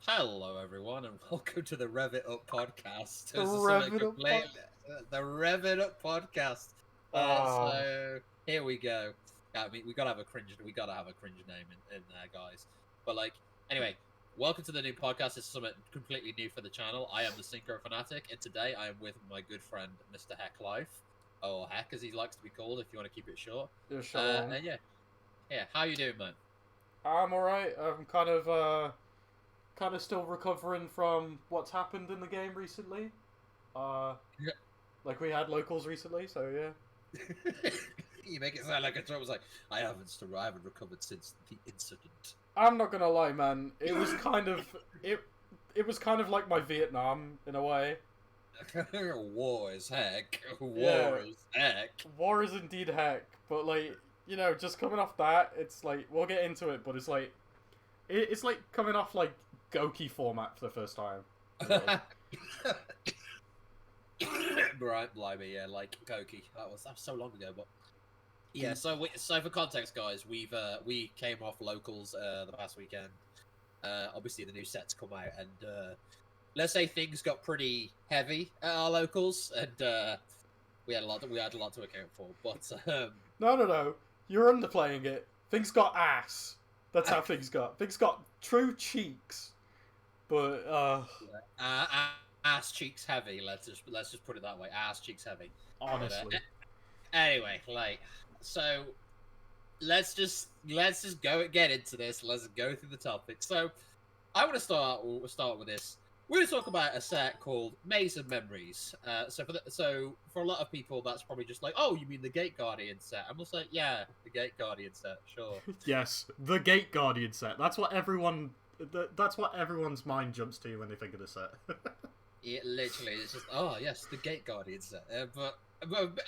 Hello, everyone, and welcome to the Rev It Up podcast. The Rev It Up podcast. So here we go. I mean, we gotta have a cringe. We gotta have a cringe name in there, guys. But anyway, welcome to the new podcast. This is something completely new for the channel. I am the Synchro Fanatic, and today I am with my good friend, Mr. Heck Life, or Heck as he likes to be called, if you want to keep it short. And yeah, how you doing, man? I'm alright. I'm kind of still recovering from what's happened in the game recently. Like we had locals recently, so yeah. You make it sound like I was like, I haven't recovered since the incident. I'm not gonna lie, man. It was kind of it was kind of like my Vietnam in a way. War is heck. War is indeed heck. But just coming off that, it's like we'll get into it. But it's like coming off like Goki format for the first time. Right, blimey, yeah, like Goki. That was so long ago, but yeah. So for context, guys, we came off locals the past weekend. Obviously, the new sets come out, and let's say things got pretty heavy at our locals, and we had a lot to account for. But No. You're underplaying it. Things got ass. That's how things got. Things got true cheeks. But ass cheeks heavy. Let's just put it that way. Ass cheeks heavy. Honestly. But, anyway, so let's just get into this. Let's go through the topic. So I want to start with this. We're going to talk about a set called Maze of Memories. So for a lot of people, that's probably just like, oh, you mean the Gate Guardian set? I'm just like, yeah, the Gate Guardian set, sure. Yes, the Gate Guardian set. That's what everyone's mind jumps to when they think of the set. Yeah, literally, it's just, oh yes, the Gate Guardian set. But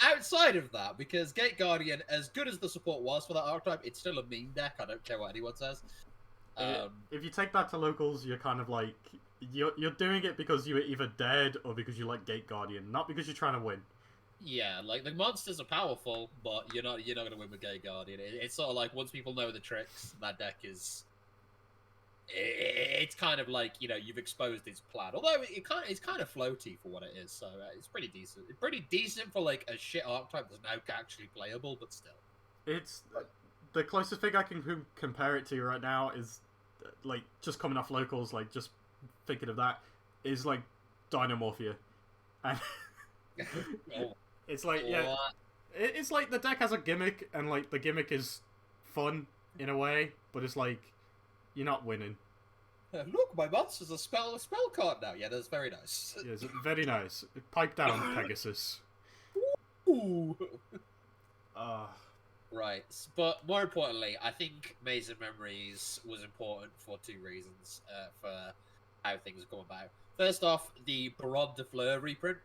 outside of that, because Gate Guardian, as good as the support was for that archetype, it's still a meme deck. I don't care what anyone says. If you take that to locals, you're kind of like you're doing it because you were either dead or because you like Gate Guardian, not because you're trying to win. Yeah, like the monsters are powerful, but you're not gonna win with Gate Guardian. It's sort of like once people know the tricks, that deck is. It's kind of like, you've exposed its plan. Although it's kind of floaty for what it is, so it's pretty decent. It's pretty decent for like a shit archetype that's now actually playable, but still. It's the closest thing I can compare it to right now is like just coming off locals, like just thinking of that is like Dynamorphia, and it's like it's like the deck has a gimmick, and like the gimmick is fun in a way, but it's like you're not winning. Look, my monster's a spell card now. Yeah, that's very nice. Yes, very nice. Pipe down, Pegasus. Ooh. Right. But more importantly, I think Maze of Memories was important for two reasons for how things come about. First off, the Baron de Fleur reprint.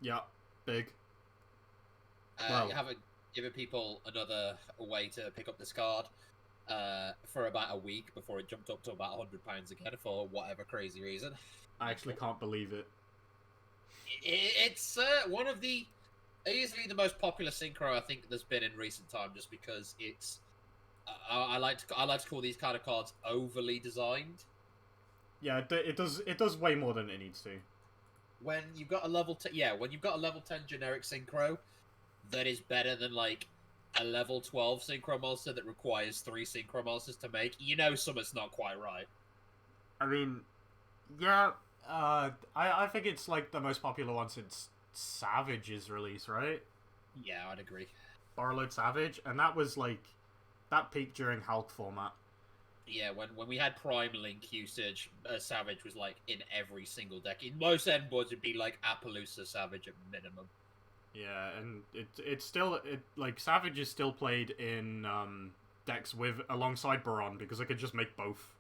Yeah, big. You haven't given people another way to pick up this card for about a week before it jumped up to about £100 again for whatever crazy reason. I actually can't believe it. It's one of the easily the most popular synchro I think there's been in recent time, just because it's. I like to call these kind of cards overly designed. Yeah, it does way more than it needs to. When you've got a level 10, when you've got a level 10 generic synchro that is better than like a level 12 synchro monster that requires 3 synchro monsters to make, something's not quite right. I mean, yeah, I think it's like the most popular one since Savage's release, right? Yeah, I'd agree. Borrowload Savage, and that was like that peaked during Hulk format. Yeah, when we had Prime Link usage, Savage was like in every single deck. In most end boards, it'd be like Appaloosa Savage at minimum. Yeah, and it's still like Savage is still played in decks alongside Baron because I could just make both.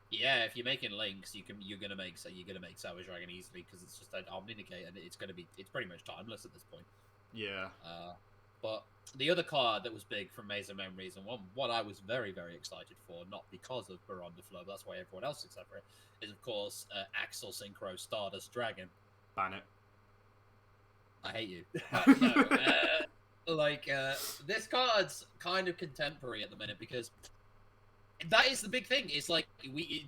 Yeah, if you're making links, you're gonna make Savage Dragon easily because it's just an Omni-Negate, and it's pretty much timeless at this point. Yeah. But the other card that was big from Maze of Memories, and one I was very, very excited for, not because of Baron de Fleur, but that's why everyone else is excited for it, is of course Axel Synchro Stardust Dragon. Ban it. I hate you. This card's kind of contemporary at the minute because that is the big thing. It's like,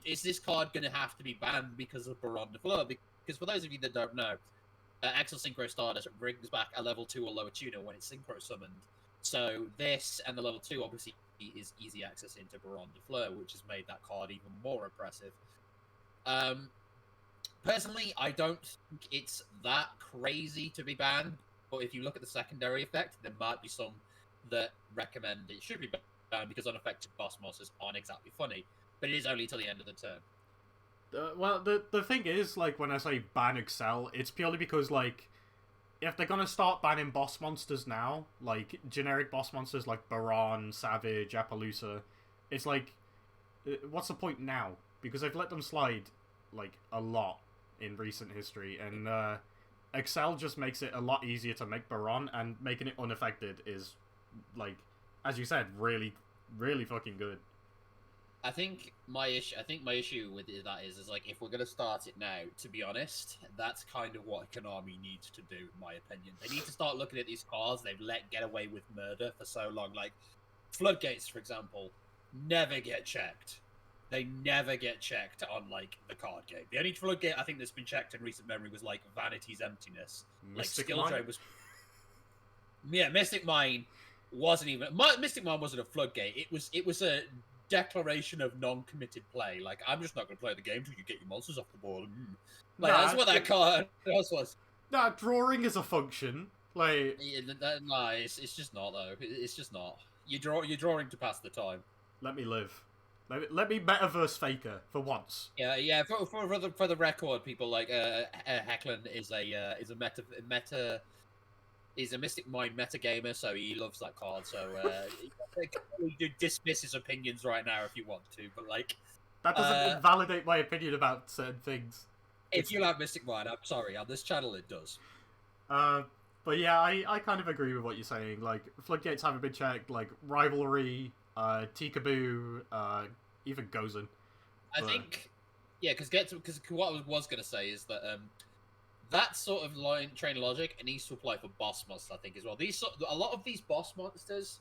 is this card going to have to be banned because of Baron de Fleur? Because for those of you that don't know, Axel Synchro Stardust brings back a level 2 or lower tuner when it's synchro summoned. So this and the level 2 obviously is easy access into Baron de Fleur, which has made that card even more impressive. Personally, I don't think it's that crazy to be banned, but if you look at the secondary effect, there might be some that recommend it should be banned because unaffected boss monsters aren't exactly funny, but it is only till the end of the turn. Well, the thing is, like, when I say ban Excel, it's purely because, like, if they're gonna start banning boss monsters now, like, generic boss monsters like Baron, Savage, Appaloosa, it's like, what's the point now? Because they've let them slide, like, a lot in recent history, and Excel just makes it a lot easier to make Baron, and making it unaffected is, like, as you said, really, really fucking good. I think my issue with that is like, if we're gonna start it now, to be honest, that's kind of what Konami needs to do, in my opinion. They need to start looking at these cards they've let get away with murder for so long. Like Floodgates, for example, never get checked. They never get checked on like the card game. The only Floodgate I think that's been checked in recent memory was like Vanity's Emptiness. Mystic like Mine? Skill Drain was. Yeah, Mystic Mine wasn't even. Mystic Mine wasn't a Floodgate. It was a declaration of non-committed play. Like, I'm just not going to play the game until you get your monsters off the board. Like, that's what that card was. Nah, drawing is a function. Like, no, it's just not though. It's just not. You're drawing to pass the time. Let me live. Let me metaverse faker for once. Yeah. For the record, people, like Hecklin is a meta. He's a Mystic Mind metagamer, so he loves that card. So you do dismiss his opinions right now if you want to, but like that doesn't validate my opinion about certain things. If you like Mystic Mind, I'm sorry, on this channel it does. But yeah, I kind of agree with what you're saying. Like, Floodgates haven't been checked. Like Rivalry, Tikaboo, even Gozen. I think, yeah, because what I was gonna say is that that sort of train logic needs to apply for boss monsters, I think, as well. A lot of these boss monsters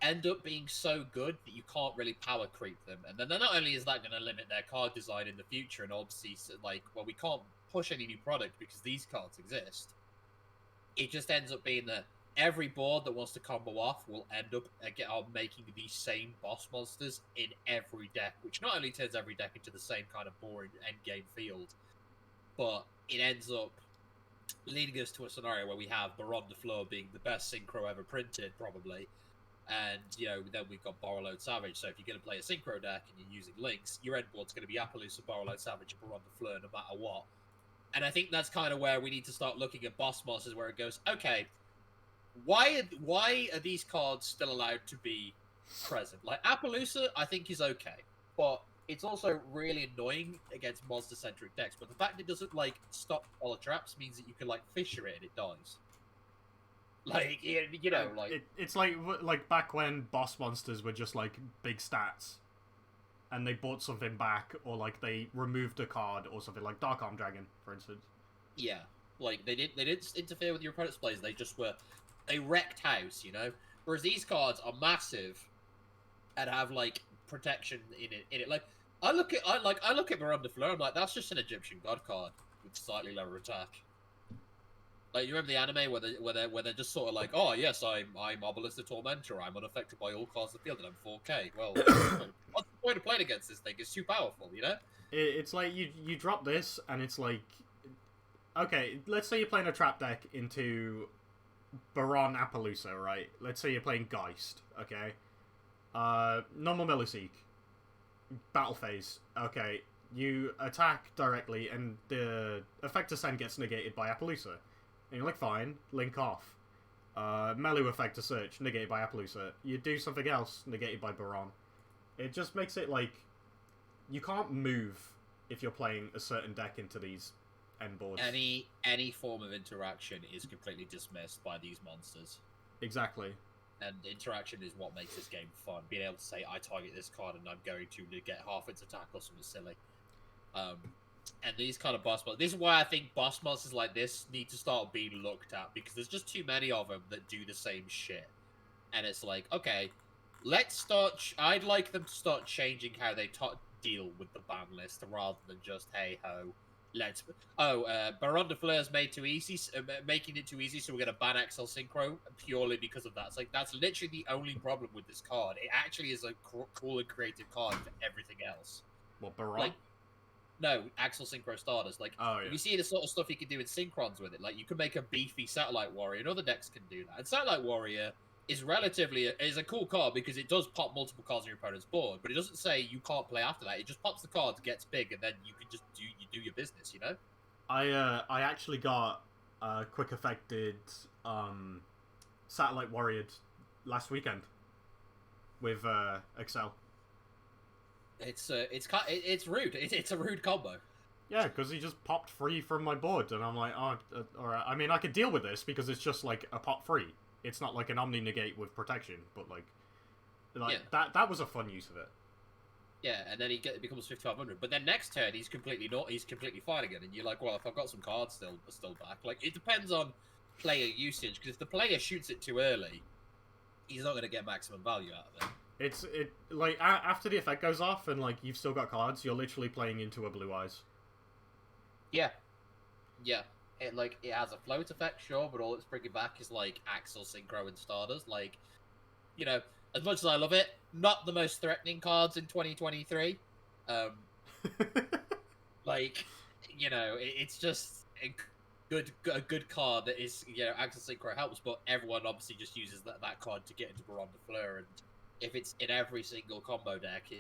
end up being so good that you can't really power creep them, and then not only is that going to limit their card design in the future, and obviously, like, well, we can't push any new product because these cards exist. It just ends up being that every board that wants to combo off will end up making these same boss monsters in every deck, which not only turns every deck into the same kind of boring endgame field, but it ends up leading us to a scenario where we have Baron de Fleur being the best synchro ever printed, probably, and then we've got Borrowload Savage. So if you're going to play a synchro deck and you're using links, your end board's going to be Appaloosa, Borrowload Savage, and Baron de Fleur, no matter what. And I think that's kind of where we need to start looking at boss monsters, where it goes, okay, why are these cards still allowed to be present? Like Appaloosa, I think is okay, but it's also really annoying against monster-centric decks, but the fact it doesn't, like, stop all the traps means that you can, like, fisher it and it dies. Like, like... It's like back when boss monsters were just, like, big stats, and they bought something back, or, like, they removed a card or something, like Dark Arm Dragon, for instance. Yeah, like, they didn't interfere with your opponent's plays, they wrecked house, Whereas these cards are massive, and have, like, protection in it. Like, I look at Baron de Fleur, I'm like, that's just an Egyptian god card with slightly lower attack. Like, you remember the anime where they're just sort of like, oh yes, I'm Obelisk the Tormentor, I'm unaffected by all cards of the field, and I'm 4K. Well, what's the point of playing against this thing? It's too powerful, It's like you drop this, and it's like, okay, let's say you're playing a trap deck into Baron Appaloosa, right? Let's say you're playing Geist, okay? Normal Milliseek. Battle phase. Okay, you attack directly, and the effect ascend gets negated by Appaloosa. And you're like, fine, link off. Melee effect to search, negated by Appaloosa. You do something else, negated by Baron. It just makes it like, you can't move if you're playing a certain deck into these end boards. Any form of interaction is completely dismissed by these monsters. Exactly. And interaction is what makes this game fun. Being able to say, I target this card and I'm going to get half its attack or something silly. And these kind of boss monsters... This is why I think boss monsters like this need to start being looked at, because there's just too many of them that do the same shit. And it's like, okay, let's start. I'd like them to start changing how they deal with the ban list rather than just hey ho. Let's. Baron de Fleur's made too easy, making it too easy, so we're gonna ban XL Synchro purely because of that. It's like that's literally the only problem with this card. It actually is a cool and creative card for everything else. What, Baron? Like, no, Axel Synchro starters. Like, oh, yeah. you see the sort of stuff you can do with Synchrons with it. Like, you can make a beefy Satellite Warrior, and other decks can do that. And Satellite Warrior is is a cool card because it does pop multiple cards on your opponent's board, but it doesn't say you can't play after that. It just pops the cards, gets big, and then you can just do your business, you know? I actually got quick affected Satellite Warrior last weekend with Excel. It's rude. It's a rude combo. Yeah, because he just popped free from my board, and I'm like, oh, alright. I mean, I could deal with this because it's just like a pop free. It's not like an Omni Negate with protection, but like yeah. that was a fun use of it. Yeah, and then it becomes 5500. But then next turn he's completely fine again, and you're like, well, if I've got some cards still back, like it depends on player usage. Because if the player shoots it too early, he's not going to get maximum value out of it. It's like after the effect goes off and like you've still got cards, you're literally playing into a Blue Eyes. Yeah. It has a float effect, sure, but all it's bringing back is like Axel Synchro and starters. Like, you know, as much as I love it, not the most threatening cards in 2023. Like, you know, it's just a good card that is, you know, Axel Synchro helps, but everyone obviously just uses that card to get into Baron de Fleur, and if it's in every single combo deck,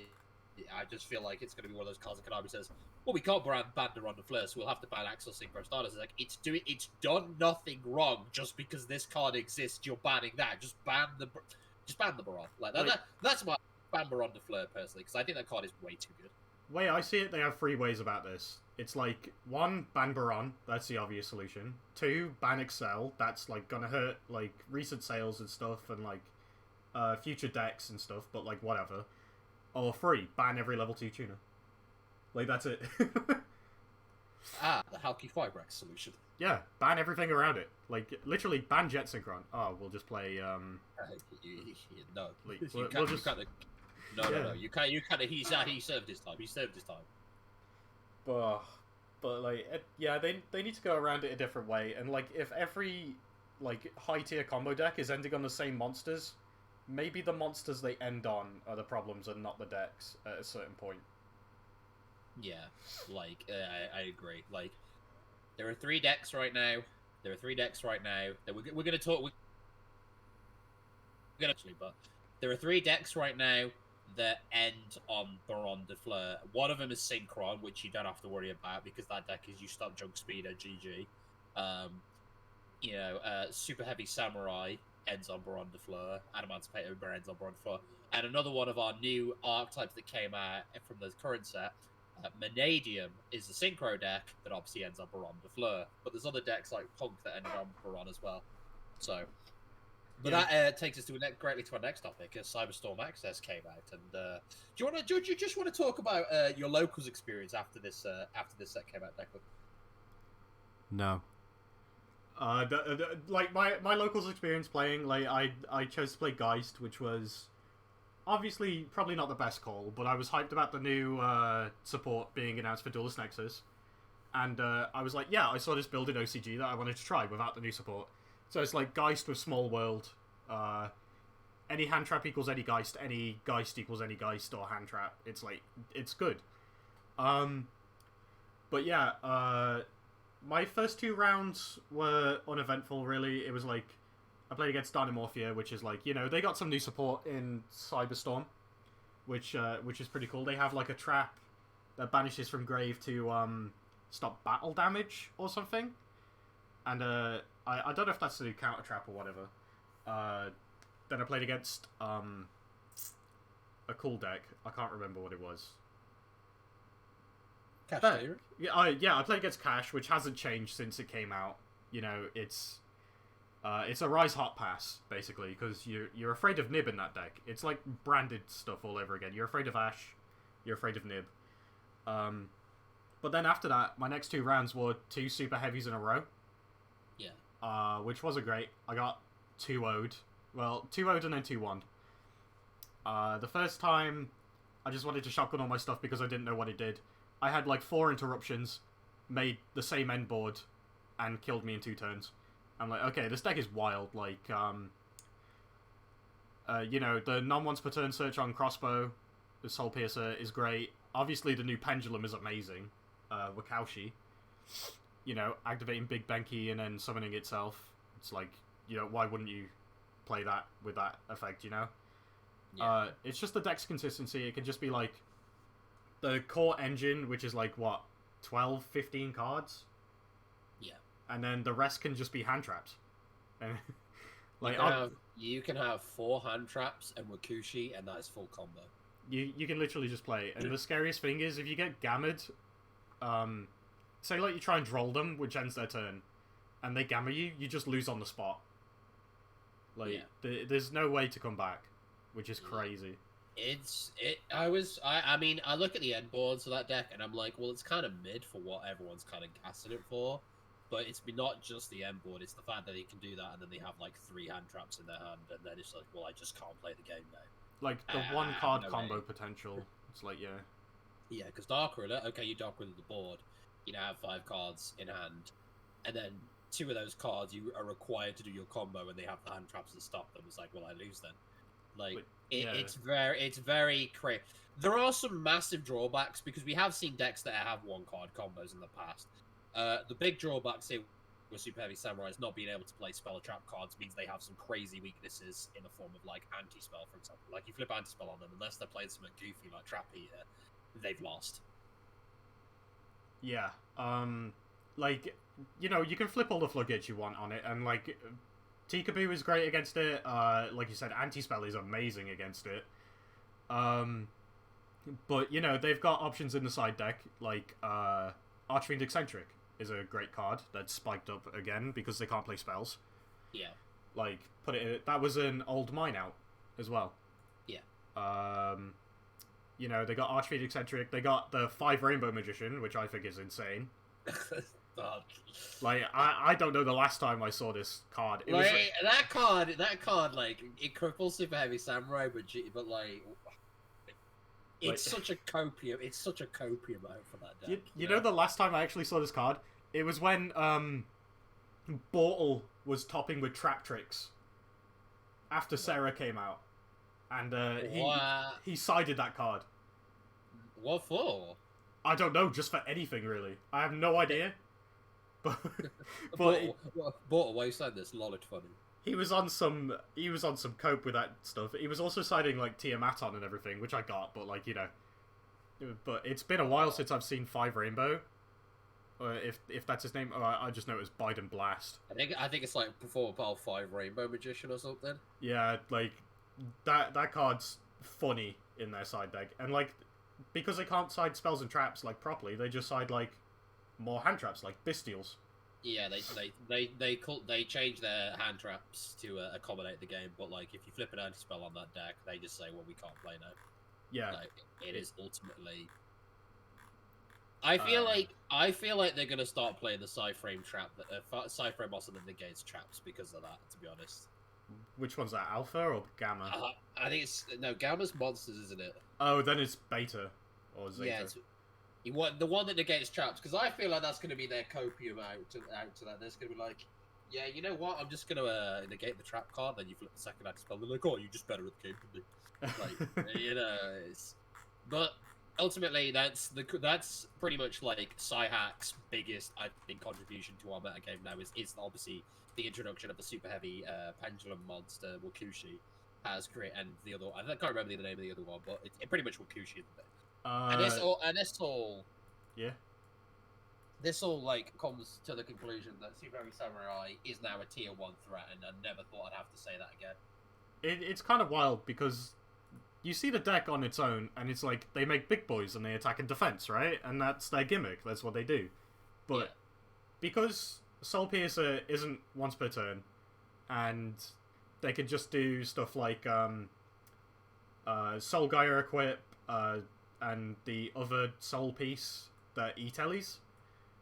I just feel like it's going to be one of those cards that Konami says, well, we can't ban Baron de Fleur, so we'll have to ban Axel Synchro starters. It's like, it's done nothing wrong just because this card exists. You're banning that. Just ban the Baron. Like that's why I ban Baron de Fleur personally, because I think that card is way too good. Way I see it, they have three ways about this. It's like, 1, ban Baron, that's the obvious solution. 2, ban Excel, that's like gonna hurt like recent sales and stuff, and like future decks and stuff, but like whatever. Or 3, ban every level 2 tuner. Like, that's it. The Halki Fibrex solution. Yeah, ban everything around it. Like, literally ban Jet Synchron. Oh, we'll just play no. we'll just... No. You can't. He served his time. He served his time. But like, yeah, they need to go around it a different way. And like, if every like high tier combo deck is ending on the same monsters, maybe the monsters they end on are the problems and not the decks at a certain point. Yeah, like I agree. Like, there are 3 decks right now. That we're gonna talk. We're gonna actually, but there are 3 decks right now that end on Baron de Fleur. One of them is Synchron, which you don't have to worry about because that deck is you stop Junk Speeder, GG. Super Heavy Samurai ends on Baron de Fleur. Adamantipator ends on Baron de Fleur. And another one of our new archetypes that came out from the current set, Manadium, is the Synchro deck that obviously ends on Baron de Fleur. But there's other decks like Punk that end on Baron as well. So... But yeah. That takes us greatly to our next topic, as Cyberstorm Access came out. And do you just want to talk about your locals experience after this set came out, Declan? No. Like my locals experience playing, like I chose to play Geist, which was obviously probably not the best call, but I was hyped about the new support being announced for Duelist Nexus, and I was like, yeah, I saw this build in OCG that I wanted to try without the new support. So it's like Geist with Small World. Any hand trap equals any Geist equals any Geist or hand trap. It's like, it's good. But yeah, my first 2 rounds were uneventful, really. It was like, I played against Dynamorphia, which is like, you know, they got some new support in Cyberstorm, which is pretty cool. They have like a trap that banishes from grave to stop battle damage or something. And I don't know if that's the counter trap or whatever. Then I played against a cool deck. I can't remember what it was. Cash, I played against Cash, which hasn't changed since it came out. You know, it's a Rise Hot Pass, basically, because you're afraid of Nib in that deck. It's like branded stuff all over again. You're afraid of Ash, you're afraid of Nib. But then after that, my next 2 rounds were 2 super heavies in a row. Yeah. Which wasn't great. I got 2-0'd. Well, 2-0'd and then 2-1. The first time, I just wanted to shotgun all my stuff because I didn't know what it did. I had like 4 interruptions, made the same end board, and killed me in 2 turns. I'm like, okay, this deck is wild. Like, you know, the non-once per turn search on crossbow, the Soul Piercer is great. Obviously, the new pendulum is amazing. Wakaushi. You know, activating Big Benki and then summoning itself. It's like, you know, why wouldn't you play that with that effect, you know? Yeah. It's just the deck's consistency. It can just be like the core engine, which is like, what, 12, 15 cards? Yeah. And then the rest can just be hand traps. And like you can have 4 hand traps and Wakushi, and that is full combo. You can literally just play. And the scariest thing is, if you get gammered, say like you try and droll them, which ends their turn, and they gamma you, you just lose on the spot. Like, there's no way to come back, which is crazy. I mean, I look at the end boards of that deck, and I'm like, well, it's kind of mid for what everyone's kind of gassing it for. But it's not just the end board, it's the fact that they can do that, and then they have like 3 hand traps in their hand, and then it's like, well, I just can't play the game now. Like, the 1 card combo potential. It's like, yeah. Yeah, because Dark Ruler, okay, you Dark Ruler the board, you now have 5 cards in hand, and then 2 of those cards you are required to do your combo, and they have the hand traps to stop them. It's like, well, I lose then. Like, it's very crazy. There are some massive drawbacks, because we have seen decks that have 1 card combos in the past. The big drawbacks here with Super Heavy Samurais not being able to play spell or trap cards means they have some crazy weaknesses in the form of, like, anti-spell, for example. Like, you flip anti-spell on them, unless they're playing something goofy like Trap Eater, they've lost. Yeah. Like, you know, you can flip all the floodgates you want on it, and, like, Tikaboo is great against it. Like you said, anti-spell is amazing against it. But, you know, they've got options in the side deck, like, Archfiend Eccentric is a great card that's spiked up again because they can't play spells. Yeah. Like, that was an old mine out as well. Yeah. You know, they got Archfiend Eccentric, they got the 5 Rainbow Magician, which I think is insane. Like, I don't know the last time I saw this card. It was like, that card, like, it cripples Super Heavy Samurai, but like, it's such a copium. It's such a copium out for that deck. You know, the last time I actually saw this card, it was when Bortle was topping with Trap Tricks after Sarah came out, and he sided that card. What for? I don't know, just for anything really. I have no idea. But Bortle, why you said this? Lol, it's funny. He was on some cope with that stuff. He was also siding like Tiamaton and everything, which I got, but like, you know. But it's been a while since I've seen 5 Rainbow. If that's his name, I just know it was Biden Blast. I think it's like Perform Pal 5 Rainbow Magician or something. Yeah, like that card's funny in their side deck, and like because they can't side spells and traps like properly, they just side like more hand traps, like Bestials. Yeah, they change their hand traps to accommodate the game, but like if you flip an anti-spell on that deck, they just say, well, we can't play now. Yeah, like, it is ultimately. I feel like they're gonna start playing the Psy-Frame trap, Psy-Frame also that negates traps because of that. To be honest. Which one's that, Alpha or Gamma? I think it's Gamma's monsters, isn't it? Oh, then it's Beta or Zeta. Yeah, the one that negates traps, because I feel like that's going to be their copium out to that. There's going to be like, yeah, you know what? I'm just going to negate the trap card. Then you flip the second anti spell. They're like, oh, you're just better at the game than me. Like, you know, but ultimately, that's pretty much like Psyhack's biggest, I think, contribution to our meta game now is obviously the introduction of the super heavy pendulum monster Wakushi has created, and the other, I can't remember the name of the other one, but it's pretty much Wakushi, isn't it? And this all like comes to the conclusion that Super Heavy Samurai is now a tier 1 threat, and I never thought I'd have to say that again. It's kind of wild because you see the deck on its own, and it's like they make big boys and they attack and defense, right? And that's their gimmick. That's what they do. But because Soul Piercer isn't once per turn, and they can just do stuff like Soul Gaia equip, and the other soul piece, the E-Tellies.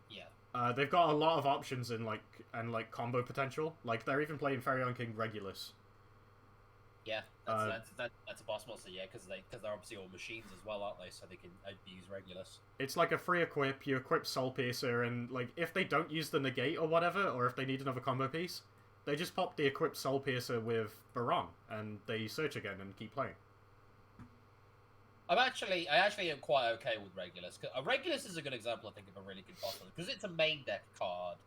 Yeah. They've got a lot of options in like combo potential. Like they're even playing Fairy King Regulus. Yeah, that's a boss monster. Yeah, because they're obviously all machines as well, aren't they? So they can use Regulus. It's like a free equip. You equip Soul Piercer, and like if they don't use the negate or whatever, or if they need another combo piece, they just pop the equipped Soul Piercer with Baron, and they search again and keep playing. I actually am quite okay with Regulus. Regulus is a good example, I think, of a really good boss because it's a main deck card.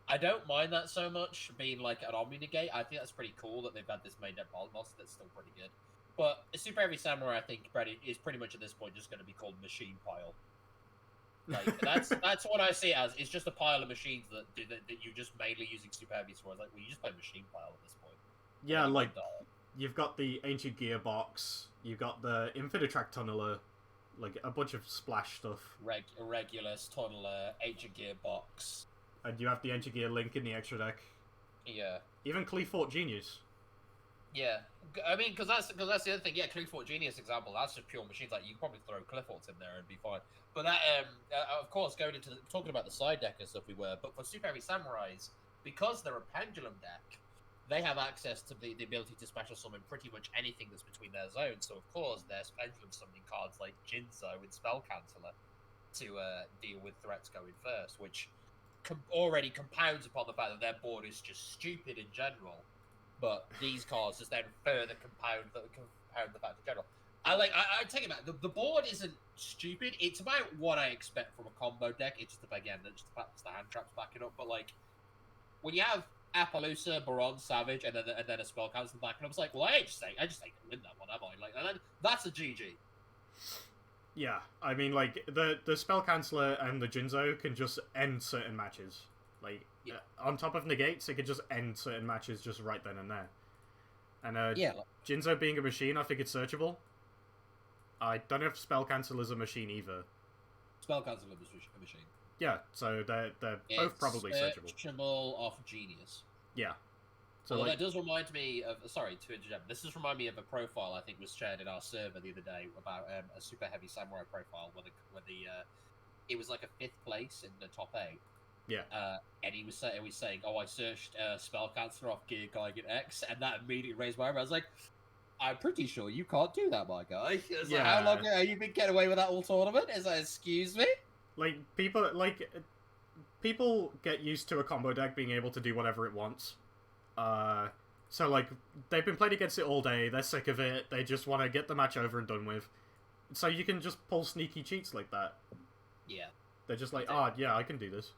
I don't mind that so much being like an Omni Negate. I think that's pretty cool that they've got this main deck boss that's still pretty good. But a Super Heavy Samurai, I think, is pretty much at this point just going to be called Machine Pile. Like that's what I see it as. It's just a pile of machines that you're just mainly using Super Heavy for. Like, well, you just play Machine Pile at this point. Yeah, like you've got the Ancient Gearbox, you've got the Infinitrack Tunneler, like a bunch of splash stuff. Regulus, Tunneler, Ancient Gearbox. And you have the Ancient Gear Link in the extra deck. Yeah. Even Cleefort Genius. Yeah. I mean, because that's the other thing. Yeah, Cleefort Genius example, that's just pure machines. Like, you can probably throw Cleeforts in there and be fine. But that, of course, going into talking about the side deck and stuff we were, but for Super Heavy Samurais, because they're a pendulum deck, they have access to the ability to special summon pretty much anything that's between their zones. So, of course, there's pendulum summoning cards like Jinzo and Spell Canceller to deal with threats going first, which already compounds upon the fact that their board is just stupid in general. But these cards just then further compound the fact in general. I take it back. The board isn't stupid. It's about what I expect from a combo deck. It's just, again, just the fact the hand traps backing up. But like, when you have Appaloosa, Baron, Savage, and then a spell cancel backing up, it's like, well, I just ain't gonna win that one, am I? Like, and then that's a GG. Yeah, I mean, like the spell canceller and the Jinzo can just end certain matches. Like, yeah. On top of negates, it could just end certain matches just right then and there. And yeah, Jinzo being a machine, I think it's searchable. I don't know if spell cancel is a machine either. Spell cancel is a machine. Yeah, so they're both probably searchable. Searchable off Genius. Yeah. So well, that does remind me of... Sorry to interject. This does remind me of a profile I think was shared in our server the other day about a Super Heavy Samurai profile where it was like a 5th place in the top 8. Yeah. And he was saying, oh, I searched Spell Canceller off Gear Geigen X, and that immediately raised my eyebrow. I was like, I'm pretty sure you can't do that, my guy. It's like, how long have you been getting away with that all tournament? It's like, excuse me? Like, people get used to a combo deck being able to do whatever it wants. So, like, they've been playing against it all day, they're sick of it, they just want to get the match over and done with. So you can just pull sneaky cheats like that. Yeah. They're just like, yeah, I can do this.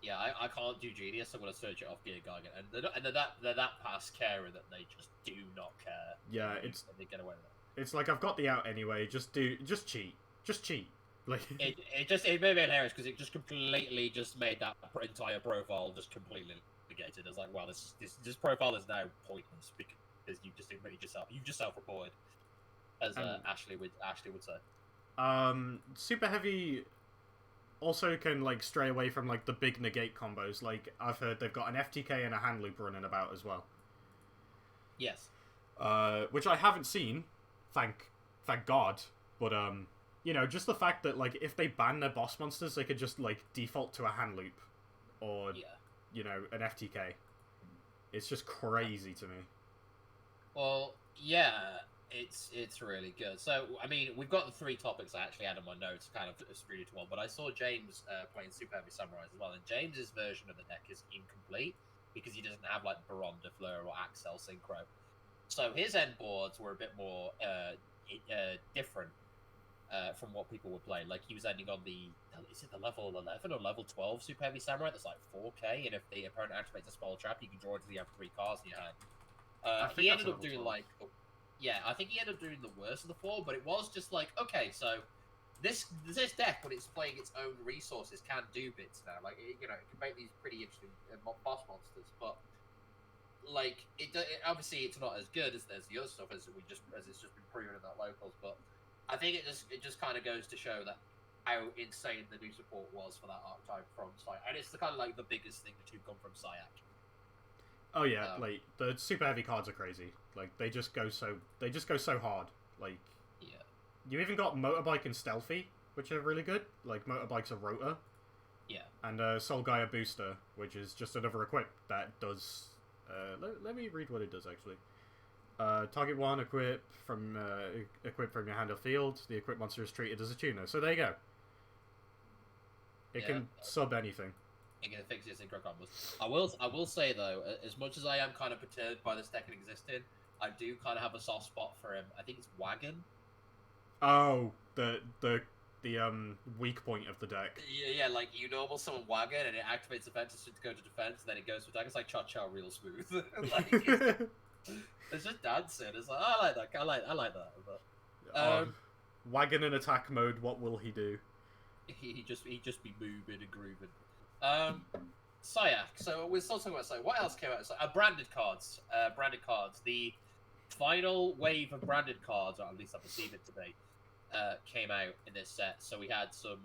Yeah, I can't do Genius, I'm going to search it off Gear Geigen. And they're that past carer that they just do not care. Yeah, they get away with it. It's like, I've got the out anyway, just cheat. Just cheat. Like it made me hilarious because it just completely just made that entire profile just completely negated. It's like, wow, this profile is now pointless because you just admitted yourself. You just self-reported, as Ashley would say. Super Heavy also can like stray away from like the big negate combos. Like, I've heard they've got an FTK and a hand loop running about as well. Yes. Which I haven't seen, thank God. But you know, just the fact that like if they ban their boss monsters, they could just like default to a hand loop, or you know, an FTK. It's just crazy to me. Well, yeah. It's really good. So, I mean, we've got the 3 topics I actually had on my notes, kind of read it to one, but I saw James playing Super Heavy Samurais as well, and James's version of the deck is incomplete because he doesn't have, like, Baron de Fleur or Axel Synchro. So his end boards were a bit more different from what people were playing. Like, he was ending on is it the level 11 or level 12 Super Heavy Samurai that's like 4k, and if the opponent activates a spell trap, you can draw until you have 3 cards in your hand. He ended up doing, 12. Like... Yeah, I think he ended up doing the worst of the 4, but it was just like, okay, so this deck, when it's playing its own resources, can do bits now. Like, it can make these pretty interesting boss monsters, but like, obviously it's not as good as there's the other stuff as it's just been proven in that locals. But I think it just kind of goes to show that how insane the new support was for that archetype from Syak, and it's the kind of like the biggest thing to come from Syak. Oh yeah, like the super heavy cards are crazy. Like they just go so hard. Like you even got Motorbike and Stealthy, which are really good. Like Motorbike's a rotor. Yeah. And Soul Gaia Booster, which is just another equip that does. Let me read what it does actually. Target 1, equip from your hand or field. The equipped monster is treated as a tuner. So there you go. It can sub anything. It can fix your synchro combos. I will say though, as much as I am kind of perturbed by this deck existing, I do kind of have a soft spot for him. I think it's Wagon. Oh, the weak point of the deck. Yeah, like you normal summon Wagon and it activates defense to go to defense, and then it goes to attack. It's like Cha-Cha real smooth. Like, it's just dancing. It's like, I like that. I like that. But, Wagon in attack mode. What will he do? He just be moving and grooving. Syak. So we're still talking about Syak. What else came out? So, branded cards. The final wave of branded cards, or at least I perceive it to be, came out in this set. So we had some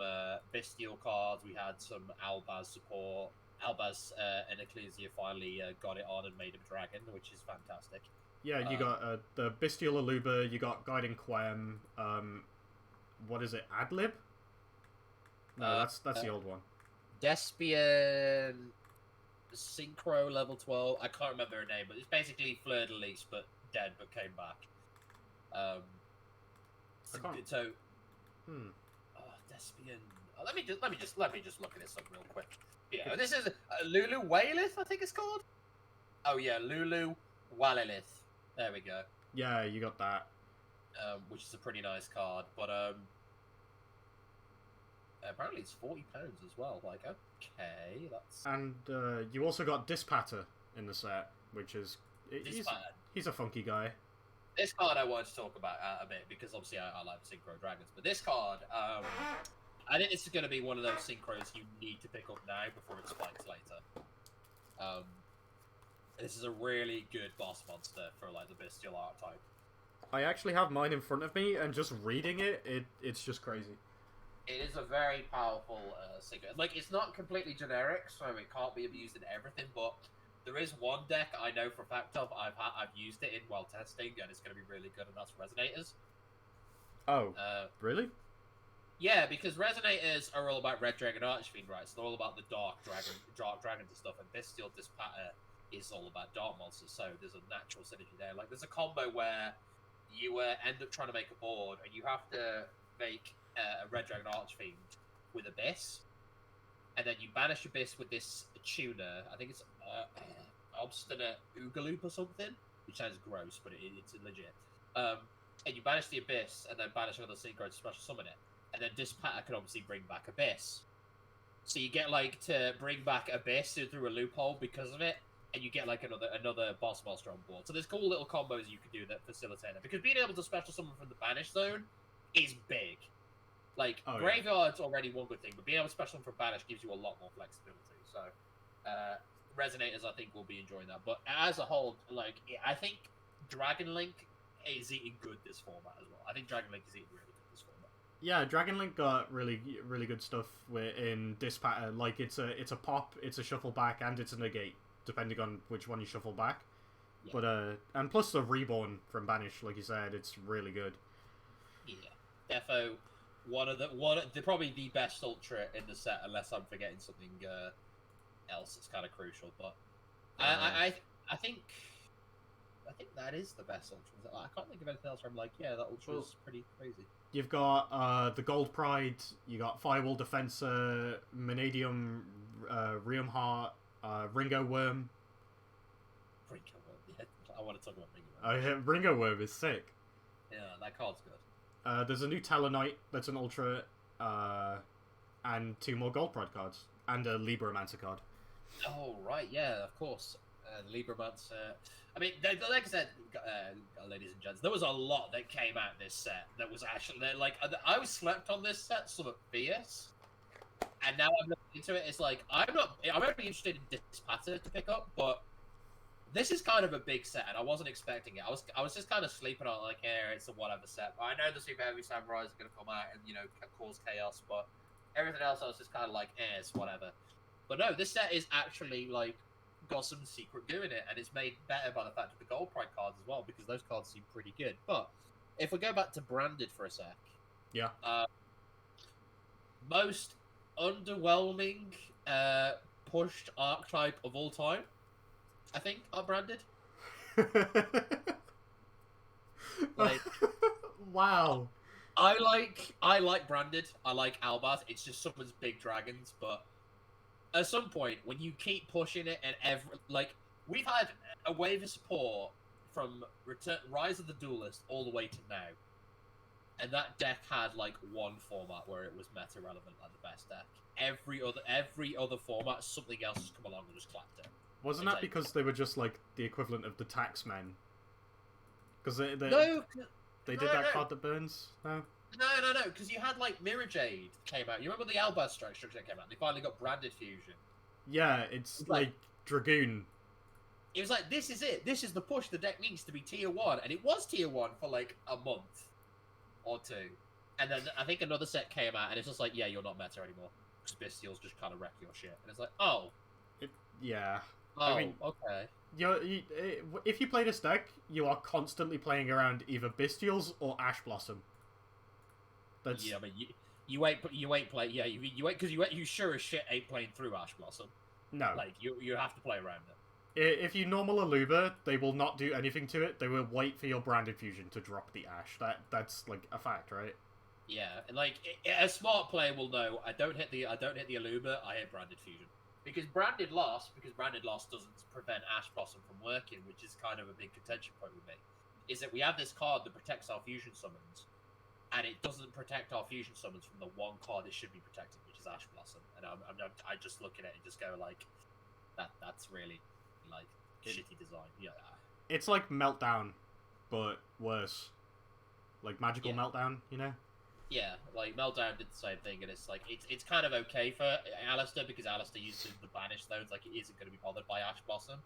Bestial cards. We had some Albaz support. Albaz and Ecclesia finally got it on and made him dragon, which is fantastic. Yeah, you got the Bestial Aluba. You got Guiding Quem. What is it? Adlib? No, that's the old one. Despian Synchro level 12. I can't remember her name, but it's basically Fleur de Lis, but dead, but came back. So, Despian. Let me just look at this up real quick. Yeah, this is Lulu Wailith, I think it's called. Oh yeah, Lulu Wailith. There we go. Yeah, you got that. Which is a pretty nice card, but apparently it's £40 as well. Like, okay, that's. And you also got Dispatter in the set, which is he's a funky guy. This card I wanted to talk about a bit because obviously I like Synchro Dragons, but this card, I think this is going to be one of those synchros you need to pick up now before it spikes later. This is a really good boss monster for like the bestial archetype. I actually have mine in front of me, and just reading it's just crazy. It is a very powerful synchro. Like, it's not completely generic, so it can't be abused in everything, but there is one deck I know for a fact of I've used it in while testing, and it's going to be really good, and that's Resonators. Oh, really? Yeah, because Resonators are all about Red Dragon Archfiend, right? So they're all about the dark dragons and stuff, and Bestial Dispatter is all about dark monsters, so there's a natural synergy there. Like, there's a combo where you end up trying to make a board, and you have to make a Red Dragon Archfiend with Abyss, and then you banish Abyss with this tuner. I think it's Obstinate Oogaloop or something, which sounds gross, but it's legit. And you banish the Abyss, and then banish another synchro to special summon it. And then Dispatter can obviously bring back Abyss. So you get like to bring back Abyss through a loophole because of it, and you get like another boss monster on board. So there's cool little combos you can do that facilitate it. Because being able to special summon from the banish zone is big. Like, Graveyard's already one good thing, but being able to special summon from banish gives you a lot more flexibility. So, Resonators, I think, will be enjoying that. But as a whole, like, I think Dragon Link is eating good this format as well. I think Dragon Link is eating really good this format. Yeah, Dragon Link got really good stuff in Dispatter. Like, it's a pop, it's a shuffle back, and it's a negate, depending on which one you shuffle back. Yeah. But and plus the Reborn from Banish, like you said, it's really good. Yeah, defo probably the best ultra in the set, unless I'm forgetting something else that's kind of crucial. But I think that is the best ultra. I can't think of anything else where I'm like, yeah, that ultra is pretty crazy. You've got the Gold Pride, you got Firewall Defensor, Manadium, Realm Heart, Ringo Worm. Ringo Worm, yeah. I want to talk about Ringo Worm. Yeah, Ringo Worm is sick. Yeah, that card's good. There's a new Talonite that's an ultra, and 2 more Gold Pride cards, and a Libromancer card. Oh, right, yeah, of course. Libromancer. I mean, like I said, ladies and gents, there was a lot that came out this set that was actually, like, I was slept on this set somewhat fierce, and now I'm looking into it, it's like, I'm only interested in Dispatter to pick up, but this is kind of a big set, and I wasn't expecting it. I was just kind of sleeping on it, like, yeah, it's a whatever set. But I know the Super Heavy Samurais are going to come out and, you know, cause chaos, but everything else I was just kind of like, it's whatever. But no, this set is actually, like, got some secret goo in it, and it's made better by the fact of the Gold Pride cards as well, because those cards seem pretty good. But if we go back to Branded for a sec, yeah, most underwhelming pushed archetype of all time, I think, are Branded. Like, wow. I like branded. I like Albaz. It's just summons big dragons, but at some point when you keep pushing it and we've had a wave of support from Rise of the Duelist all the way to now, and that deck had like one format where it was meta relevant, like the best deck. Every other format, something else has come along and just clapped it. Wasn't that because they were just like the equivalent of the taxmen? Because they did that card that burns. No. No, because you had like Mirror Jade came out. You remember the Albaz structure that came out? They finally got branded fusion. Yeah, it's like Dragoon. It was like, this is it. This is the push the deck needs to be tier 1. And it was tier 1 for like a month or two. And then I think another set came out and it's just like, yeah, you're not meta anymore. Because Bestials just kind of wreck your shit. And it's like, oh. Yeah. Oh, I mean, okay. If you play this deck, you are constantly playing around either Bestials or Ash Blossom. That's... Yeah, but you ain't play. Yeah, you ain't because you sure as shit ain't playing through Ash Blossom. No, like you have to play around it. If you normal Aluba, they will not do anything to it. They will wait for your branded fusion to drop the Ash. That's like a fact, right? Yeah, and like a smart player will know. I don't hit the Aluba. I hit branded fusion because branded loss doesn't prevent Ash Blossom from working, which is kind of a big contention point with me. Is that we have this card that protects our fusion summons. And it doesn't protect our fusion summons from the one card it should be protected, which is Ash Blossom. And I just look at it and just go like, that's really like shitty design. Yeah. It's like Meltdown, but worse. Like Magical Meltdown, you know? Yeah, like Meltdown did the same thing, and it's like it's kind of okay for Alistair because Alistair uses the banish zones, like it isn't going to be bothered by Ash Blossom.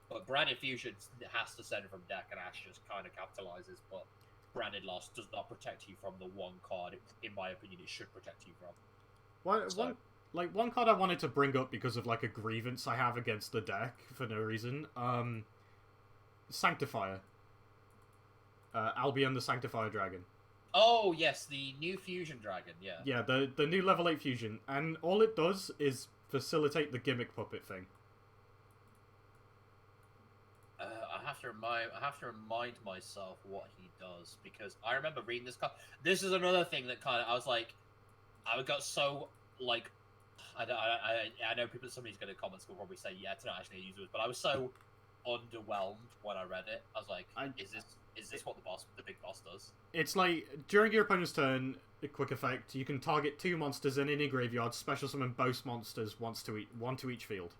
But Branded Fusion has to send from deck, and Ash just kind of capitalizes, but Branded Loss does not protect you from the one card, in my opinion, it should protect you from. One card I wanted to bring up because of like a grievance I have against the deck for no reason. Sanctifier. Albion the Sanctifier Dragon. Oh yes, the new Fusion Dragon, yeah. Yeah, the new level 8 Fusion, and all it does is facilitate the gimmick puppet thing. I have to remind myself what he does because I remember reading this card. This is another thing that kind of I got so like I know somebody's going to comment will probably say yeah it's not actually a user, but I was so underwhelmed when I read it. I was like, is this what the big boss does? It's like during your opponent's turn, a quick effect. You can target 2 monsters in any graveyard, special summon both monsters one to each field.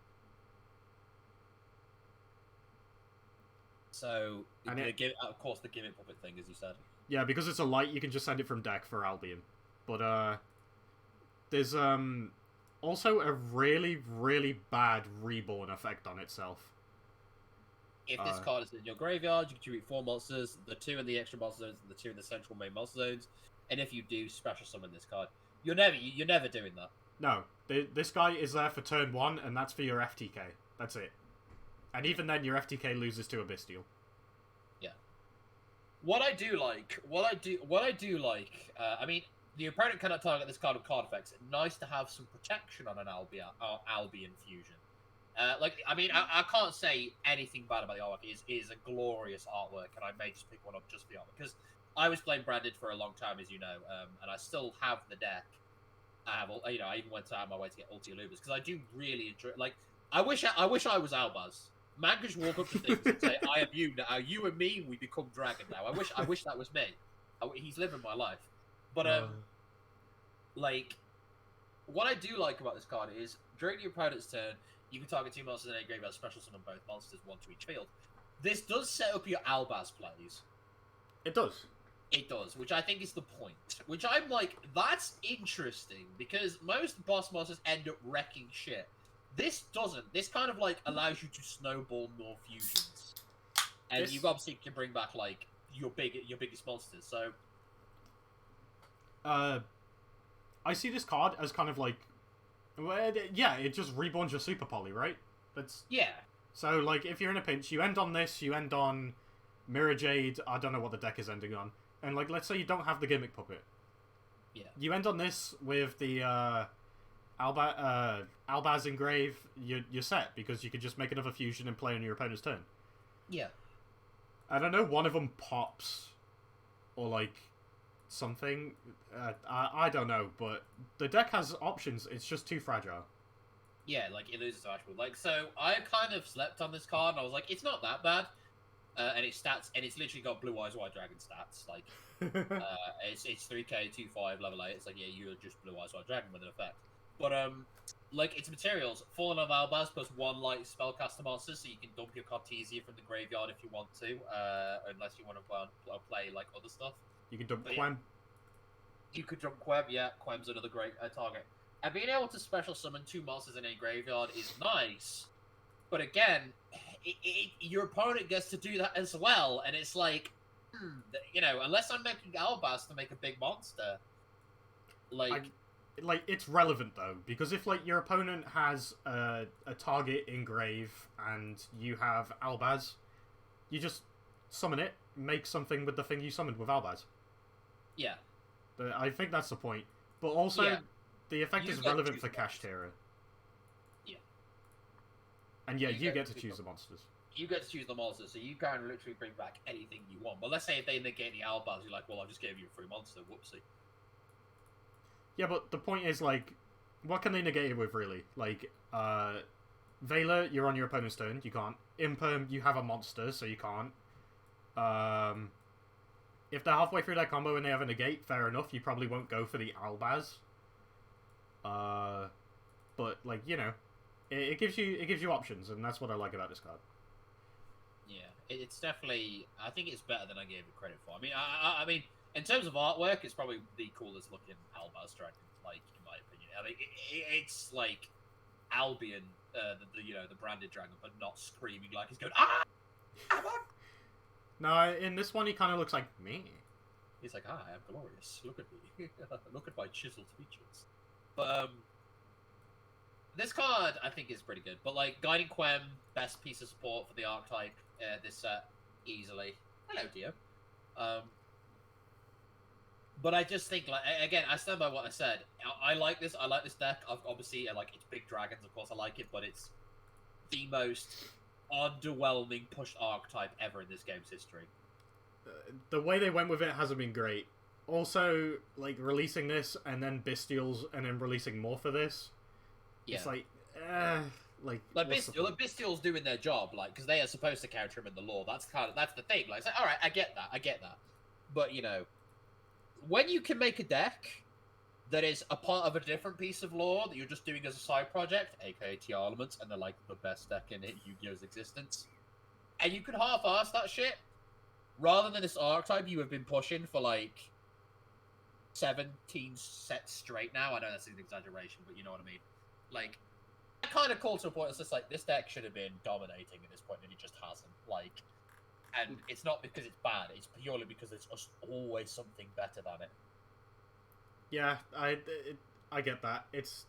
So, of course, the gimmick puppet thing, as you said. Yeah, because it's a light, you can just send it from deck for Albion. But, there's, also a really, really bad reborn effect on itself. If this card is in your graveyard, you contribute 4 monsters, the 2 in the extra monster zones, and the 2 in the central main monster zones. And if you do special summon this card, you're never doing that. No, this guy is there for turn 1, and that's for your FTK. That's it. And even then, your FTK loses to a Bestial. Yeah. What I do like, I mean, the opponent cannot target this card with card effects. Nice to have some protection on an Albion Fusion. I mean, I can't say anything bad about the artwork. It is a glorious artwork, and I may just pick one up just for the artwork because I was playing Branded for a long time, as you know, and I still have the deck. I even went out of my way to get Ulti Alubas because I do really enjoy. Like, I wish I was Albaz. Man could just walk up to things and say, "I am you now. You and me, we become dragon now." I wish that was me. He's living my life. But like, what I do like about this card is during your opponent's turn, you can target 2 monsters in a graveyard, special summon both monsters, 1 to each field. This does set up your Albaz plays. It does. It does, which I think is the point. Which I'm like, that's interesting because most boss monsters end up wrecking shit. This doesn't. This kind of like allows you to snowball more fusions, and you obviously can bring back like your biggest monsters. So, I see this card as kind of like, yeah, it just reborns your Super Poly, right? That's So like, if you're in a pinch, you end on this, you end on Mirror Jade. I don't know what the deck is ending on, and like, let's say you don't have the gimmick puppet. Yeah. You end on this with the Albaz Engrave, you're set, because you can just make another fusion and play on your opponent's turn. Yeah. I don't know, one of them pops or like something. I don't know, but the deck has options. It's just too fragile. Yeah, like it loses attribute. Like, so I kind of slept on this card, and I was like, it's not that bad. And its stats, and it's literally got Blue Eyes White Dragon stats. Like, it's 3K 2/5 level 8. It's like, yeah, you're just Blue Eyes White Dragon with an effect. But like its materials, Fallen of Albaz plus 1 light spellcaster monster, so you can dump your Cartesia from the graveyard if you want to, unless you want to play like other stuff. You can dump Quem. Yeah, you could dump Quem. Yeah, Quem's another great target. And being able to special summon 2 monsters in a graveyard is nice, but again, your opponent gets to do that as well, and it's like, you know, unless I'm making Albaz to make a big monster, like it's relevant though, because if like your opponent has a target in grave and you have Albaz, you just summon it, make something with the thing you summoned with Albaz. Yeah, I think that's the point. But also, yeah, the effect is relevant for Kashtira. Yeah. And yeah, you get to choose the monsters. You get to choose the monsters, so you can literally bring back anything you want. But let's say if they negate the Albaz, you're like, well, I just gave you a free monster, whoopsie. Yeah, but the point is, like, what can they negate it with, really? Like, Veiler, you're on your opponent's turn, you can't. Imperm, you have a monster, so you can't. If they're halfway through their combo and they have a negate, fair enough, you probably won't go for the Albaz. But, like, you know, it gives you options, and that's what I like about this card. Yeah, it's definitely, I think it's better than I gave it credit for. I mean, I mean, in terms of artwork, it's probably the coolest looking Albaz Dragon, like, in my opinion. I mean, it's like Albion, the branded dragon, but not screaming like he's going, ah! No, in this one he kind of looks like me. He's like, ah, I am glorious. Look at me. Look at my chiseled features. But, this card, I think, is pretty good. But, like, Guiding Quem, best piece of support for the archetype, this set, easily. Hello, dear. But I just think, like, again, I stand by what I said. I like this. I like this deck. Obviously, like, it's big dragons, of course, I like it, but it's the most underwhelming pushed archetype ever in this game's history. The way they went with it hasn't been great. Also, like, releasing this, and then Bestials, and then releasing more for this. Yeah. It's like, Bestial's doing their job, like, because they are supposed to counter him in the lore. That's the thing. Like, all right, I get that. But, you know, when you can make a deck that is a part of a different piece of lore that you're just doing as a side project, aka TR Elements, and they're like the best deck in Yu-Gi-Oh's existence, and you could half-ass that shit, rather than this archetype you have been pushing for like 17 sets straight now. I know that's an exaggeration, but you know what I mean. Like, I kind of call to a point. It's just like, this deck should have been dominating at this point, and it just hasn't. Like, and it's not because it's bad. It's purely because there's just always something better than it. Yeah, I get that. It's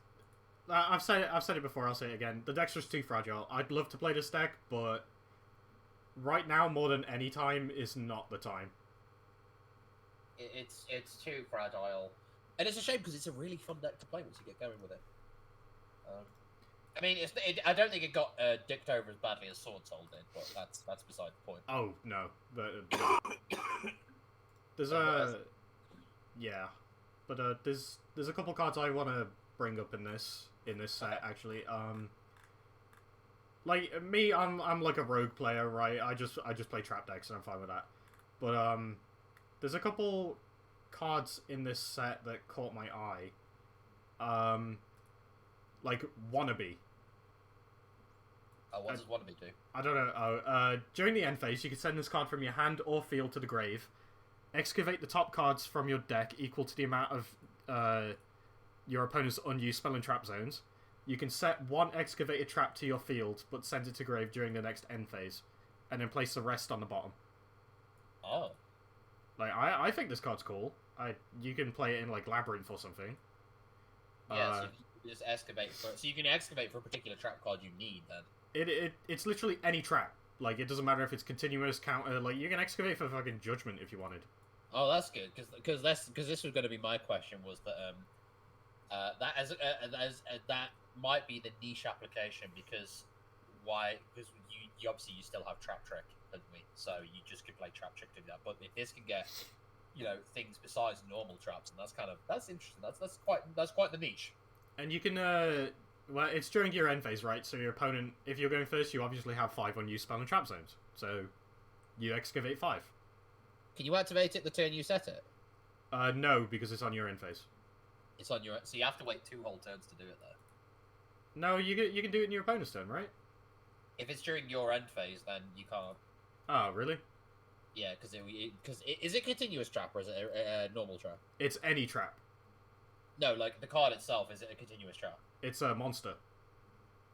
I've said it before. I'll say it again. The deck's just too fragile. I'd love to play this deck, but right now, more than any time, is not the time. It's too fragile, and it's a shame because it's a really fun deck to play once you get going with it. I mean, I don't think it got dicked over as badly as Sword Soul did, but that's beside the point. Oh no, there's there's a couple cards I want to bring up in this set actually. Like me, I'm like a rogue player, right? I just play trap decks and I'm fine with that. But there's a couple cards in this set that caught my eye. Like Wannabe. What does Wannabe do? I don't know. During the end phase, you can send this card from your hand or field to the grave. Excavate the top cards from your deck equal to the amount of your opponent's unused spell and trap zones. You can set one excavated trap to your field, but send it to grave during the next end phase, and then place the rest on the bottom. Oh. Like, I think this card's cool. You can play it in, like, Labyrinth or something. Yeah, so you just excavate for it. So you can excavate for a particular trap card you need, then. It's literally any trap. Like, it doesn't matter if it's continuous, counter. Like, you can excavate for fucking Judgment if you wanted. Oh, that's good, because this was going to be my question, was that that might be the niche application, because you obviously you still have Trap Trick, don't we? So you just could play Trap Trick to do that. But if this can get things besides normal traps, and that's interesting. That's quite the niche. And you can well, it's during your end phase, right? So your opponent, if you're going first, you obviously have 5 unused spell and trap zones. So you excavate 5. Can you activate it the turn you set it? No, because it's on your end phase. It's on your, so you have to wait 2 whole turns to do it though. No, you can do it in your opponent's turn, right? If it's during your end phase, then you can't. Oh, really? Yeah, because is it continuous trap or is it a normal trap? It's any trap. No, like the card itself, is it a continuous trap? It's a monster.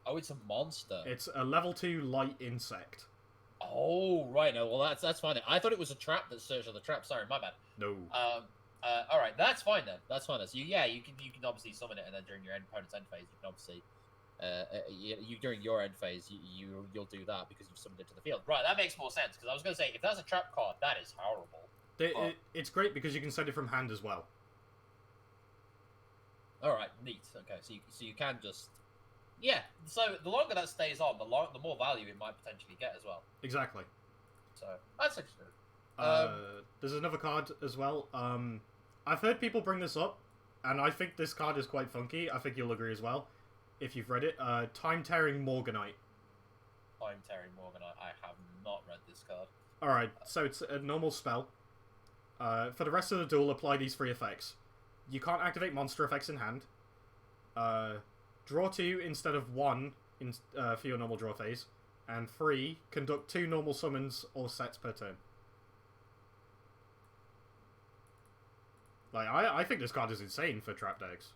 Oh, it's a monster. It's a level 2 light insect. Oh, right. No, well that's fine then. I thought it was a trap that searched other traps. Sorry, my bad. No. All right, that's fine then. That's fine. So you can obviously summon it, and then during your opponent's end phase, you can obviously, during your end phase, you'll do that because you've summoned it to the field. Right, that makes more sense because I was going to say if that's a trap card, that is horrible. It's great because you can send it from hand as well. All right, neat. Okay, so you can just, yeah. So the longer that stays on, the more value it might potentially get as well. Exactly. So that's interesting. There's another card as well. I've heard people bring this up, and I think this card is quite funky. I think you'll agree as well, if you've read it. Time-Tearing Morganite. Time-Tearing Morganite. I have not read this card. Alright, so it's a normal spell. For the rest of the duel, apply these 3 effects. You can't activate monster effects in hand. Draw 2 instead of 1 for your normal draw phase. And 3, conduct 2 normal summons or sets per turn. Like, I think this card is insane for trap decks.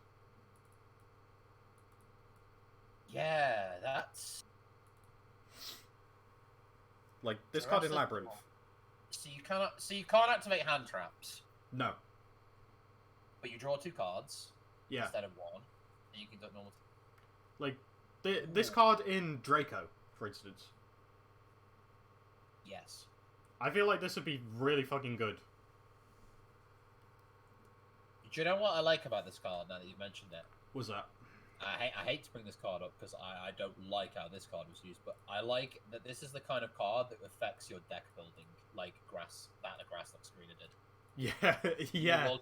Yeah, that's... Like, this card in Labyrinth. So you can't activate hand traps. No. But you draw 2 cards. Yeah. Instead of 1. And you can do normal... Like, this card in Draco, for instance. Yes. I feel like this would be really fucking good. Do you know what I like about this card now that you've mentioned it? What's that? I hate to bring this card up because I don't like how this card was used, but I like that this is the kind of card that affects your deck building, like the grass like Screener did. Yeah, yeah.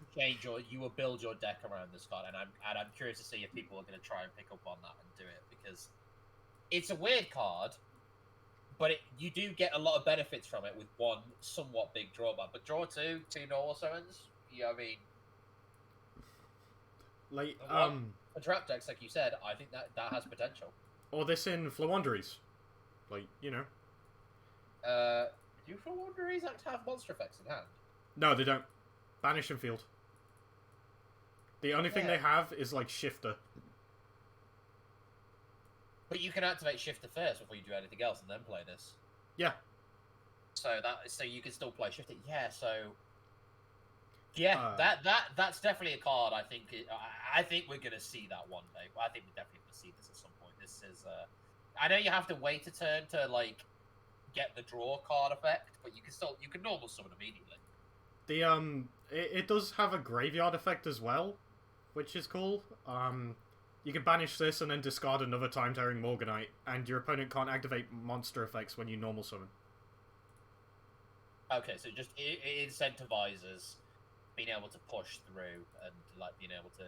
You will build your deck around this card, and I'm curious to see if people are going to try and pick up on that and do it because it's a weird card, but you do get a lot of benefits from it with one somewhat big drawback. But draw 2 normal summons, you know what I mean? Like, for trap decks, like you said, I think that has potential. Or this in Floowandereeze. Like, you know. Do Floowandereeze have monster effects in hand? No, they don't. Banish and field. The only thing they have is, like, Shifter. But you can activate Shifter first before you do anything else and then play this. Yeah. So you can still play Shifter. Yeah, so... Yeah, that's definitely a card. I think we're gonna see that one day. I think we're definitely gonna see this at some point. This is I know you have to wait a turn to like get the draw card effect, but you can normal summon immediately. It does have a graveyard effect as well, which is cool. You can banish this and then discard another Time-Tearing Morganite, and your opponent can't activate monster effects when you normal summon. Okay, so it incentivizes being able to push through and like being able to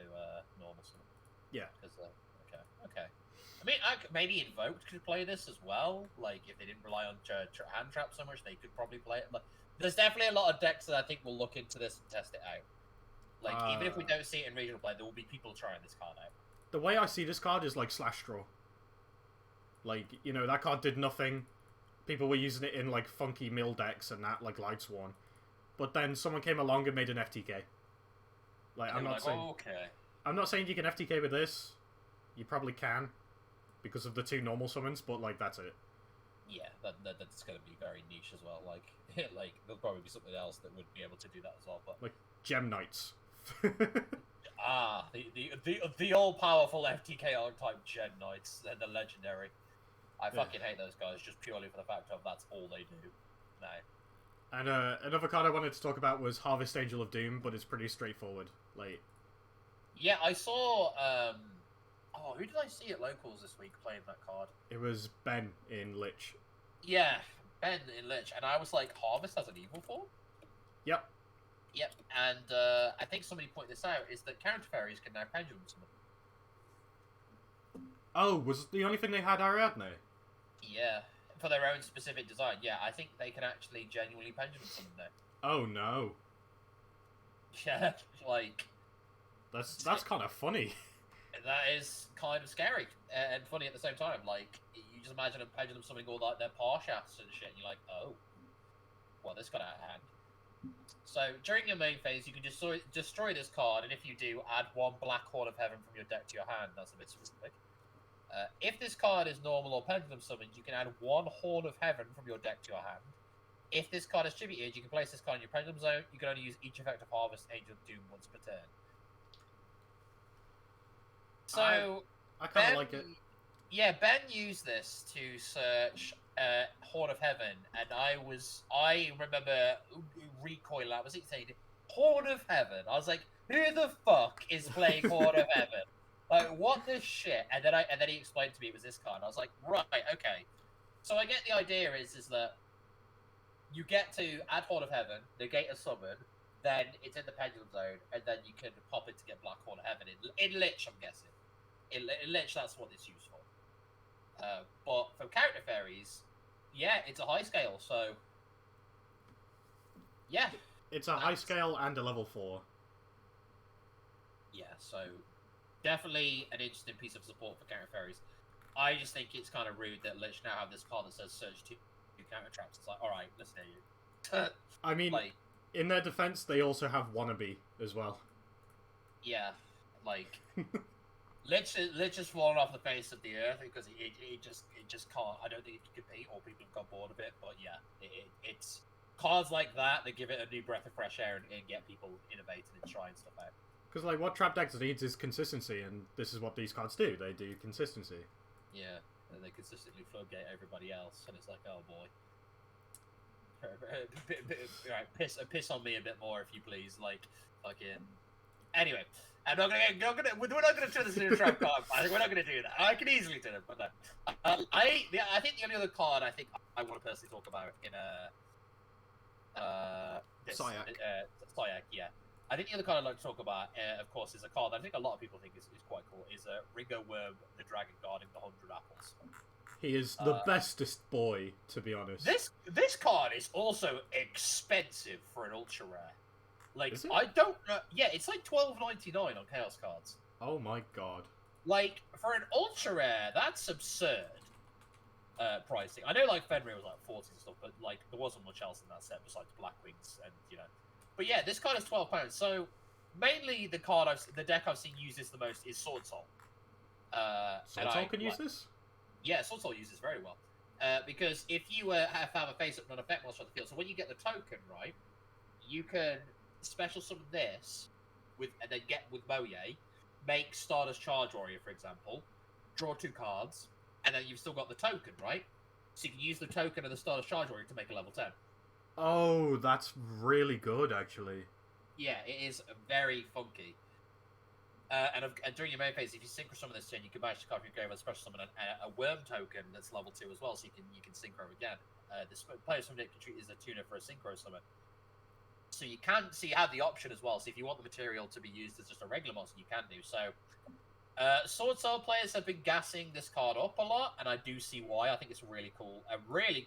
normal summon. Yeah. Okay. I mean, maybe Invoked could play this as well. Like, if they didn't rely on hand trap so much, they could probably play it. Like, there's definitely a lot of decks that I think will look into this and test it out. Like, even if we don't see it in regional play, there will be people trying this card out. The way I see this card is like Slash Draw. Like, you know, that card did nothing. People were using it in, like, funky mill decks and that, like Lightsworn. But then someone came along and made an FTK. Like, I'm not saying you can FTK with this. You probably can, because of the 2 normal summons, but, like, that's it. Yeah, that's going to be very niche as well. Like, like there'll probably be something else that would be able to do that as well. But like Gem Knights. the all-powerful FTK archetype Gem Knights. They're the legendary. I fucking hate those guys just purely for the fact of that's all they do. No. And another card I wanted to talk about was Harvest Angel of Doom, but it's pretty straightforward. Like, yeah, I saw. Who did I see at locals this week playing that card? It was Ben in Lich. Yeah, Ben in Lich, and I was like, Harvest has an evil form? Yep. Yep, and I think somebody pointed this out, is that counter fairies can now pendulum summon. Oh, was the only thing they had Ariadne? Yeah, for their own specific design. Yeah, I think they can actually genuinely pendulum summon now. Oh no. Yeah, like... That's kind of funny. That is kind of scary and funny at the same time. Like, you just imagine a pendulum summoning all like their paw shafts and shit, and you're like, oh, well, this got out of hand. So during your main phase, you can destroy this card, and if you do, add 1 Black Horn of Heaven from your deck to your hand. That's a bit specific. If this card is normal or pendulum summoned, you can add 1 Horn of Heaven from your deck to your hand. If this card is tributed, you can place this card in your pendulum zone. You can only use each effect of Harvest Angel of Doom once per turn. So I kind of like it. Yeah, Ben used this to search Horn of Heaven, and I remember recoiling. I was saying Horn of Heaven. I was like, who the fuck is playing Horn of Heaven? Like, what the shit? And then he explained to me it was this card. I was like, right, okay. So I get the idea is that you get to add Horn of Heaven, negate a summon, then it's in the pendulum zone, and then you can pop it to get Black Horn of Heaven in Lich, I'm guessing. In Lich, that's what it's used for. But for counter fairies, yeah, it's a high scale, so yeah. It's a high scale and a level 4. Yeah, so definitely an interesting piece of support for counter fairies. I just think it's kind of rude that Lich now have this card that says search 2 counter traps. It's like, alright, listen to you. I mean, like, in their defense, they also have Wannabe as well. Yeah, like... Lich has fallen off the face of the earth because it just can't. I don't think it can compete, or people have got bored of it. But yeah, it's cards like that give it a new breath of fresh air and get people innovating and trying stuff out. Because like what Trap Decks needs is consistency, and this is what these cards do. They do consistency. Yeah, and they consistently floodgate everybody else, and it's like, oh boy. Right, piss on me a bit more if you please. Like, fucking. Anyway. We're not gonna turn this into a trap card. I think we're not gonna do that. I can easily do it, but no. I think the only other card I think I want to personally talk about in Syak. Syak, yeah. I think the other card I'd like to talk about, of course, is a card that I think a lot of people think is quite cool. Is Ringo Worm, the Dragon guarding the 100 apples. He is the bestest boy, to be honest. This card is also expensive for an ultra rare. Like, I don't know. Yeah, it's like $12.99 on Chaos cards. Oh my god. Like, for an ultra rare, that's absurd pricing. I know, like, Fenrir was like 40 and stuff, but, like, there wasn't much else in that set besides Blackwings and, you know. But yeah, this card is £12. So, mainly the deck I've seen use this the most is Sword Soul. Sword Soul can use this? Yeah, Sword Soul uses this very well. Because if you have a face-up non-effect monster on the field, so when you get the token, right, you can special summon this and then get with Moye, make Stardust Charge Warrior, for example, draw 2 cards, and then you've still got the token, right? So you can use the token of the Stardust Charge Warrior to make a level 10. Oh, that's really good, actually. Yeah, it is very funky. And during your main phase, if you synchro summon this turn, you can manage to card your grave and special summon a worm token that's level 2 as well, so you can synchro again. This player's from Nick can treat as a tuner for a synchro summon. So you have the option as well. So if you want the material to be used as just a regular monster, you can do so. Sword Soul players have been gassing this card up a lot, and I do see why. I think it's a really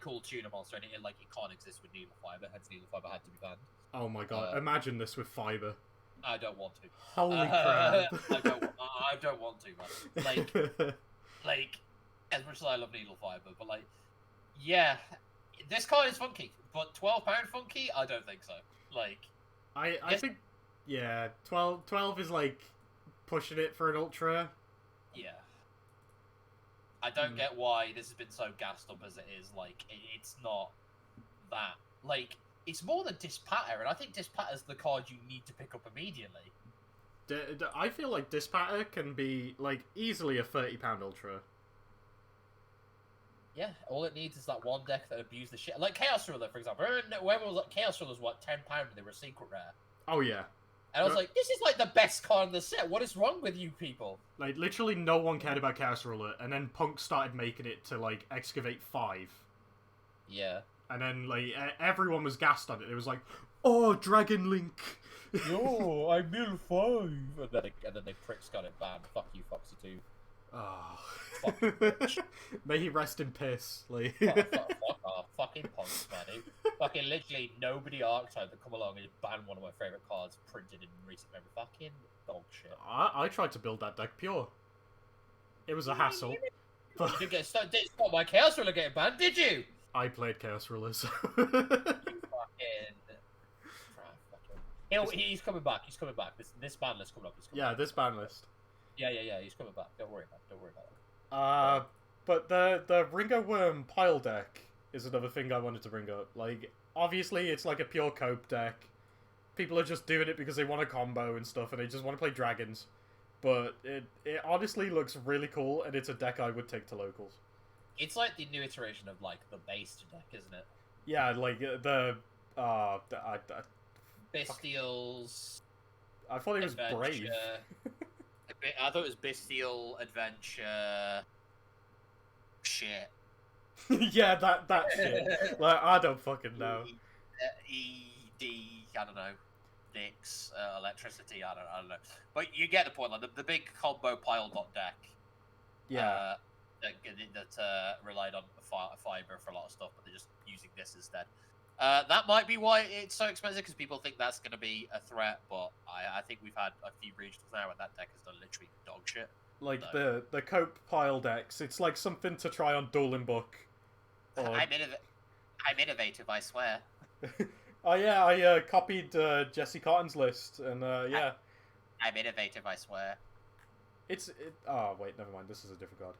cool tuner monster, and it can't exist with Needle Fiber. Hence, Needle Fiber had to be banned. Oh my god! Imagine this with Fiber. I don't want to. Holy crap! I don't want to, man. Like, as much as I love Needle Fiber, but like, yeah, this card is funky, but £12 funky? I don't think so. Like, I think, yeah, 12 is like pushing it for an ultra. Yeah. I don't get why this has been so gassed up as it is. Like, it's not that. Like, it's more than Dispatter, and I think Dispatter's the card you need to pick up immediately. I feel like Dispatter can be, like, easily a £30 ultra. Yeah, all it needs is that one deck that abused the shit. Like Chaos Ruler, for example. Whoever was like, Chaos Ruler's what, £10 when they were a secret rare. Oh, yeah. And I was like, this is like the best card in the set. What is wrong with you people? Like, literally no one cared about Chaos Ruler, and then Punk started making it to, like, Excavate 5. Yeah. And then, like, everyone was gassed on it. It was like, Oh, Dragon Link. Yo, I'm Mill 5. And then they pricks got it banned. Fuck you, Foxy 2. Oh. Fucking bitch. May he rest in piss. Like... fuck off. Fucking punks, man. Dude. Fucking literally nobody archetype that come along and just ban one of my favourite cards printed in recent memory. Fucking dog shit. I tried to build that deck pure. It was a hassle. But... You didn't get stop my Chaos Ruler getting banned, did you? I played Chaos Rulers. You fucking... He's coming back. He's coming back. This ban list coming up. This ban list. Yeah. He's coming back. Don't worry about it. But the Ringo Worm pile deck is another thing I wanted to bring up. Like, obviously, it's like a pure cope deck. People are just doing it because they want a combo and stuff, and they just want to play dragons. But it honestly looks really cool, and it's a deck I would take to locals. It's like the new iteration of like the base deck, isn't it? Yeah, like Bestials. I thought it was Adventure. Brave. I thought it was Bestial, Adventure, shit. Yeah, that shit. Like, I don't fucking know. ED, I don't know. Dix, electricity, I don't know. But you get the point. Like the big combo pile dot deck. Yeah. That relied on fiber for a lot of stuff, but they're just using this instead. That might be why it's so expensive, because people think that's going to be a threat, but I think we've had a few regionals now and that deck has done literally dog shit. Like, so. the cope pile decks, it's like something to try on Dueling Book. Or... I'm innovative, I swear. Oh yeah, I copied Jesse Cotton's list, and yeah. I'm innovative, I swear. Oh, wait, never mind, this is a different card.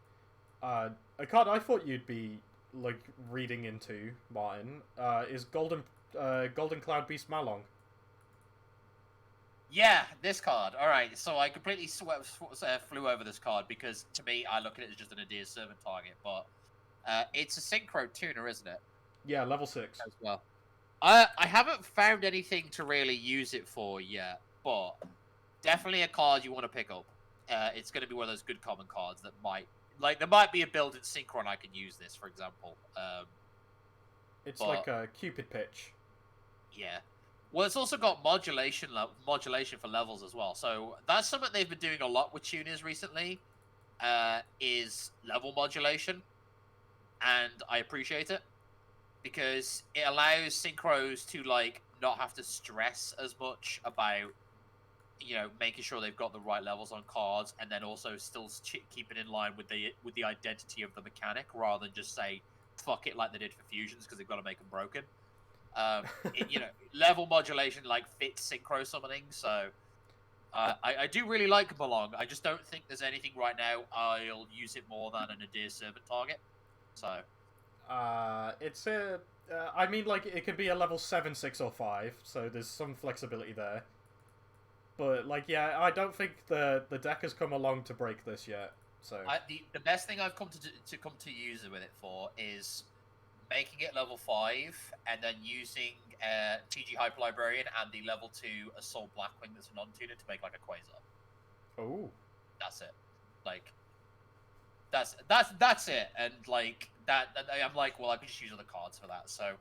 A card I thought you'd be like reading into, Martin, is Golden Cloud Beast Malong. Yeah, this card. All right, so I completely flew over this card because to me, I look at it as just an Adir's Servant target, but it's a Synchro tuner, isn't it? Yeah, level 6 as well. I haven't found anything to really use it for yet, but definitely a card you want to pick up. It's going to be one of those good common cards that might. Like, there might be a build in Synchron I can use this, for example. It's like a Cupid pitch. Yeah. Well, it's also got modulation for levels as well. So that's something they've been doing a lot with tuners recently, is level modulation. And I appreciate it. Because it allows Synchros to, like, not have to stress as much about... making sure they've got the right levels on cards, and then also still keep it in line with the identity of the mechanic, rather than just say fuck it like they did for fusions because they've got to make them broken. Level modulation like fits synchro summoning, so I do really like Malong. I just don't think there's anything right now I'll use it more than an Adir Servant target. So it's a I mean, like, it could be a level 7, 6, or 5, so there's some flexibility there. But, like, yeah, I don't think the deck has come along to break this yet. So the best thing I've come to use it with it for is making it level 5 and then using TG Hyper Librarian and the level 2 Assault Blackwing that's a non-tuner to make like a Quasar. Oh, that's it. Like that's it. And like that, I'm like, well, I could just use other cards for that. So.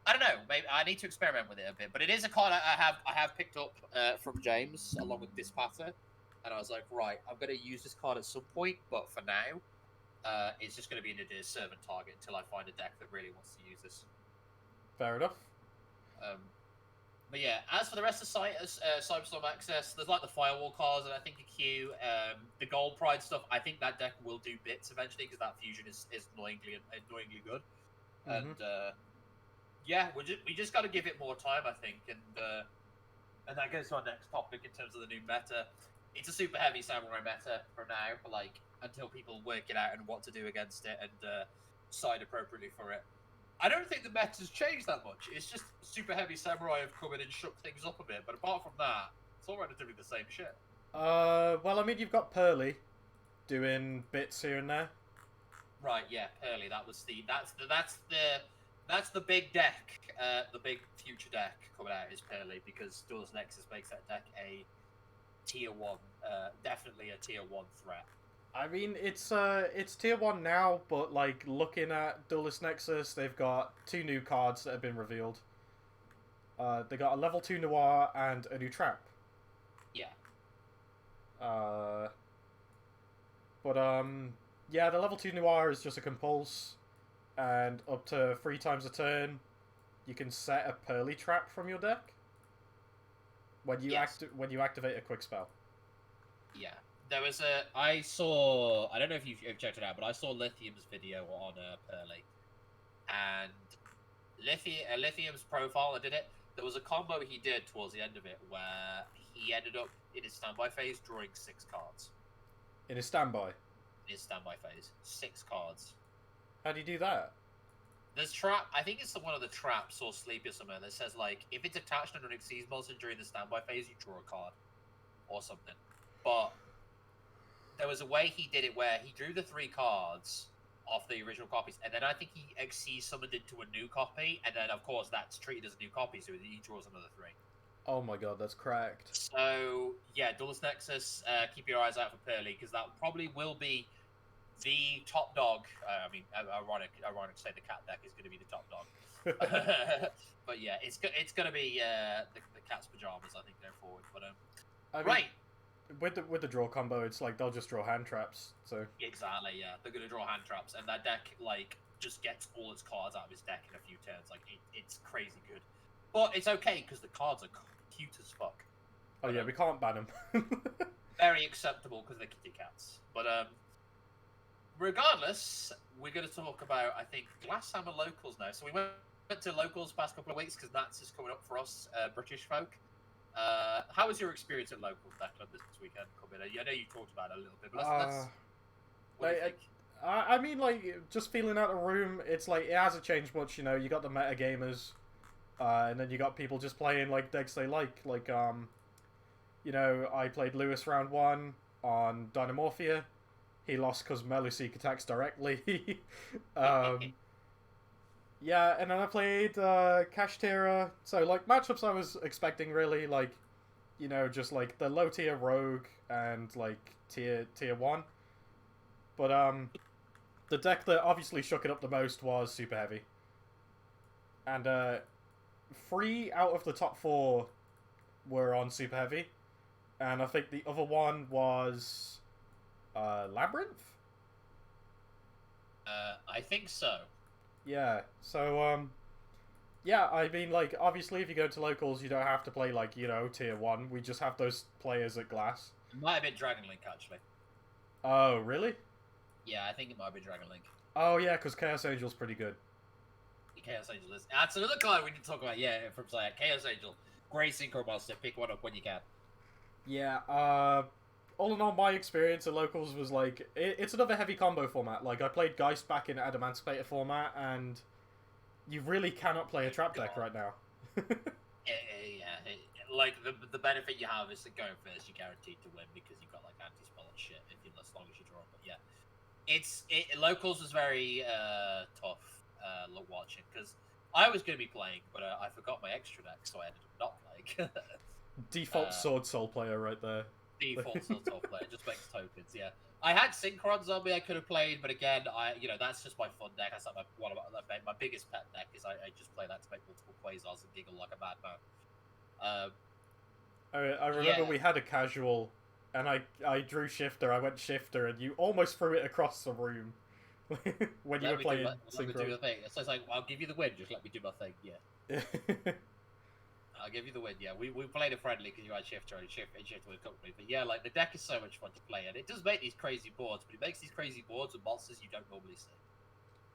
I don't know. Maybe I need to experiment with it a bit, but it is a card I have picked up from James along with Dispatter, and I was like, right, I'm going to use this card at some point, but for now, it's just going to be an Adir's Servant target until I find a deck that really wants to use this. Fair enough. But yeah, as for the rest of Cyberstorm Access, there's like the Firewall cards, and I think the Q, the Gold Pride stuff. I think that deck will do bits eventually because that fusion is annoyingly good, and. Yeah, we just got to give it more time, I think, and that goes to our next topic in terms of the new meta. It's a super heavy samurai meta for now, like until people work it out and what to do against it and side appropriately for it. I don't think the meta's changed that much. It's just super heavy samurai have come in and shook things up a bit, but apart from that, it's all relatively the same shit. Well, I mean, you've got Pearly doing bits here and there. Right, yeah, Pearly. That's the big deck, the big future deck coming out is Pearly, because Duelist Nexus makes that deck a tier 1, definitely a tier 1 threat. I mean, it's tier 1 now, but like looking at Duelist Nexus, they've got 2 new cards that have been revealed. They got a level 2 Noir and a new trap. Yeah. Yeah, the level 2 Noir is just a compulse, and up to 3 times a turn, you can set a Pearly trap from your deck when you activate a quick spell. Yeah. There was I don't know if you've checked it out, but I saw Lithium's video on Pearly, and Lithium's profile. I did it. There was a combo he did towards the end of it where he ended up in his standby phase drawing 6 cards. In his standby? In his standby phase. 6 cards. How do you do that? There's trap. I think it's one of the traps or sleepy or something that says, like, if it's attached to an exceeds monster during the standby phase, you draw a card. Or something. But there was a way he did it where he drew the 3 cards off the original copies, and then I think he exceeds summoned into a new copy, and then of course that's treated as a new copy, so he draws another 3. Oh my god, that's cracked. So yeah, Duelist Nexus, keep your eyes out for Pearly, because that probably will be the top dog. I mean, ironic to say the cat deck is going to be the top dog. But yeah, it's going to be the cat's pajamas, I think, going forward. But I mean, right. With the draw combo, it's like they'll just draw hand traps. So exactly, yeah, they're gonna draw hand traps, and that deck like just gets all its cards out of his deck in a few turns. Like it's crazy good, but it's okay because the cards are cute as fuck. Oh yeah, we can't ban them. Very acceptable because they're kitty cats. But regardless, we're gonna talk about I think Glasshammer locals now. So we went to locals the past couple of weeks because Nats is coming up for us British folk. How was your experience at locals that club this weekend? I know you talked about it a little bit, but let's what do you think? I mean, like, just feeling out the room, it's like, it hasn't changed much, you know, you got the metagamers, and then you got people just playing, like, decks they like, you know, I played Lewis round 1 on Dynamorphia, he lost because Meluseek attacks directly, yeah, and then I played Kashtira, so, like, matchups I was expecting, really, like, you know, just, like, the low-tier Rogue and, like, tier 1. But, the deck that obviously shook it up the most was Super Heavy. And, 3 out of the top 4 were on Super Heavy. And I think the other one was, Labyrinth? I think so. Yeah, so, yeah, I mean, like, obviously if you go to locals, you don't have to play, like, you know, tier 1. We just have those players at Glass. It might have been Dragon Link, actually. Oh, really? Yeah, I think it might be Dragon Link. Oh, yeah, because Chaos Angel's pretty good. Chaos Angel is... That's another card we need to talk about, yeah, from Slayat. Chaos Angel. Great synchro monster. Pick one up when you can. Yeah, all in all, my experience at locals was, like, it's another heavy combo format. Like, I played Geist back in Adamantipator format, and you really cannot play a trap deck right now. Like, the benefit you have is that going first, you're guaranteed to win because you've got, like, anti-spell and shit as long as you draw. But, yeah. Locals was very tough watching, because I was going to be playing, but I forgot my extra deck, so I ended up not playing. Default Sword Soul player right there. Default Sword Soul player, just makes tokens, yeah. I had Synchron Zombie I could have played, but again, that's just my fun deck. That's like my biggest pet deck is I just play that to make multiple Quasars and giggle like a madman. I remember we had a casual, and I drew Shifter, I went Shifter, and you almost threw it across the room when you were playing Synchron. Let me do the thing. So it's like, I'll give you the win, just let me do my thing, yeah. I'll give you the win, yeah. We played a friendly because you had Shifter and Shifter with company. But yeah, like, the deck is so much fun to play, and it does make these crazy boards, but it makes these crazy boards with monsters you don't normally see.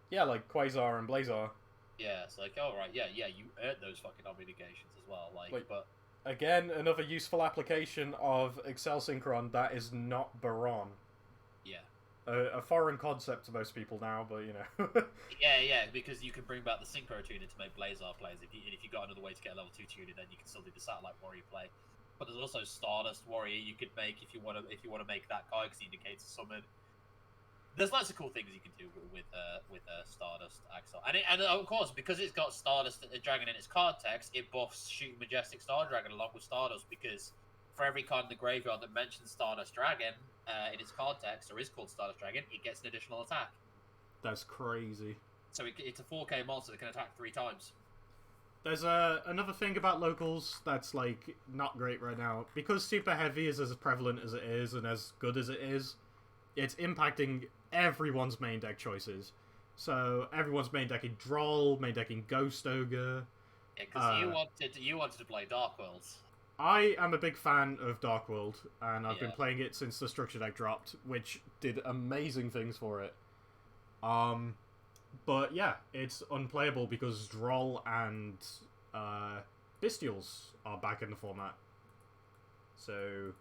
Yeah, like Quasar and Blazar. Yeah, it's like, alright, yeah, you earned those fucking obligations as well, but... Again, another useful application of Excel Synchron that is not Baron. Yeah. A foreign concept to most people now, but, you know. yeah, because you can bring back the Synchro tuner to make Blazar plays. If you got another way to get a level 2 tuner, then you can still do the Satellite Warrior play. But there's also Stardust Warrior you could make if you want to make that guy, because he indicates a summon. There's lots of cool things you can do with Stardust Axel, and of course, because it's got Stardust Dragon in its card text, it buffs Shooting Majestic Star Dragon along with Stardust, because for every card in the graveyard that mentions Stardust Dragon in its card text, or is called Stardust Dragon, it gets an additional attack. That's crazy. So it's a 4K monster that can attack 3 times. There's another thing about locals that's, like, not great right now. Because Super Heavy is as prevalent as it is and as good as it is, it's impacting everyone's main deck choices. So, everyone's main decking Droll, main decking Ghost Ogre. Yeah, because you wanted to play Dark Worlds. I am a big fan of Dark World, and I've been playing it since the structure deck dropped, which did amazing things for it. But yeah, it's unplayable because Droll and Bestials are back in the format. So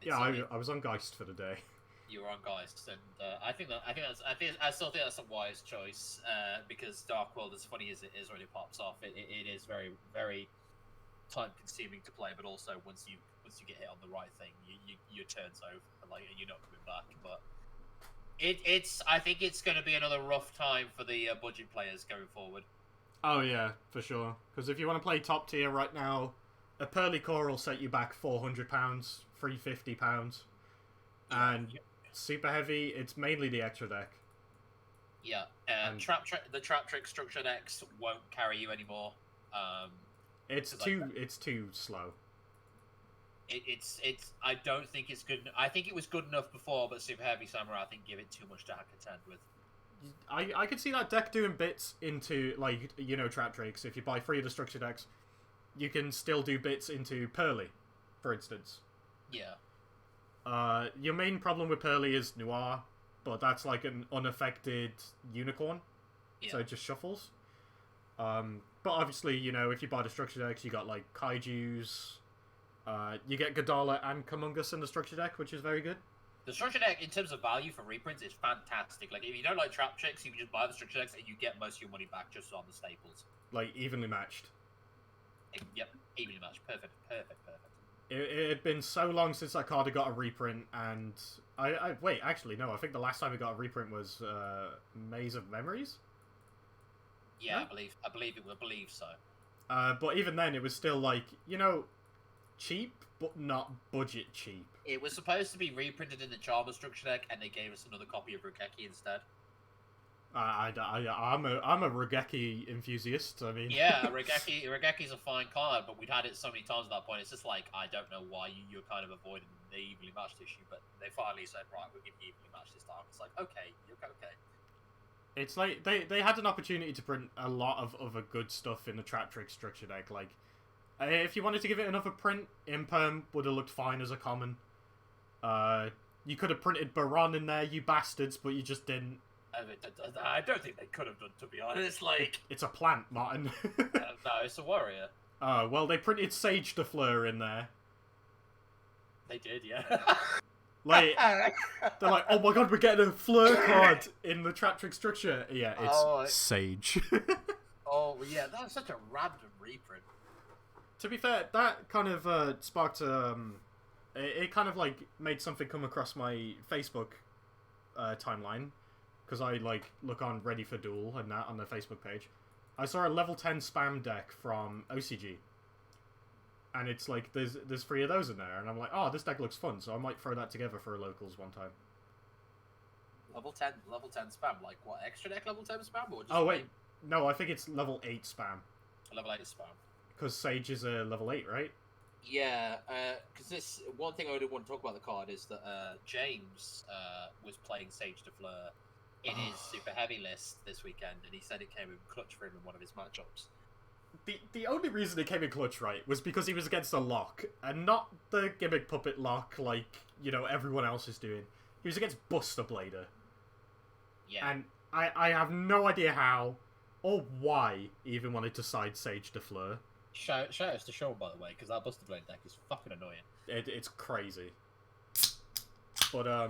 yeah, I was on Geist for the day. You were on Geist, and I still think that's a wise choice because Dark World, as funny as it is when it pops off, it is very, very time consuming to play. But also once you get hit on the right thing, your turn's over, like you're not coming back. But I think it's going to be another rough time for the budget players going forward. Oh yeah, for sure. Because if you want to play top tier right now, a Pearly Core will set you back £400, £350, and Super Heavy, it's mainly the extra deck. Yeah, the Trap Trick structure decks won't carry you anymore. It's too slow. I don't think it's good. I think it was good enough before, but Super Heavy Samurai, I think, give it too much to contend with. I could see that deck doing bits into, like, you know, Trap Tricks. If you buy 3 of the structure decks, you can still do bits into Pearly, for instance. Yeah. Your main problem with Pearly is Noir, but that's like an unaffected unicorn, so it just shuffles. But obviously, you know, if you buy the structure decks, you got like Kaijus. You get Godala and Kamungus in the structure deck, which is very good. The structure deck, in terms of value for reprints, is fantastic. Like, if you don't like Trap Tricks, you can just buy the structure decks and you get most of your money back just on the staples. Like, evenly matched. Yep, evenly matched. Perfect. It had been so long since that card had got a reprint, and wait, actually, no, I think the last time we got a reprint was Maze of Memories? Yeah, no? I believe so. But even then, it was still, like, you know, cheap, but not budget cheap. It was supposed to be reprinted in the Charmer structure deck, and they gave us another copy of Rugeki instead. I'm a Rugeki enthusiast. I mean, yeah, Rugeki's a fine card, but we'd had it so many times at that point. It's just like, I don't know why you're kind of avoiding the evenly matched issue, but they finally said, right, we'll give you evenly matched this time. It's like, okay, you're okay. It's like they had an opportunity to print a lot of other good stuff in the Trap Trick structure deck. Like, if you wanted to give it another print, Imperm would have looked fine as a common. You could have printed Baron in there, you bastards, but you just didn't. I don't think they could have done, to be honest. Like, it's a plant, Martin. No, it's a warrior. Well, they printed Sage de Fleur in there. They did, yeah. Like, they're like, oh my god, we're getting a Fleur card in the Trap Trick structure. Yeah, it's Sage. Oh, yeah, that's such a random reprint. To be fair, that kind of sparked it kind of like made something come across my Facebook timeline, because I like look on Ready for Duel and that on their Facebook page. I saw a level 10 spam deck from OCG, and it's like there's 3 of those in there, and I'm like, oh, this deck looks fun, so I might throw that together for a locals one time. Level 10 spam, like what, extra deck level 10 spam, or just oh wait, no, I think it's level 8 spam. Level 8 spam. Because Sage is a level 8, right? Yeah, because this one thing I did want to talk about the card is that James was playing Sage de Fleur in his super heavy list this weekend, and he said it came in clutch for him in one of his matchups. The only reason it came in clutch, right, was because he was against a lock, and not the gimmick puppet lock like, you know, everyone else is doing. He was against Buster Blader. Yeah. And I have no idea how or why he even wanted to side Sage de Fleur. Shout outs to Sean, by the way, because that Buster Blade deck is fucking annoying. It's crazy. But,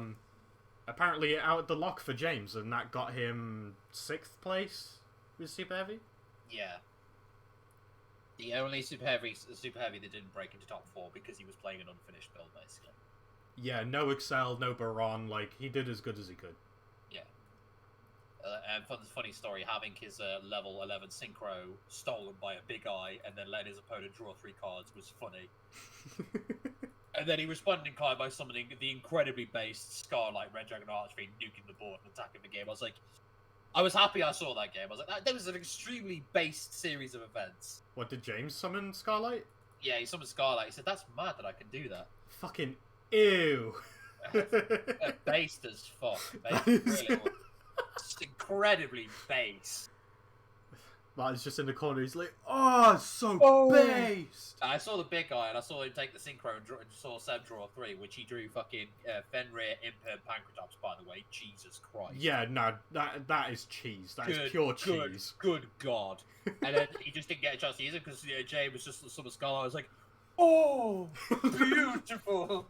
apparently out the lock for James, and that got him 6th place with Super Heavy? Yeah. The only Super Heavy that didn't break into top 4 because he was playing an unfinished build, basically. Yeah, no Excel, no Baron, like, he did as good as he could. Yeah. And for the funny story, having his level 11 synchro stolen by a big eye and then letting his opponent draw 3 cards was funny. And then he responded in kind by summoning the incredibly based Scarlight Red Dragon Archfiend, nuking the board and attacking the game. I was like, I was happy I saw that game. I was like, that was an extremely based series of events. What, did James summon Scarlight? Yeah, he summoned Scarlight. He said, that's mad that I can do that. Fucking ew. Based as fuck. Really, just incredibly based. Man's just in the corner, he's like, oh, so based! I saw the big guy, and I saw him take the synchro and saw Seb draw 3, which he drew fucking Fenrir, Imperm, Pancratops, by the way. Jesus Christ. Yeah, no, that is cheese. That is pure cheese. Good God. And then he just didn't get a chance to use it, because Jay was just some Scarlet. I was like, oh, beautiful.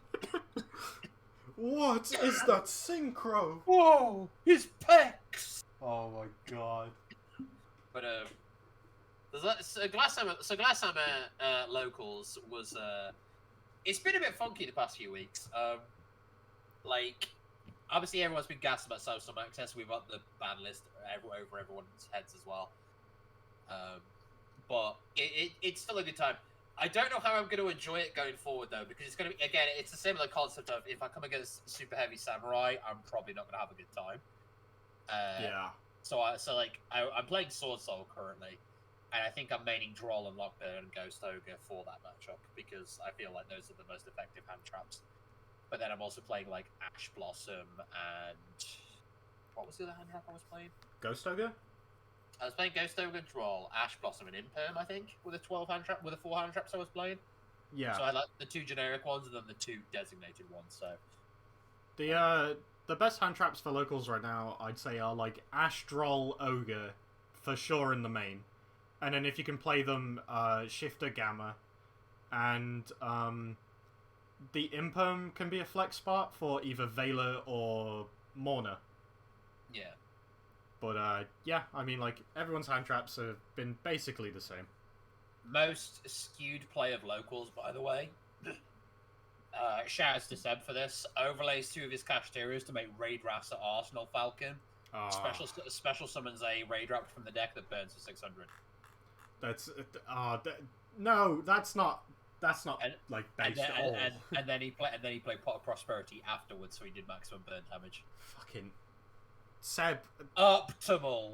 What is that synchro? Whoa, his pecs. Oh my God. But Glasshammer locals was it's been a bit funky the past few weeks. Like obviously everyone's been gassed about social access. We've got the ban list over everyone's heads as well. But it's still a good time. I don't know how I'm going to enjoy it going forward though, because it's going to be, again, it's a similar concept of if I come against Super Heavy Samurai, I'm probably not going to have a good time. Yeah. So I'm playing Sword Soul currently, and I think I'm maining Droll and Lockburn and Ghost Ogre for that matchup because I feel like those are the most effective hand traps. But then I'm also playing like Ash Blossom and what was the other hand trap I was playing? Ghost Ogre? I was playing Ghost Ogre, Droll, Ash Blossom, and Imperm, I think, with the 4 hand traps I was playing. Yeah. So I like the 2 generic ones and then the 2 designated ones. So the best hand traps for locals right now, I'd say, are like Ash, Droll, Ogre, for sure in the main, and then if you can play them, Shifter, Gamma, and the Imperm can be a flex spot for either Veiler or Morna. Yeah. But yeah, I mean, like, everyone's hand traps have been basically the same. Most skewed play of locals, by the way. Shoutouts to Seb for this. Overlays 2 of his Casterias to make Raid Rasa Arsenal Falcon. Special summons a Raid Rap from the deck that burns for 600. No, that's not like based at all. And then he played Pot of Prosperity afterwards, so he did maximum burn damage. Fucking Seb. Optimal.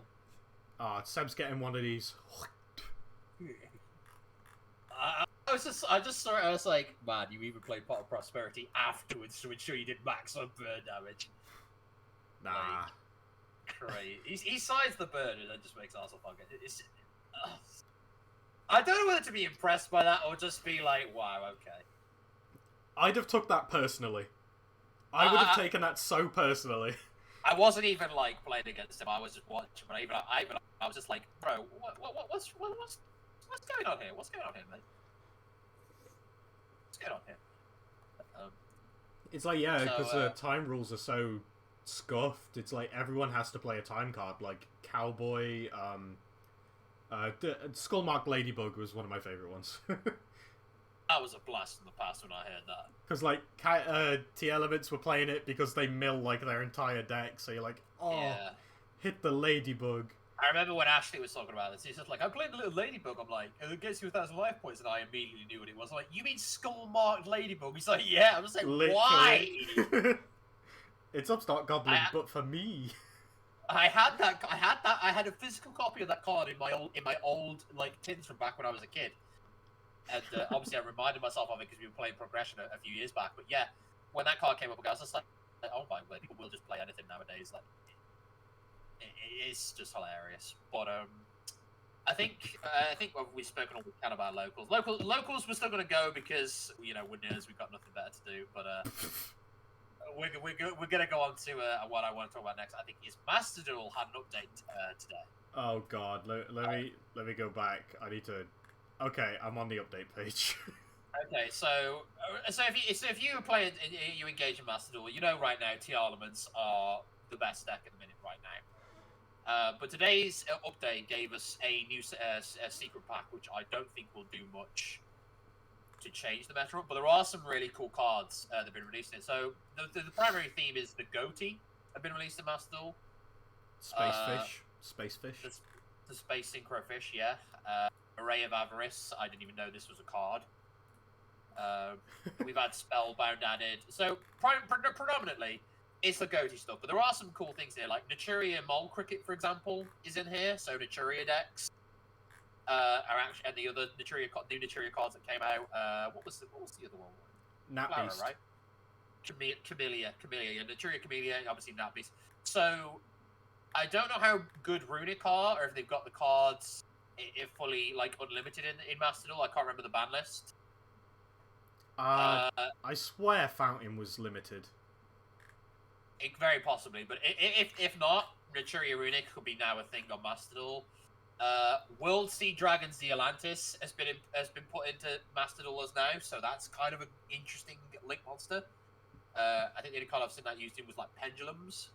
Seb's getting one of these. I just saw it. I was like, man, you even played Pot of Prosperity afterwards to ensure you did maximum burn damage. Nah. Like, crazy. He sides the burn and then just makes Arsenal fucking. I don't know whether to be impressed by that or just be like, wow, okay. I'd have took that personally. I would have taken that so personally. I wasn't even like playing against him. I was just watching, but I was just like, bro, what's going on here? What's going on here, man? What's going on here? It's like, yeah, because the time rules are so scuffed. It's like everyone has to play a time card. Like Cowboy, Skullmark Ladybug was one of my favorite ones. That was a blast in the past when I heard that. Because like T-Elements were playing it because they mill like their entire deck. So you're like, oh, yeah. Hit the Ladybug. I remember when Ashley was talking about this. He's just like, I played a little Ladybug. I'm like, it gets you 1,000 life points, and I immediately knew what it was. I'm like, you mean Skullmarked Ladybug? He's like, yeah. I'm just like, literally. Why? It's Upstart Goblin, but for me. I had a physical copy of that card in my old like tins from back when I was a kid. And obviously, I reminded myself of it because we were playing Progression a few years back. But yeah, when that card came up, I was just like, oh my god, people will just play anything nowadays. Like, it's just hilarious. But I think we've spoken all we can about locals. Locals, we're still going to go because we're nerds. We've got nothing better to do. But we're going to go on to what I want to talk about next. I think is Master Duel had an update today. Oh god, let me go back. I need to. Okay, I'm on the update page. Okay, so if you play you engage in Master Duel, right now T-Elements are the best deck at the minute right now. But today's update gave us a new secret pack, which I don't think will do much to change the meta up, but there are some really cool cards that have been released in it. So the primary theme is the Goatee have been released in Master Duel. Space fish. The Space Synchro Fish, yeah. Array of Avarice, I didn't even know this was a card. We've had Spellbound added. So predominantly, it's the go-to stuff. But there are some cool things here, like Naturia Mole Cricket, for example, is in here. So Naturia decks are actually, and the other new Naturia cards that came out. What was the other one? Nat Clara, Beast. right? Camellia, yeah, Naturia Camellia, obviously Nat Beast. So I don't know how good Runic are, or if they've got the cards if fully like unlimited in Master Duel. I can't remember the ban list. I swear Fountain was limited. Very possibly, but if not, Naturia Runic could be now a thing on Master Duel. World Sea Dragons the Atlantis has been put into Master Duelers now, so that's kind of an interesting link monster. I think the only card I've seen that used him was like Pendulums.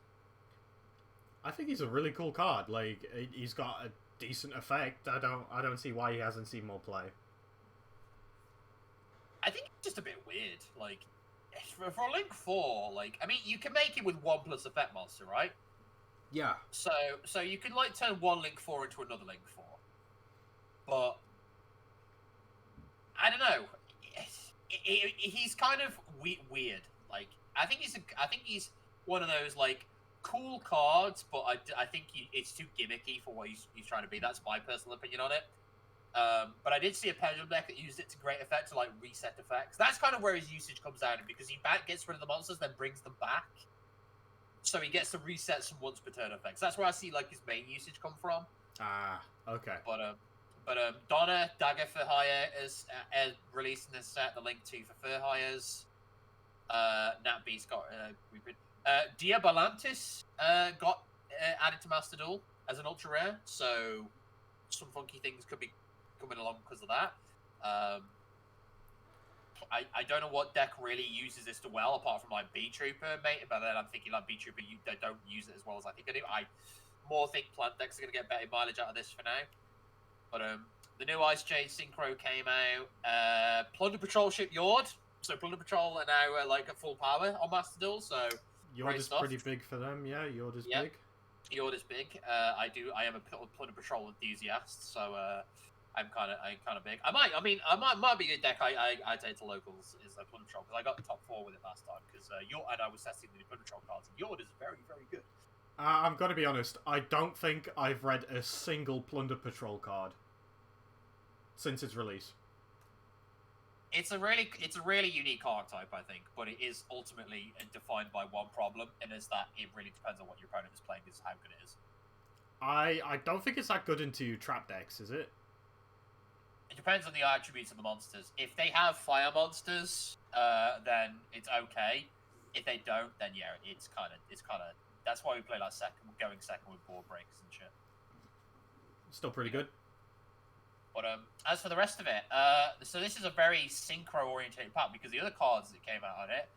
I think he's a really cool card. Like, he's got a decent effect. I don't see why he hasn't seen more play. I think it's just a bit weird. Like, for a Link 4, like, I mean, you can make it with 1+ effect monster, right? Yeah. So you can, like, turn one Link 4 into another Link 4. But, I don't know. He's kind of weird. Like, I think he's one of those, like, cool cards, but I think it's too gimmicky for what he's trying to be. That's my personal opinion on it. But I did see a Pendulum deck that used it to great effect to like reset effects. That's kind of where his usage comes down, because he gets rid of the monsters, then brings them back. So he gets to reset some once per turn effects. That's where I see like his main usage come from. Ah, okay. But Donna Dagger for Hire is released in this set. The Link 2 for Fur Hires. Nat Beast got Diabalantis got added to Master Duel as an ultra rare. So some funky things could be coming along because of that. I don't know what deck really uses this to well, apart from like B Trooper, mate. But then I'm thinking like B Trooper, they don't use it as well as I think I do. I more think plant decks are going to get better mileage out of this for now. But the new Ice Jade Synchro came out. Plunder Patrol ship Yord. So Plunder Patrol are now like at full power on Master Duel. So Yord is pretty big for them. Yeah, Yord is big. Yord is big. I am a Plunder Patrol enthusiast, so I'm kind of big. I might be a deck I take to locals is a Plunder Patrol, because I got the top 4 with it last time, because Yord, and I was testing the Plunder Patrol cards, and Yord is very, very good. I'm gonna be honest, I don't think I've read a single Plunder Patrol card since its release. It's a really unique archetype, I think, but it is ultimately defined by one problem, and is that it really depends on what your opponent is playing, is how good it is. I don't think it's that good into trap decks, is it? It depends on the attributes of the monsters. If they have fire monsters, then it's okay. If they don't, then yeah, it's kind of. That's why we play like going second with board breakers and shit. Still pretty good. But as for the rest of it, so this is a very synchro-oriented pack, because the other cards that came out on it,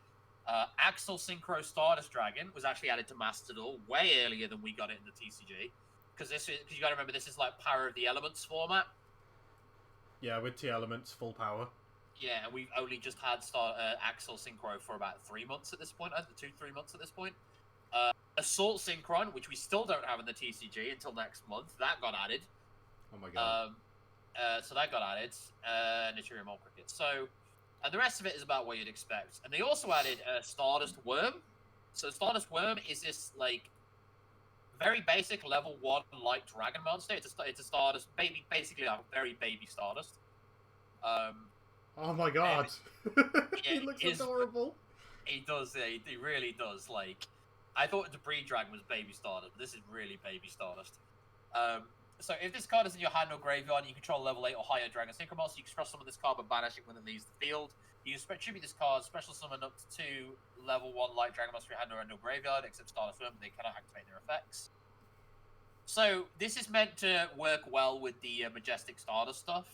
Axel Synchro Stardust Dragon was actually added to Master Duel way earlier than we got it in the TCG, because you got to remember, this is like Power of the Elements format. Yeah, with T Elements, full power. Yeah, and we've only just had Axel Synchro for about 3 months at this point, 2-3 months at this point. Assault Synchron, which we still don't have in the TCG until next month, that got added. Oh my god. So that got added. Naturia Mole Cricket. So, and the rest of it is about what you'd expect. And they also added Stardust Worm. So Stardust Worm is this like very basic level 1 light dragon monster. It's a Stardust baby, basically a very baby Stardust. Oh my god. He looks adorable. He does. He really does. Like, I thought Debris Dragon was baby Stardust, but this is really baby Stardust. So if this card is in your hand or graveyard, you control level 8 or higher Dragon Synchro monster, you can special summon this card but banish it when it leaves the field. You can tribute this card, special summon up to 2 level 1 light Dragon monster in your hand or end of graveyard, except Stardust Worm, they cannot activate their effects. So this is meant to work well with the Majestic Stardust stuff.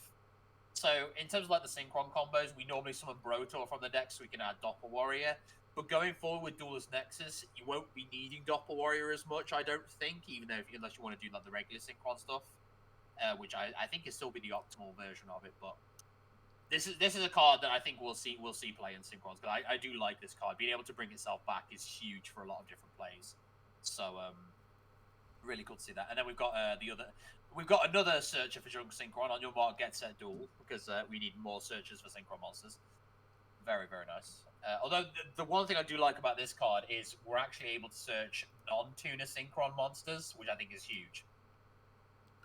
So in terms of like the Synchron combos, we normally summon Brotor from the deck so we can add Doppel Warrior. But going forward with Duelist Nexus, you won't be needing Doppel Warrior as much, I don't think, unless you want to do like the regular Synchron stuff, which I think is still be the optimal version of it. But this is a card that I think we'll see play in Synchrons, because I do like this card. Being able to bring itself back is huge for a lot of different plays. So really cool to see that. And then we've got another searcher for Junk Synchron. On your mark, get set, duel, because we need more searchers for Synchron monsters. very, very nice. Although the one thing I do like about this card is we're actually able to search non-tuner synchron monsters, which I think is huge.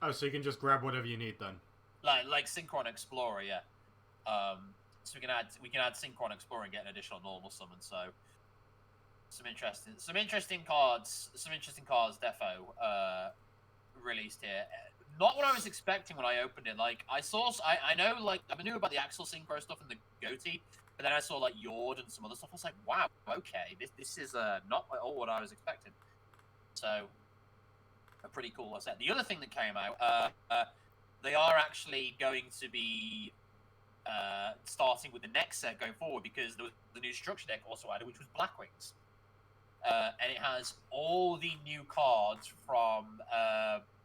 Oh, so you can just grab whatever you need then. Like Synchron Explorer, yeah. So we can add Synchron Explorer and get an additional normal summon. So some interesting cards defo released here. Not what I was expecting when I opened it. Like I know like I knew about the Axel Synchro stuff and the Goatee, but then I saw like Yord and some other stuff. I was like, wow, okay, this is not at all what I was expecting. So a pretty cool set. The other thing that came out, they are actually going to be starting with the next set going forward, because there was the new structure deck also added, which was Blackwings, and it has all the new cards from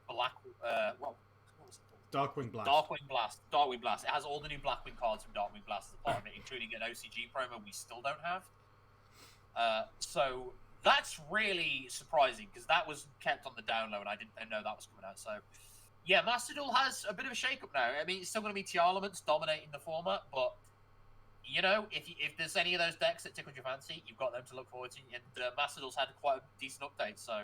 what was it called? Darkwing Blast. Darkwing Blast. It has all the new Blackwing cards from Darkwing Blast as a part of it, including an OCG promo we still don't have. So that's really surprising, because that was kept on the down low and I didn't know that was coming out. So yeah, Master Duel has a bit of a shake-up now. I mean, it's still going to be TR elements dominating the format, but you know, if there's any of those decks that tickled your fancy, you've got them to look forward to. And Master Duel's had quite a decent update, so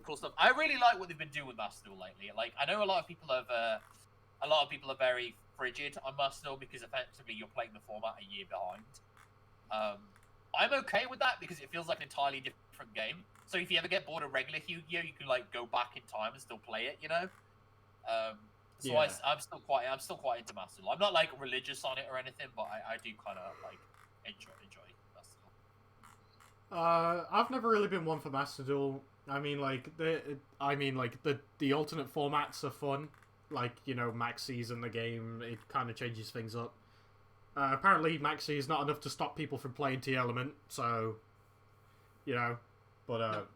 cool stuff. I really like what they've been doing with Master Duel lately. Like, I know a lot of people are very frigid on Master Duel because effectively you're playing the format a year behind. I'm okay with that because it feels like an entirely different game. So if you ever get bored of regular Yu-Gi-Oh, you can like go back in time and still play it, you know. So yeah. I'm still quite into Master Duel. I'm not like religious on it or anything, but I do kind of like enjoy Master Duel. I've never really been one for Master Duel. I mean, like the alternate formats are fun. Like, you know, Maxis in the game, it kind of changes things up. Apparently, Maxi is not enough to stop people from playing T-Element, so you know. But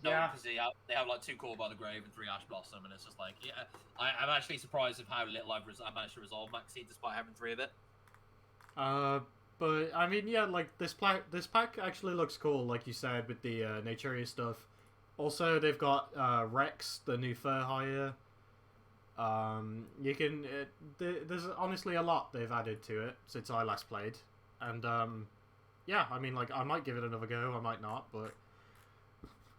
no, yeah, because they have like 2 Call by the Grave and 3 Ash Blossom, and it's just like, yeah, I'm actually surprised of how little I've managed to resolve Maxi despite having 3 of it. But I mean, yeah, like this pack actually looks cool, like you said, with the Naturia stuff. Also, they've got Rex, the new fur hire. You can there's honestly a lot they've added to it since I last played, and yeah, I mean, like, I might give it another go, I might not, but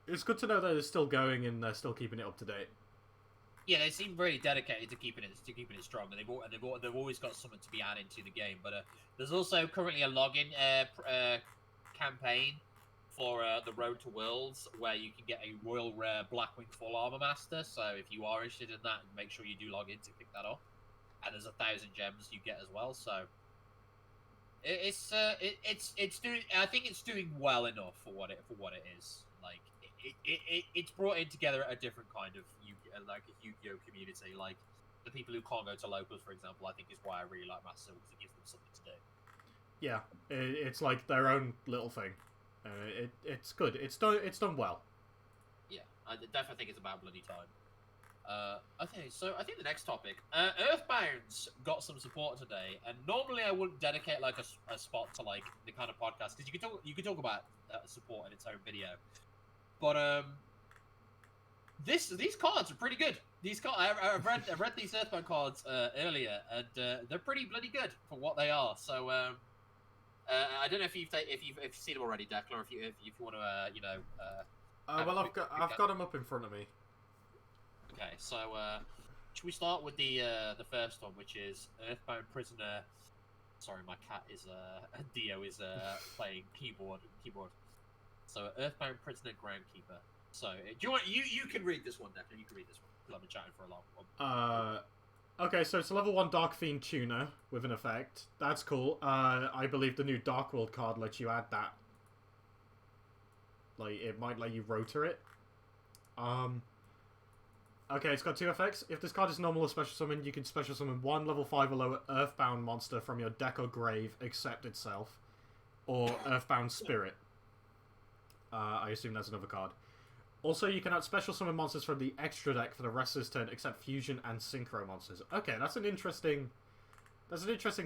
it's good to know that it's still going and they're still keeping it up to date. Yeah, they seem really dedicated to keeping it strong, and they've always got something to be added to the game. But there's also currently a login campaign for the Road to Worlds, where you can get a Royal Rare Blackwing Full Armor Master. So if you are interested in that, make sure you do log in to pick that up. And there's 1,000 gems you get as well. So it's doing. I think it's doing well enough for what it is. Like it's brought in together a different kind of like a Yu-Gi-Oh community. Like the people who can't go to locals, for example, I think is why I really like Master, because it gives them something to do. Yeah, it's like their own little thing. It's good. It's done well. Yeah, I definitely think it's about bloody time. Okay, so I think the next topic, Earthbound's got some support today, and normally I wouldn't dedicate like a spot to like the kind of podcast, because you could talk about support in its own video, but these cards are pretty good. These cards, I've read these Earthbound cards earlier, and they're pretty bloody good for what they are. So I don't know if you've seen them already, Declan, or if you want to well, I've got them up in front of me. Okay, so should we start with the first one, which is Earthbound Prisoner? Sorry, my cat is Dio is playing keyboard. So Earthbound Prisoner Groundkeeper. So do you want you can read this one, Declan? You can read this one because I've been chatting for a long one. Okay, so it's a level 1 Dark Fiend tuner with an effect. That's cool. I believe the new Dark World card lets you add that. Like, it might let you rotor it. Okay, it's got 2 effects. If this card is normal or special summon, you can special summon 1 level 5 or lower Earthbound monster from your deck or grave, except itself, or Earthbound Spirit. I assume that's another card. Also, you can add special summon monsters from the extra deck for the rest of this turn, except fusion and synchro monsters. Okay, that's an interesting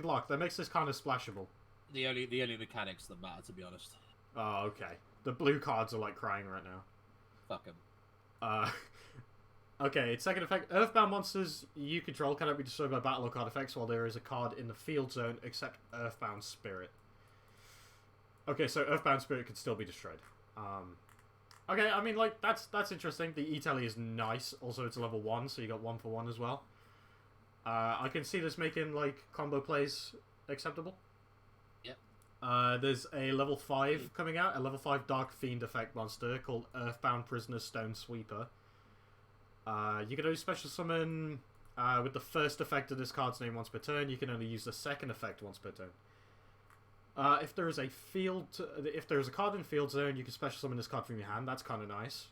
block. That makes this kind of splashable. The only mechanics that matter, to be honest. Oh, okay. The blue cards are like crying right now. Fuck them. Okay, its second effect. Earthbound monsters you control cannot be destroyed by battle or card effects while there is a card in the field zone, except Earthbound Spirit. Okay, so Earthbound Spirit could still be destroyed. Okay, I mean, like, that's interesting. The E-Tally is nice. Also, it's level 1, so you got 1 for 1 as well. I can see this making, like, combo plays acceptable. Yep. There's a level 5 coming out, a level 5 Dark Fiend effect monster called Earthbound Prisoner Stone Sweeper. You can only special summon with the first effect of this card's name once per turn. You can only use the second effect once per turn. If there is a card in field zone, you can special summon this card from your hand. That's kind of nice.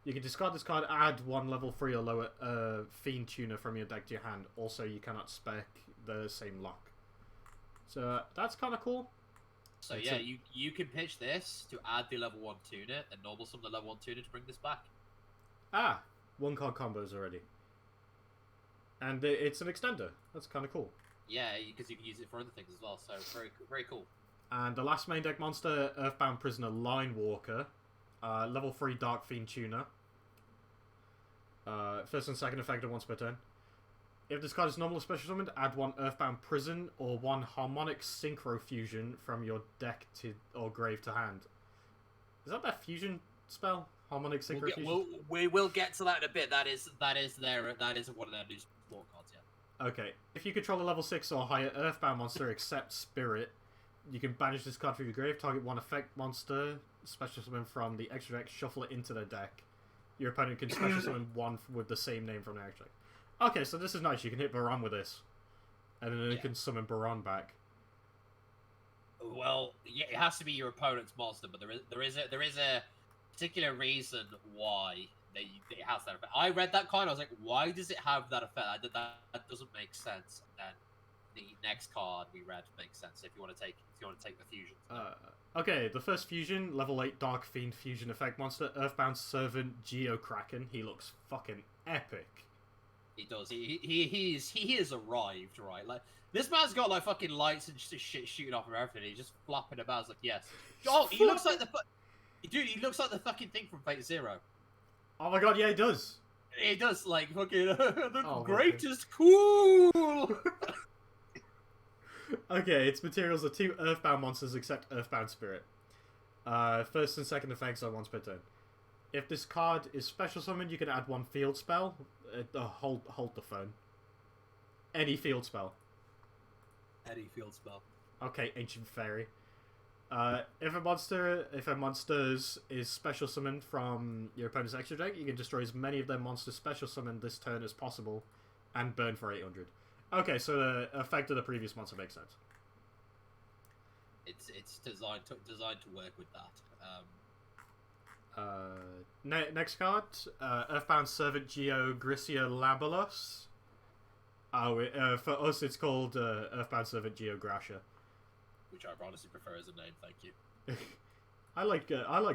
You can discard this card, add 1 level 3 or lower Fiend Tuner from your deck to your hand. Also, you cannot spec the same luck. So that's kind of cool. So yeah, you can pitch this to add the level 1 tuner and normal summon the level 1 tuner to bring this back. Ah, 1 card combos already. And it's an extender. That's kind of cool. Yeah, because you can use it for other things as well. So very, very cool. And the last main deck monster, Earthbound Prisoner Line Walker, level 3 Dark Fiend Tuner. First and second effect once per turn. If this card is normal or special summoned, add 1 Earthbound Prison or 1 Harmonic Synchro Fusion from your deck to or grave to hand. Is that fusion spell? Harmonic Synchro Fusion? We will get to that in a bit. That is one of their new sport cards, yeah. Okay. If you control a level 6 or higher Earthbound monster except Spirit, you can banish this card from your grave, target 1 effect monster, special summon from the extra deck, shuffle it into their deck. Your opponent can special summon 1 with the same name from their extra deck. Okay, so this is nice. You can hit Baron with this. And then you can summon Baron back. Well, yeah, it has to be your opponent's monster, but there is a particular reason why it has that effect. I read that card, I was like, why does it have that effect? That doesn't make sense. And then the next card we read makes sense if you want to take the fusion. Okay, the first fusion, level 8 Dark Fiend fusion effect monster, Earthbound Servant Yugioh Kraken. He looks fucking epic. He does. He has arrived, right? Like, this man's got like fucking lights and shit shooting off of everything. He's just flopping about. It's like, yes. Oh, he looks like dude. He looks like the fucking thing from Fate Zero. Oh my god, yeah, he does. He does, like, fucking the greatest okay. cool. Okay, its materials are 2 Earthbound monsters except Earthbound Spirit. First and second effects are once per turn. If this card is special summoned, you can add 1 field spell. Hold the phone. Any field spell. Any field spell. Okay, Ancient Fairy. If a monster is special summoned from your opponent's extra deck, you can destroy as many of their monsters special summoned this turn as possible, and burn for 800. Okay, so the effect of the previous monster makes sense. It's designed to work with that. Next card, Earthbound Servant Geogricia Labelos. For us, it's called Earthbound Servant Geogracia. Which I honestly prefer as a name, thank you. I like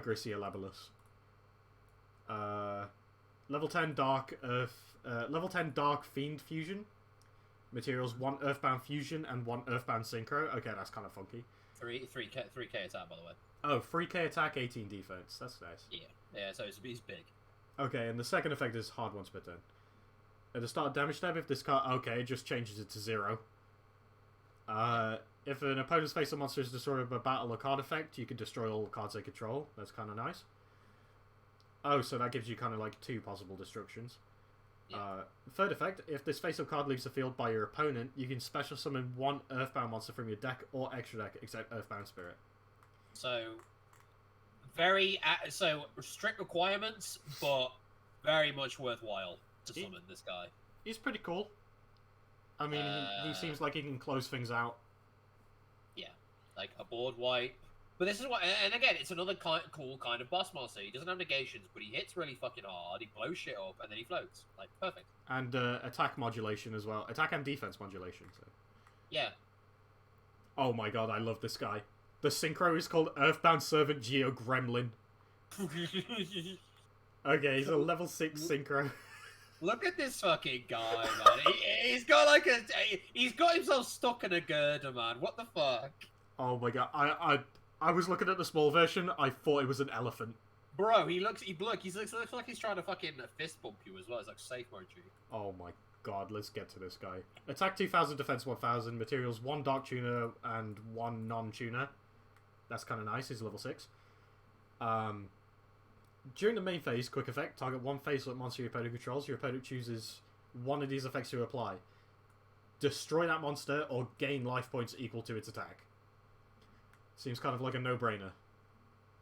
Gricia Labelos. Level 10 Dark Fiend Fusion. Materials 1 Earthbound Fusion and 1 Earthbound Synchro. Okay, that's kind of funky. 3k attack, by the way. Oh, 3k attack, 18 defense. That's nice. Yeah. So he's big. Okay, and the second effect is hard once per turn. At the start of damage tab, if this card... Okay, it just changes it to 0. If an opponent's face of monster is destroyed by battle or card effect, you can destroy all the cards they control. That's kind of nice. Oh, so that gives you kind of like 2 possible destructions. Yeah. Third effect, if this face-up card leaves the field by your opponent, you can special summon 1 Earthbound monster from your deck or extra deck, except Earthbound Spirit. So, strict requirements, but very much worthwhile to summon this guy. He's pretty cool. I mean, he seems like he can close things out. Yeah, like a board wipe. But this is what, and again, it's another cool kind of boss monster. He doesn't have negations, but he hits really fucking hard. He blows shit up, and then he floats. Like, perfect. And attack modulation as well. Attack and defense modulation. So. Yeah. Oh my god, I love this guy. The synchro is called Earthbound Servant Geo Gremlin. Okay, he's a level 6 synchro. Look at this fucking guy, man. He's got he's got himself stuck in a girder, man. What the fuck? Oh my god, I was looking at the small version. I thought it was an elephant. Bro, he looks like he's trying to fucking fist bump you as well. It's like safe mode. Oh my god, let's get to this guy. Attack 2000, defense 1000, materials 1 dark tuner and 1 non-tuner. That's kind of nice, he's level 6. During the main phase, quick effect, target one face-up monster your opponent controls. Your opponent chooses one of these effects to apply. Destroy that monster or gain life points equal to its attack. Seems kind of like a no-brainer.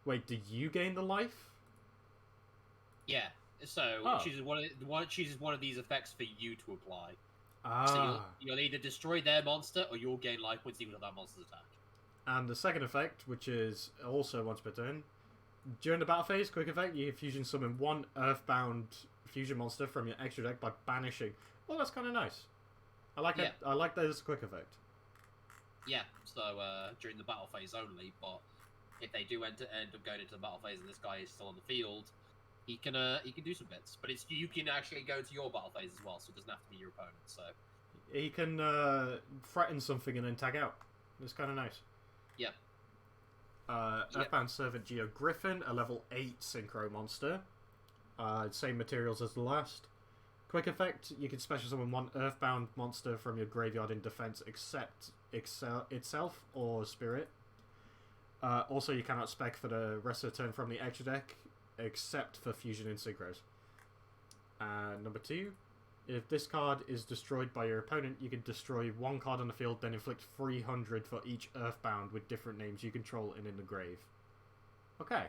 Wait, do you gain the life? Yeah. So chooses one of these effects for you to apply. So you'll either destroy their monster or you'll gain life points equal to that monster's attack. And the second effect, which is also once per turn, during the battle phase, quick effect, you fusion summon one Earthbound fusion monster from your extra deck by banishing. Well, that's kind of nice. I like it. I like that as a quick effect. Yeah. So during the battle phase only, but if they do end up going into the battle phase and this guy is still on the field, he can do some bits. But you can actually go to your battle phase as well, so it doesn't have to be your opponent. So he can threaten something and then tag out. It's kind of nice. Yeah. Earthbound Servant Yugioh Griffin, a level 8 synchro monster. Same materials as the last. Quick effect, you can special summon one Earthbound monster from your graveyard in defense except itself or spirit. Also, you cannot spec for the rest of the turn from the extra deck except for fusion and synchros. Number 2, if this card is destroyed by your opponent, you can destroy one card on the field, then inflict 300 for each Earthbound with different names you control and in the grave. Okay.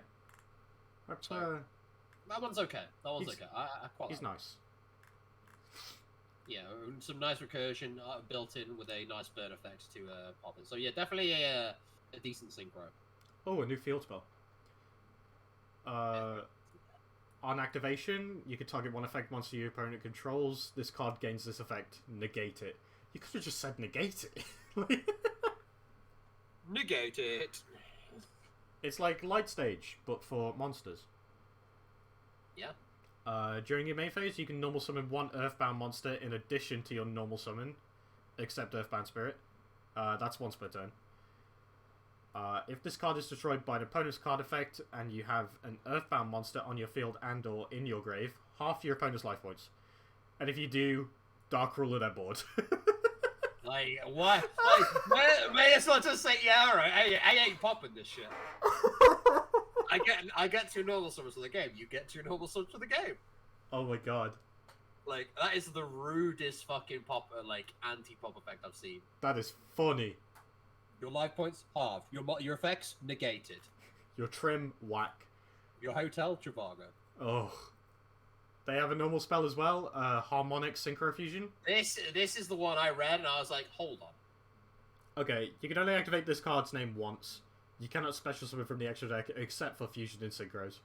That's, that one's okay. That one's okay. I quite like he's nice. Yeah, some nice recursion built in with a nice burn effect to pop it. So yeah, definitely a decent synchro. Oh, a new field spell. On activation, you can target one effect monster your opponent controls. This card gains this effect. Negate it. You could have just said negate it. Negate it. It's like Light Stage, but for monsters. Yeah. During your main phase, you can normal summon one Earthbound monster in addition to your normal summon, except Earthbound Spirit. That's once per turn. If this card is destroyed by an opponent's card effect, and you have an Earthbound monster on your field and or in your grave, half your opponent's life points. And if you do, Dark Ruler their board. Like, what? Like, may as well just say, yeah, alright, I ain't popping this shit. I get 2 normal summons for the game. You get 2 normal summons for the game. Oh my god. Like, that is the rudest fucking pop, anti-pop effect I've seen. That is funny. Your life points, halved. Your effects, negated. Your trim, whack. Your hotel, Trivago. Oh. They have a normal spell as well, Harmonic Synchro Fusion. This is the one I read, and I was like, hold on. Okay, you can only activate this card's name once. You cannot special summon from the extra deck except for fusion and synchros.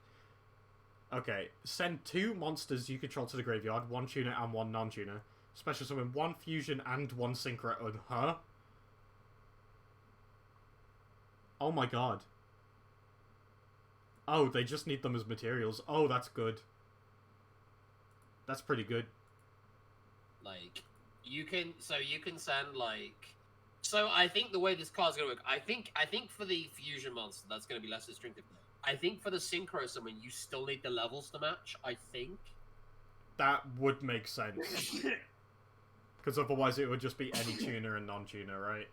Okay, send 2 monsters you control to the graveyard, 1 tuner and 1 non-tuner. Special summon 1 fusion and 1 synchro. Huh? Oh my god. Oh, they just need them as materials. Oh, that's good. That's pretty good. Like, you can send, like... So, I think the way this card's gonna work, I think for the fusion monster, that's gonna be less restrictive. I think for the synchro summon, you still need the levels to match, I think. That would make sense. Because otherwise it would just be any tuner and non-tuner, right?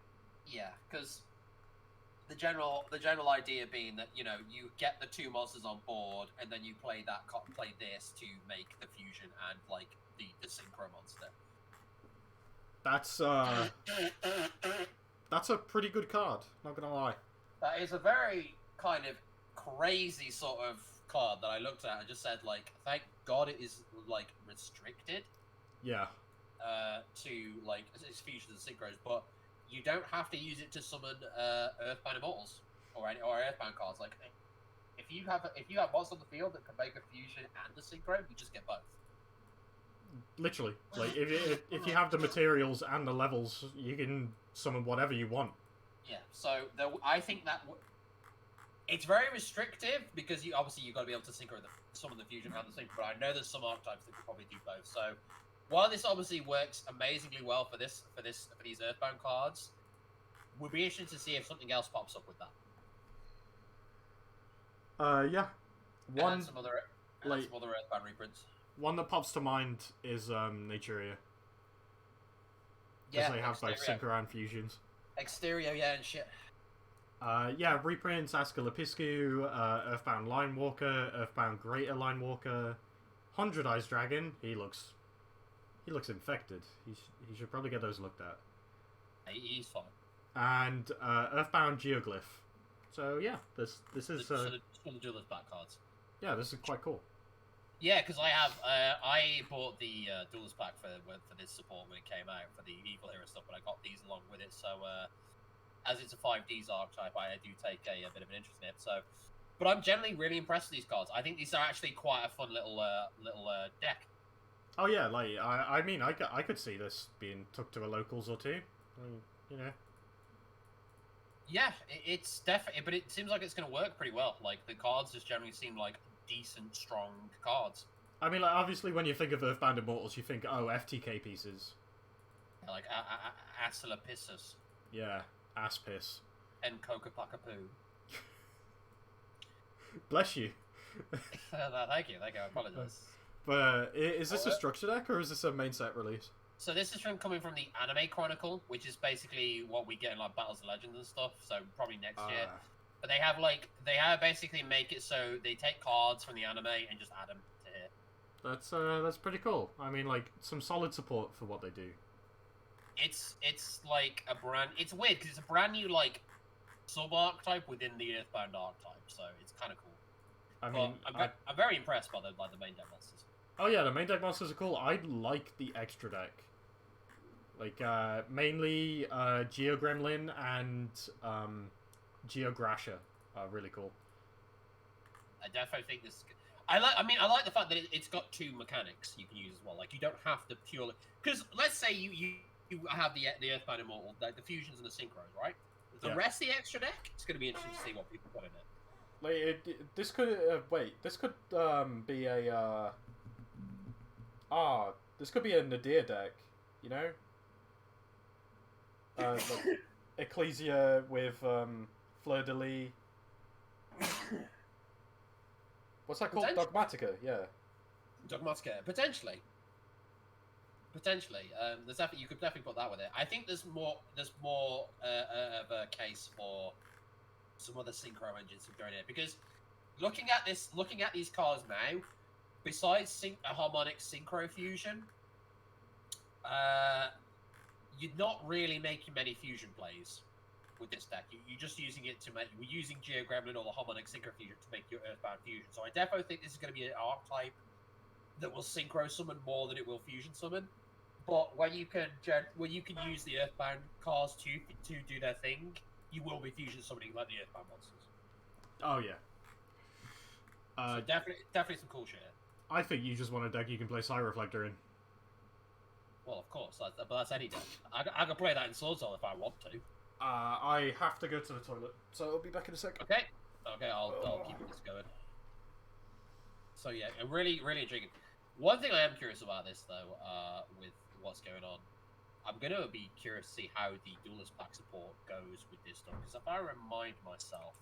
Yeah, because the general idea being that, you know, you get the 2 monsters on board, and then you play this to make the fusion and, like, the synchro monster. That's a pretty good card, not gonna lie. That is a very kind of crazy sort of card that I looked at and just said, like, thank God it is, like, restricted. Yeah. To, like, its fusions and synchros, but you don't have to use it to summon Earthbound Immortals or Earthbound cards. Like, if you have monsters on the field that can make a fusion and a synchro, you just get both. Literally, like if you have the materials and the levels, you can summon whatever you want. Yeah. So I think that it's very restrictive because you've got to be able to synchro summon the fusion and the synchro. But I know there's some archetypes that can probably do both. So while this obviously works amazingly well for these Earthbound cards, we'll be interested to see if something else pops up with that. Yeah. And some other Earthbound reprints. One that pops to mind is Naturia. Because they have both Synchro and Fusions. Exterior, yeah, and shit. Yeah, reprints Asclepiosque, Earthbound Linewalker, Earthbound Greater Linewalker, 100 Eyes Dragon. He looks infected. He should probably get those looked at. He's fine. And Earthbound Geoglyph. So yeah, this is So the Duelist back cards. Yeah, this is quite cool. Yeah, because I bought the Duelist pack for this support when it came out for the Evil Hero stuff, but I got these along with it. So as it's a 5Ds archetype, I do take a bit of an interest in it. So, but I'm generally really impressed with these cards. I think these are actually quite a fun little deck. Oh yeah, like I mean I could see this being took to a locals or two, you know. Yeah, it's definitely, but it seems like it's going to work pretty well. Like the cards just generally seem like decent, strong cards. I mean, like obviously when you think of Earthbound Immortals, you think FTK pieces. Yeah, like Asclepiosque. Yeah, ass piss. And Kokopakapoo. Bless you. Thank you. I apologize. But is this a structure deck or is this a main set release? So this is coming from the Anime Chronicle, which is basically what we get in like Battles of Legends and stuff. So probably next year. But they have basically make it so they take cards from the anime and just add them to here. That's pretty cool. I mean, like some solid support for what they do. It's like it's weird because it's a brand new like sub archetype within the Earthbound archetype, so it's kind of cool. I mean, I'm very impressed by the main deck monsters. Oh yeah, the main deck monsters are cool. I like the extra deck. Like mainly Geogremlin and Geograsha are really cool. I definitely think this. I like the fact that it's got two mechanics you can use as well. Like you don't have to purely because let's say you have the Earthbound Immortal, the fusions and the synchros, right? The rest of the extra deck, it's going to be interesting to see what people put in it. Like this could this could be a this could be a Nadir deck, you know. Like Ecclesia with Fleur de Lis. What's that called? Dogmatica, yeah. Dogmatica, potentially. You could definitely put that with it. I think there's more of a case for some other synchro engines to join it because looking at these cards now, besides a harmonic synchro fusion, you're not really making many fusion plays with this deck. You're just using it to make. We're using Geogremlin or the harmonic synchro fusion to make your Earthbound fusion. So I definitely think this is going to be an archetype that will synchro summon more than it will fusion summon. But when you can use the Earthbound cards to do their thing, you will be fusion summoning like the Earthbound monsters. Oh yeah. So definitely some cool shit. I think you just want a deck you can play Psy Reflector in. Well, of course, but that's any deck. I can play that in Sword Soul if I want to. I have to go to the toilet, so I'll be back in a sec. Okay, I'll keep this going. So yeah, really intriguing. One thing I am curious about this though, with what's going on, I'm gonna be curious to see how the Duelist pack support goes with this stuff. Because if I remind myself,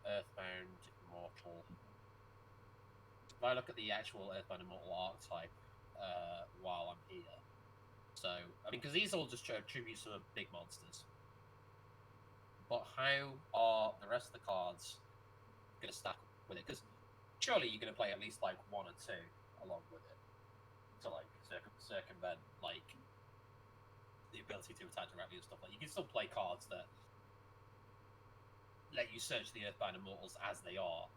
Earthbound Immortal. If I look at the actual Earthbound Immortal archetype, while I'm here. So, I mean, because these all just show tributes to big monsters. But how are the rest of the cards going to stack with it? Because surely you're going to play at least, like, one or two along with it. To, like, circumvent, like, the ability to attack directly and stuff. Like, you can still play cards that let you search the Earthbound Immortals as they are.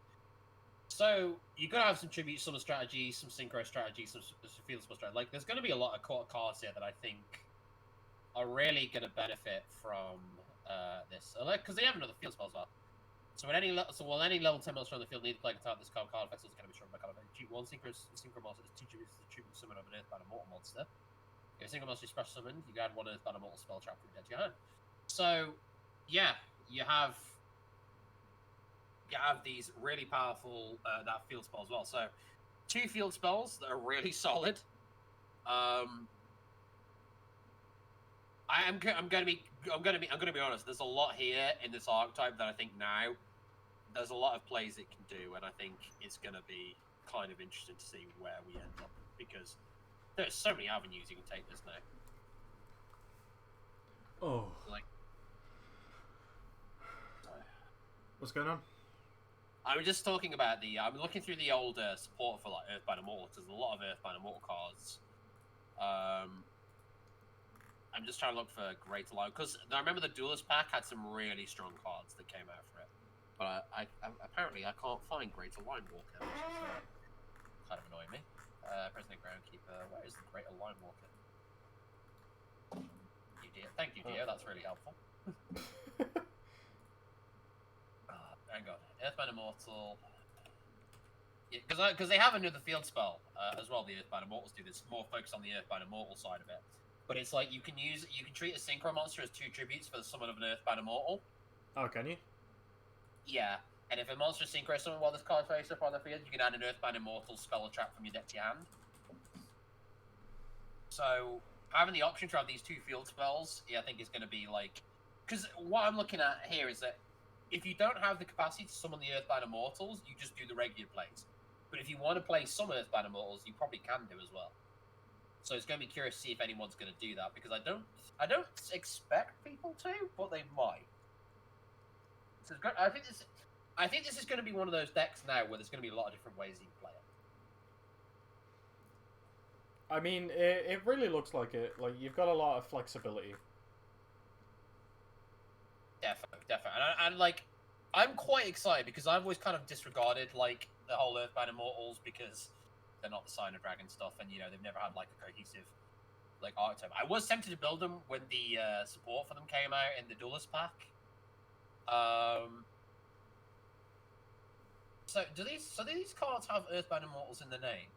So you're gonna have some tribute summon strategies, some synchro strategies, some field spell strategy. Like there's gonna be a lot of cards here that I think are really gonna benefit from this, because they have another field spell as well. So when any level 10 monster on the field need to play a card, this card effects is gonna be shown by card. One synchro monster is 2 tributes to the tribute summon of an Earthbound Immortal monster. If a single monster is special summoned, you can add one Earthbound Immortal spell trap from your deck to your hand. So yeah, you have these really powerful that field spell as well. So 2 field spells that are really solid. I'm gonna be honest. There's a lot here in this archetype that I think now there's a lot of plays it can do, and I think it's gonna be kind of interesting to see where we end up because there's so many avenues you can take this now. Oh. Like, What's going on? I was just talking about I'm looking through the old support for like Earthbound Immortal. There's a lot of Earthbound Immortal cards. I'm just trying to look for Great Align because I remember the Duelist pack had some really strong cards that came out for it, but I apparently I can't find Great Align Walker, which is kind of annoying me. President Groundkeeper, where is the Great Align Walker? Thank you, dear. That's really helpful. Hang on, Earthbound Immortal. Because they have another field spell as well. The Earthbound Immortals do this, more focused on the Earthbound Immortal side of it. But it's like you can treat a Synchro monster as 2 tributes for the summon of an Earthbound Immortal. Oh, can you? Yeah, and if a monster Synchro summon while this card's face up on the field, you can add an Earthbound Immortal spell or trap from your deck to your hand. So having the option to have these 2 field spells, I think is going to be like, because what I'm looking at here is that if you don't have the capacity to summon the Earthbound Immortals, you just do the regular plays. But if you want to play some Earthbound Immortals, you probably can do as well. So it's going to be curious to see if anyone's going to do that, because I don't expect people to, but they might. So I think this is going to be one of those decks now where there's going to be a lot of different ways you can play it. I mean, it really looks like it. Like, you've got a lot of flexibility. Definitely. And like, I'm quite excited because I've always kind of disregarded like the whole Earthbound Immortals because they're not the Sign of Dragon stuff, and they've never had like a cohesive like archetype. I was tempted to build them when the support for them came out in the Duelist pack. So do these cards have Earthbound Immortals in the name?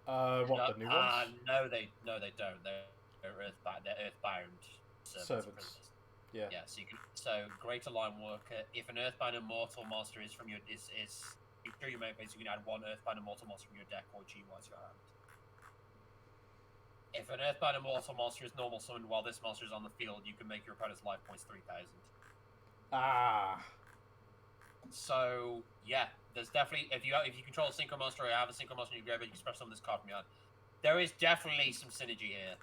What, the new ones? No, they don't. They're Earthbound. They're Earthbound servants. Yeah. Yeah. So Great Align Worker. If an Earthbound Immortal monster is from your you drew your main phase, you can add 1 Earthbound Immortal monster from your deck or GY to your hand. If an Earthbound Immortal monster is normal summoned while this monster is on the field, you can make your opponent's life points 3,000. Ah. So yeah, there's definitely if you control a Synchro monster or you have a Synchro monster in your graveyard, you can special summon this card from your hand. There is definitely some synergy here.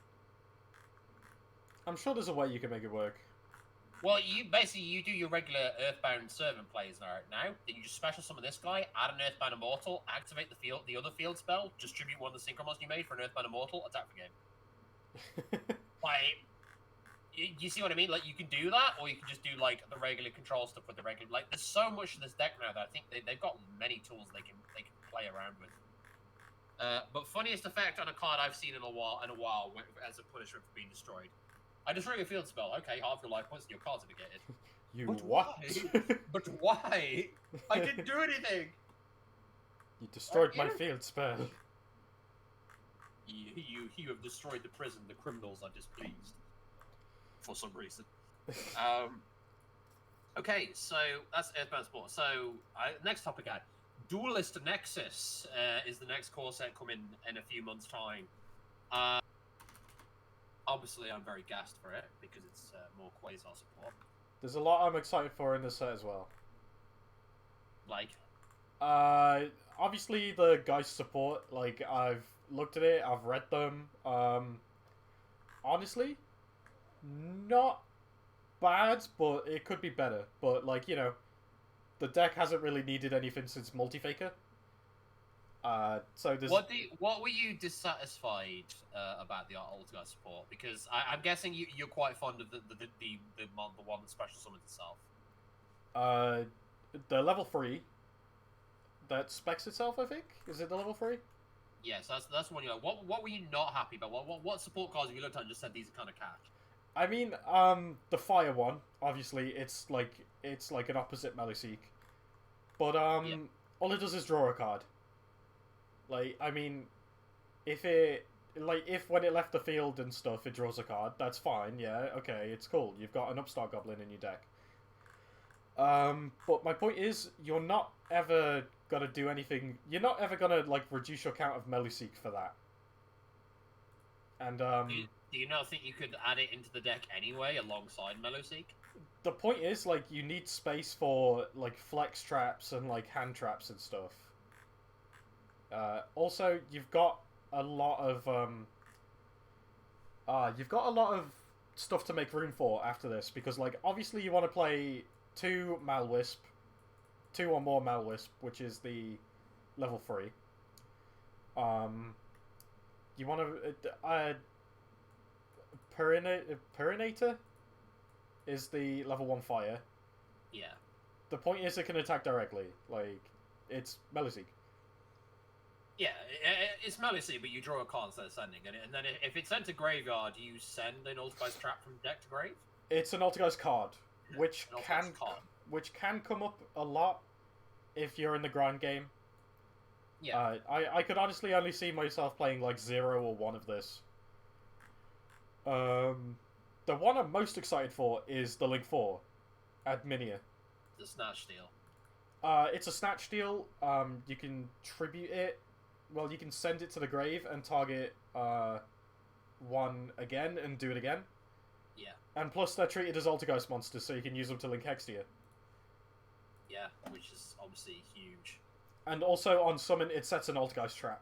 I'm sure there's a way you can make it work. Well, you do your regular Earthbound Servant plays now. Then you just special summon this guy, add an Earthbound Immortal, activate the other field spell, distribute 1 of the Synchro monsters you made for an Earthbound Immortal, attack the game. Like, you see what I mean? Like, you can do that, or you can just do like the regular control stuff with the regular. Like, there's so much in this deck now that I think they've got many tools they can play around with. But funniest effect on a card I've seen in a while as a punishment for being destroyed. I destroy your field spell. Okay, half your life points and your card's negated. But what? But why? I didn't do anything. You destroyed my field spell. You have destroyed the prison. The criminals are displeased for some reason. Okay, so that's Earthbound Sport. So next topic, Duelist Nexus is the next core set coming in a few months' time. Obviously, I'm very gassed for it because it's more Quasar support. There's a lot I'm excited for in this set as well. Like? Obviously the Geist support, like, I've looked at it, I've read them. Honestly, not bad, but it could be better. But, like, the deck hasn't really needed anything since Multi-Faker. So there's... What were you dissatisfied about the Ultra support? Because I'm guessing you're quite fond of the one that special summons itself. The level 3 that specs itself, I think. Is it the level 3? Yes, that's one you like. What were you not happy about? What support cards have you looked at and just said these are kind of cash? I mean, the fire one, obviously, it's like an opposite Meluseek. But all it does is draw a card. Like, I mean, if when it left the field and stuff, it draws a card, that's fine, yeah, okay, it's cool. You've got an Upstart Goblin in your deck. But my point is, you're not ever gonna do anything, you're not ever gonna, like, reduce your count of Meluseek for that. And, Do you not think you could add it into the deck anyway, alongside Meluseek? The point is, like, you need space for, like, flex traps and, like, hand traps and stuff. Also, you've got a lot of stuff to make room for after this, because like obviously you want to play 2 Malwisp, 2 or more Malwisp, which is the level 3. You want to Purinator is the level 1 fire. Yeah. The point is it can attack directly, like it's Meluseek. Yeah, it's Meluseek, but you draw a card instead of sending it, and then if it's sent to graveyard, you send an Altergeist trap from deck to grave. It's an Altergeist card, which card. which can come up a lot if you're in the grind game. Yeah. I could honestly only see myself playing like 0 or 1 of this. The one I'm most excited for is the Link 4, Adminia. The Snatch Steal. It's a Snatch Steal. You can tribute it. Well, you can send it to the grave and target 1 again and do it again. Yeah. And plus, they're treated as Altergeist monsters, so you can use them to link Hextia. Yeah, which is obviously huge. And also, on summon, it sets an Altergeist trap.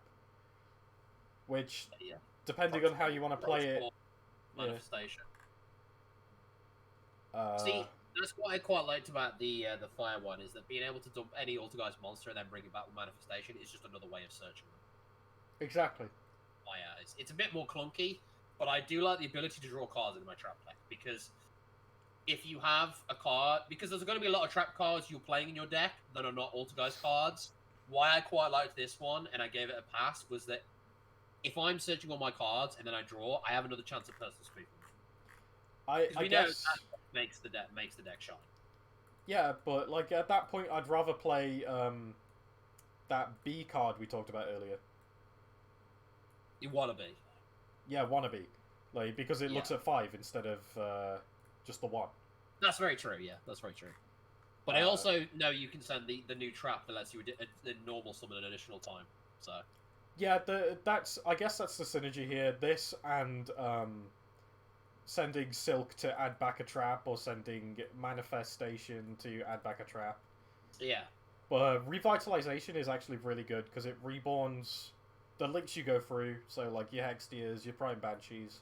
Which, depending on how you want to play it... Manifestation. Yeah. See, that's what I quite liked about the fire one, is that being able to dump any Altergeist monster and then bring it back with manifestation is just another way of searching them. Exactly. It's a bit more clunky, but I do like the ability to draw cards into my trap deck, because if you have a card, because there's going to be a lot of trap cards you're playing in your deck that are not Altergeist cards. Why I quite liked this one, and I gave it a pass, was that if I'm searching all my cards and then I draw, I have another chance of personal spoofing. I guess that makes the deck shine. Yeah, but like at that point, I'd rather play that B card we talked about earlier. You wannabe. Yeah, wannabe, like because it looks at 5 instead of just the 1. That's very true. Yeah, that's very true. But I also know you can send the new trap that lets you a normal summon an additional time. So. Yeah, I guess that's the synergy here. This and sending Silk to add back a trap, or sending Manifestation to add back a trap. Yeah. But Revitalization is actually really good, because it reborns the links you go through, so like your Hextias, your Prime Banshees.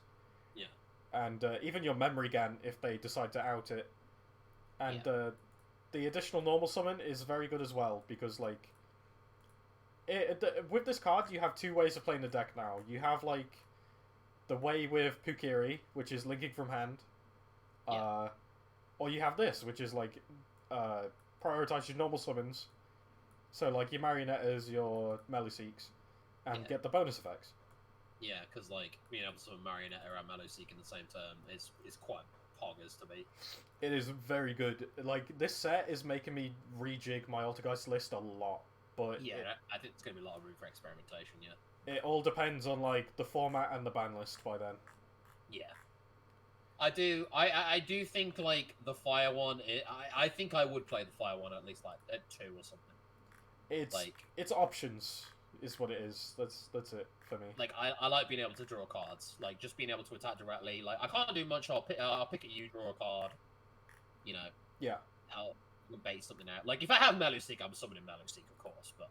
Yeah. And even your Memory Gan, if they decide to out it. And the additional normal summon is very good as well, because like... with this card, you have 2 ways of playing the deck now. You have like the way with Pukiri, which is linking from hand, or you have this, which is like prioritize your normal summons, so like your Marionettas, your Meluseeks, and get the bonus effects. Yeah, because like being able to summon Marionetta and Meluseek in the same turn is quite poggers to me. It is very good. Like this set is making me rejig my Altergeist list a lot. But yeah, I think it's going to be a lot of room for experimentation, It all depends on, like, the format and the ban list by then. Yeah. I do think, like, the Fire one, I think I would play the Fire one at least, like, at 2 or something. It's options, is what it is. That's it for me. Like, I like being able to draw cards. Like, just being able to attack directly. Like, I can't do much, I'll pick at you, draw a card. You know. Yeah. I'll bait something out. Like, if I have Meluseek, I'm summoning Meluseek, of course, but...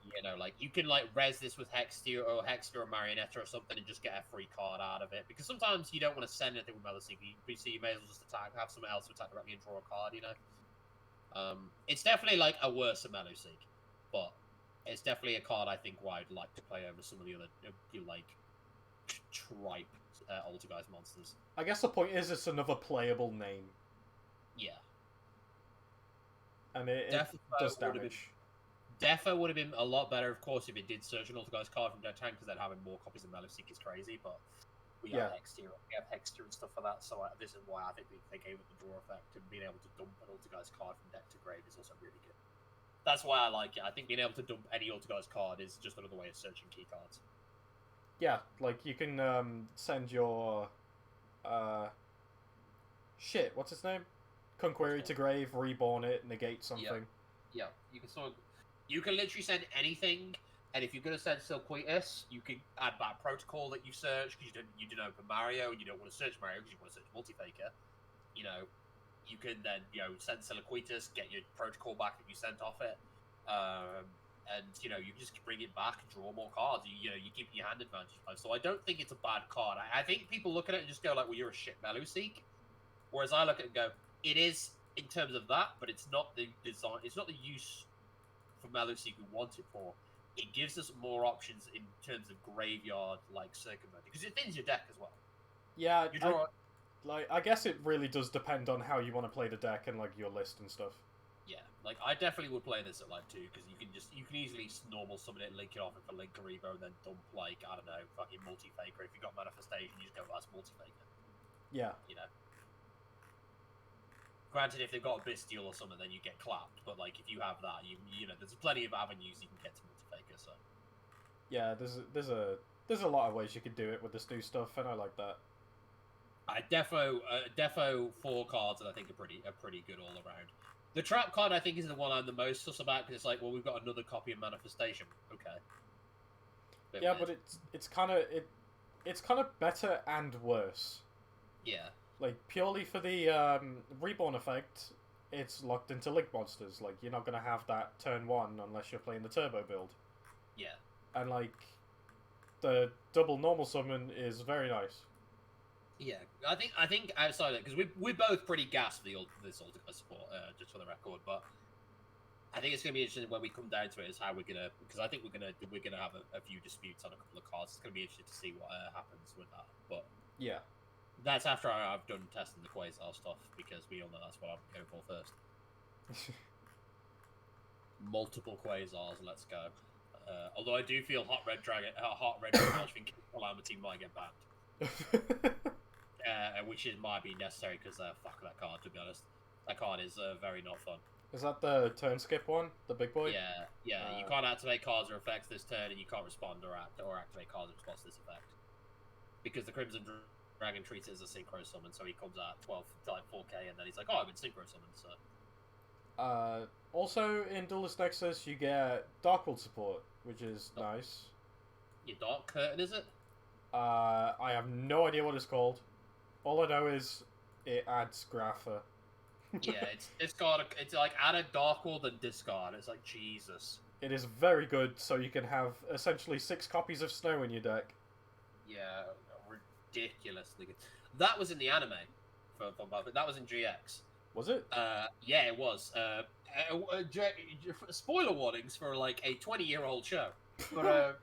you know, like, you can, like, res this with Hextia or Marionetta or something and just get a free card out of it. Because sometimes you don't want to send anything with Meluseek. You may as well just have someone else to attack directly and draw a card, you know? It's definitely, like, a worse than Meluseek. But it's definitely a card I think where I'd like to play over some of the other, like, tripe Altergeist monsters. I guess the point is it's another playable name. Yeah. And it does damage. Defo would have been a lot better, of course, if it did search an Altergeist card from their tank, because then having more copies of Meluseek is crazy, but we have Hextia and stuff for that, so this is why I think they gave it the draw effect, and being able to dump an Altergeist card from deck to grave is also really good. That's why I like it. I think being able to dump any Altergeist card is just another way of searching key cards. Yeah, like, you can send your... shit, what's his name? Conquery to grave, reborn it, negate something. Yeah, you can literally send anything, and if you're going to send Silquitus, you can add back protocol that you search, because you didn't open Mario, and you don't want to search Mario, because you want to search Multifaker. You know, you can then, send Silquitus, get your protocol back that you sent off it, and you just bring it back and draw more cards. You keep your hand advantage. So I don't think it's a bad card. I think people look at it and just go like, well, you're a shit Meluseek. Whereas I look at it and go, it is in terms of that, but it's not the design. It's not the use for Meluseek we want it for. It gives us more options in terms of graveyard like circumventing, because it thins your deck as well. Yeah, I guess it really does depend on how you want to play the deck and like your list and stuff. Yeah, like I definitely would play this at like 2, because you can easily normal summon it, link it off with a Link Karibo, and then dump like I don't know, fucking multi-faker. If you got manifestation, you just go that's multi-faker. Yeah. Granted, if they've got a Bestial or something, then you get clapped. But like if you have that, there's plenty of avenues you can get to multi-faker. So. Yeah, there's a lot of ways you could do it with this new stuff, and I like that. Defo 4 cards that I think are pretty good all around. The trap card I think is the one I'm the most sus about, because it's like, well, we've got another copy of Manifestation. Okay. Yeah, weird. But it's kind of better and worse. Yeah. Like purely for the reborn effect, it's locked into link monsters. Like you're not gonna have that turn 1 unless you're playing the turbo build. Yeah. And like the double normal summon is very nice. Yeah, I think outside of it, because we're both pretty gassed for this Ultimate support, just for the record. But I think it's gonna be interesting when we come down to it, is how we're gonna, because I think we're gonna have a few disputes on a couple of cards. It's gonna be interesting to see what happens with that. But yeah, that's after I've done testing the Quasar stuff, because we all know that's what I'm going for first. Multiple Quasars, let's go. Although I do feel Hot Red Dragon, I think Calamity might get banned. Which might be necessary, because fuck that card, to be honest. That card is very not fun. Is that the turn skip one? The big boy? Yeah. You can't activate cards or effects this turn, and you can't respond or activate cards in response to this effect. Because the Crimson Dragon treats it as a synchro summon, so he comes out 12 to like 4k, and then he's like, oh, I've been synchro summoned, so... Also, in Duelist Nexus, you get Darkwood support, which is nice. Your Dark Curtain, is it? I have no idea what it's called. All I know is it adds Grapha. Yeah, it's like add a Darkwood and discard. It's like, Jesus. It is very good, so you can have essentially 6 copies of Snow in your deck. Yeah, ridiculously good. That was in the anime, but that was in GX. Was it? Yeah, it was. Spoiler warnings for like a 20-year-old show. But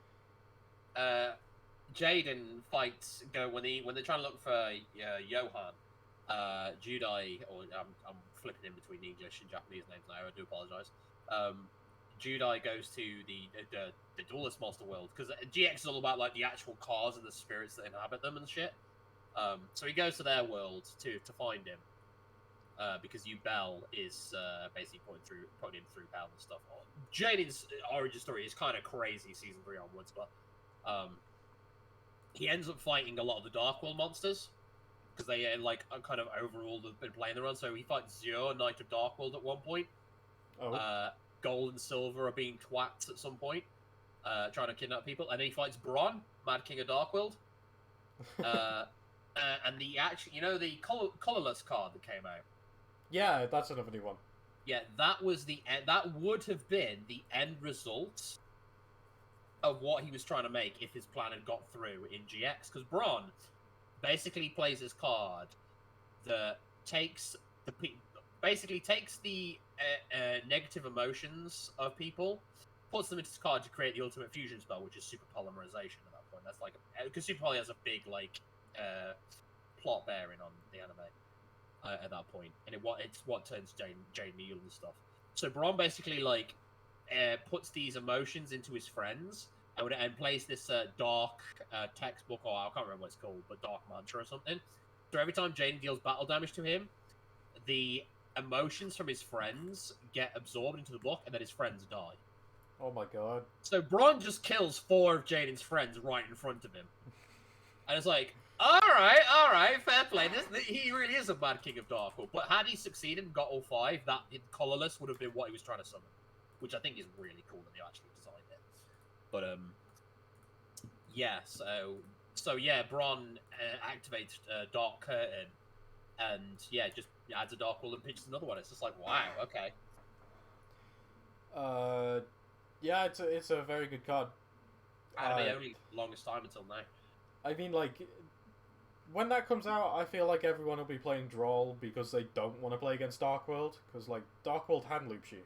Jaden fights when they're trying to look for Johan, Judai, or I'm flipping in between English and Japanese names now. I do apologize. Judai goes to the Duelist Monster World, because GX is all about like the actual cards and the spirits that inhabit them and shit. So he goes to their world to find him, because Bell is basically putting him through hell and stuff. Jaden's origin story is kind of crazy, season 3 onwards, but he ends up fighting a lot of the Darkworld monsters, because they kind of overall have been playing the run. So he fights Zio, Knight of Darkworld, at one point. Oh. Gold and Silver are being twats at some point, trying to kidnap people, and then he fights Bronn, Mad King of Darkworld. And the colorless card that came out. Yeah, that's another new one. Yeah, that would have been the end result of what he was trying to make if his plan had got through in GX, because Bronn basically plays this card that takes the negative emotions of people, puts them into this card to create the ultimate fusion spell, which is super polymerization at that point. That's like, because super poly has a big plot bearing on the anime at that point, and it's what turns Jane Neal and stuff. So Bronn basically puts these emotions into his friends and plays this dark textbook, or I can't remember what it's called, but dark mantra or something. So every time Jane deals battle damage to him, the emotions from his friends get absorbed into the book, and then his friends die. Oh my god. So Bronn just kills 4 of Jaden's friends right in front of him. And it's like, alright, fair play. He really is a Mad King of Darkwood. But had he succeeded and got all 5, that colorless would have been what he was trying to summon. Which I think is really cool that they actually designed it. But, yeah, so yeah, Bronn activates Dark Curtain, and yeah, just adds a Dark Wall and pitches another one. It's just like, wow, okay. Yeah, it's a very good card. Anime only longest time until now. I mean, like, when that comes out, I feel like everyone will be playing Droll because they don't want to play against Dark World, because, like, Dark World hand loops you.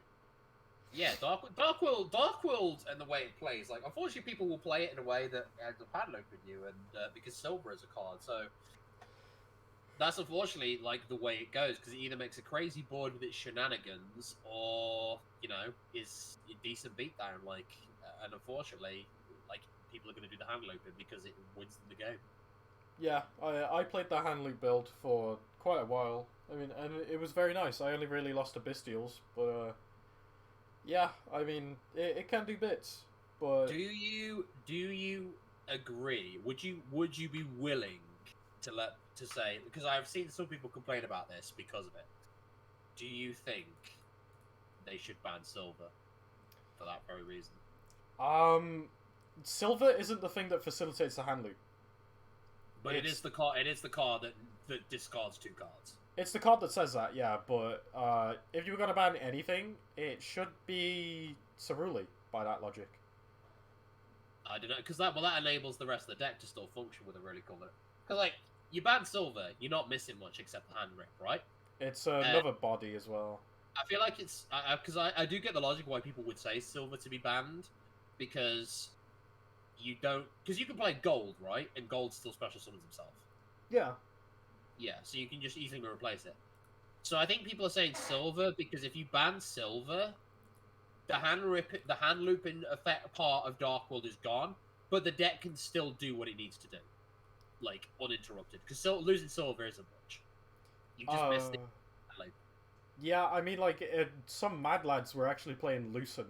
Yeah, Dark World, and the way it plays, like, unfortunately, people will play it in a way that ends up hand looping you, and because Silver is a card, so that's unfortunately like the way it goes, because it either makes a crazy board with its shenanigans, or is a decent beatdown. Like, and unfortunately, like, people are going to do the hand looping because it wins them the game. Yeah, I played the hand loop build for quite a while. I mean, and it was very nice. I only really lost to Bestials, but yeah, I mean, it can do bits. But do you agree? Would you be willing to say, because I've seen some people complain about this because of it? Do you think they should ban Silver for that very reason? Silver isn't the thing that facilitates the hand loop. But it is the card that discards 2 cards. It's the card that says that, yeah, but if you were going to ban anything, it should be Ceruli, by that logic. I don't know, because that enables the rest of the deck to still function with a really cool. Because, like, you ban Silver, you're not missing much except the hand rip, right? It's another body as well. I feel like it's... Because I do get the logic why people would say Silver to be banned, because you don't... Because you can play Gold, right? And Gold still special summons himself. Yeah. Yeah, so you can just easily replace it. So I think people are saying Silver, because if you ban Silver, the hand looping effect part of Dark World is gone, but the deck can still do what it needs to do. Like, uninterrupted. Because losing Silver isn't much. You just missed it. Like, yeah, I mean, like, some Mad Lads were actually playing Lucent.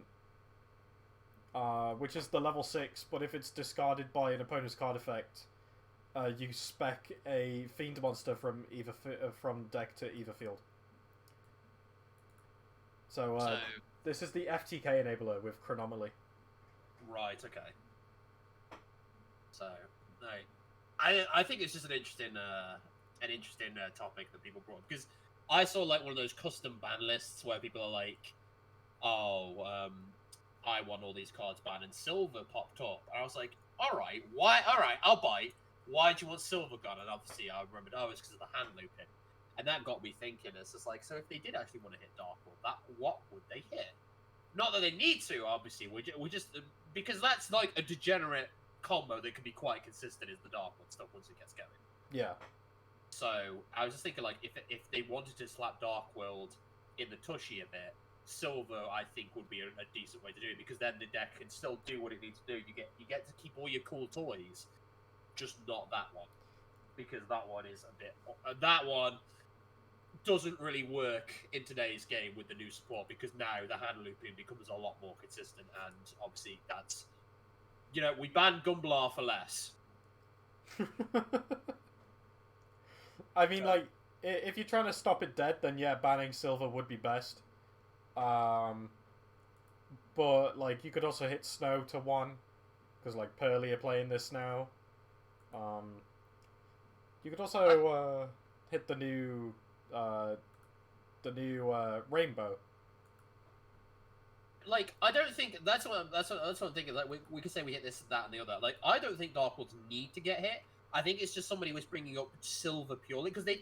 Which is the level 6, but if it's discarded by an opponent's card effect, you spec a Fiend monster from from deck to either field. So this is the FTK enabler with Chronomaly. Right, okay. So, no. I think it's just an interesting topic that people brought up, because I saw like one of those custom ban lists where people are like, oh, I want all these cards banned, and Silver popped up, and I was like, all right, I'll bite. Why do you want Silver gone? And obviously I remembered, it's because of the hand looping, and that got me thinking. It's just like, so if they did actually want to hit Dark World, what would they hit? Not that they need to, obviously. We just because that's like a degenerate combo that can be quite consistent is the Dark World stuff once it gets going. Yeah. So I was just thinking, like, if they wanted to slap Dark World in the tushy a bit, Silver I think would be a decent way to do it, because then the deck can still do what it needs to do. You get to keep all your cool toys, just not that one, because that one is a bit that one doesn't really work in today's game with the new support, because now the hand looping becomes a lot more consistent, and obviously that's, we banned Gumblar for less. I mean, like, if you're trying to stop it dead, then yeah, banning Silver would be best. But, like, you could also hit Snow to 1, because, like, Pearly are playing this now. You could also hit the new Rainbow. Like, I don't think that's what I'm thinking. Like, we could say we hit this, that, and the other. Like, I don't think Dark Worlds need to get hit. I think it's just somebody was bringing up Silver purely because the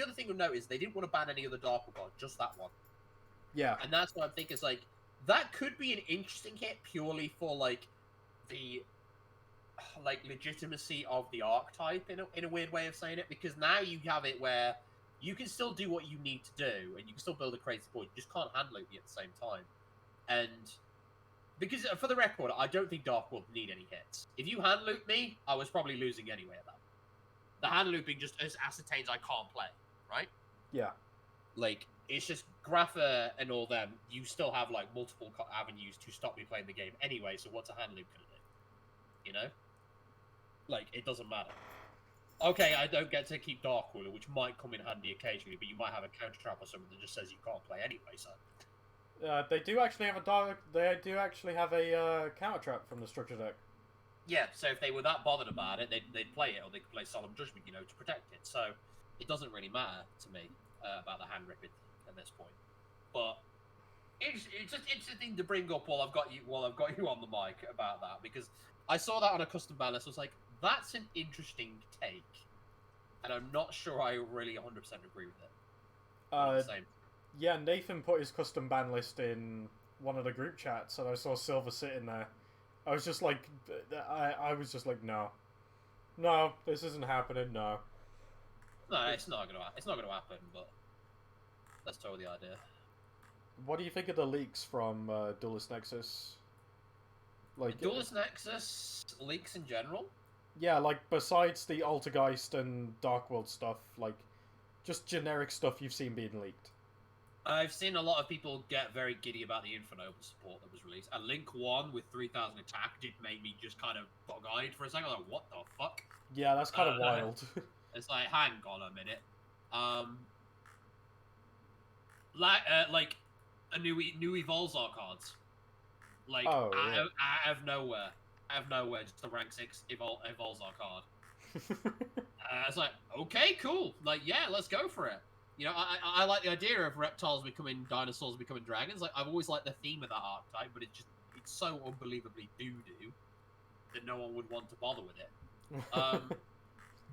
other thing to note is they didn't want to ban any other Dark World card, just that one. Yeah, and that's what I'm thinking. Is like that could be an interesting hit purely for like the legitimacy of the archetype in a weird way of saying it, because now you have it where you can still do what you need to do and you can still build a crazy board. You just can't hand loop me at the same time. And because for the record, I don't think Dark World need any hits. If you hand loop me, I was probably losing anyway at that. The hand looping just ascertains I can't play, right? Yeah. Like, it's just Grapha and all them, you still have like multiple avenues to stop me playing the game anyway, so what's a hand loop gonna do? You know? Like, it doesn't matter. Okay, I don't get to keep Dark Ruler, which might come in handy occasionally, but you might have a counter trap or something that just says you can't play anyway, so. They do actually have a counter trap from the structure deck. Yeah, so if they were that bothered about it, they'd play it, or they could play Solemn Judgment, to protect it. So it doesn't really matter to me about the hand ripping at this point. But it's just interesting to bring up while I've got you on the mic about that, because I saw that on a custom ban list. I was like, that's an interesting take, and I'm not sure I really 100% agree with it. Yeah, Nathan put his custom ban list in one of the group chats, and I saw Silver sitting there. I was just like, no, this isn't happening. No, it's not gonna happen. But that's totally the idea. What do you think of the leaks from Duelist Nexus? Like Duelist Nexus leaks in general? Yeah, like besides the Altergeist and Dark World stuff, like just generic stuff you've seen being leaked. I've seen a lot of people get very giddy about the Infernoble support that was released. And Link 1 with 3000 attack did make me just kind of bug-eyed for a second. Like, what the fuck? Yeah, that's kind of wild. It's like, hang on a minute. Like a new Evolzar cards. Like, out of nowhere. Out of nowhere, just a rank 6 Evolzar card. It's like, okay, cool. Like, yeah, let's go for it. You know, I like the idea of reptiles becoming dinosaurs, becoming dragons. Like, I've always liked the theme of that archetype, but it's so unbelievably doo-doo that no one would want to bother with it.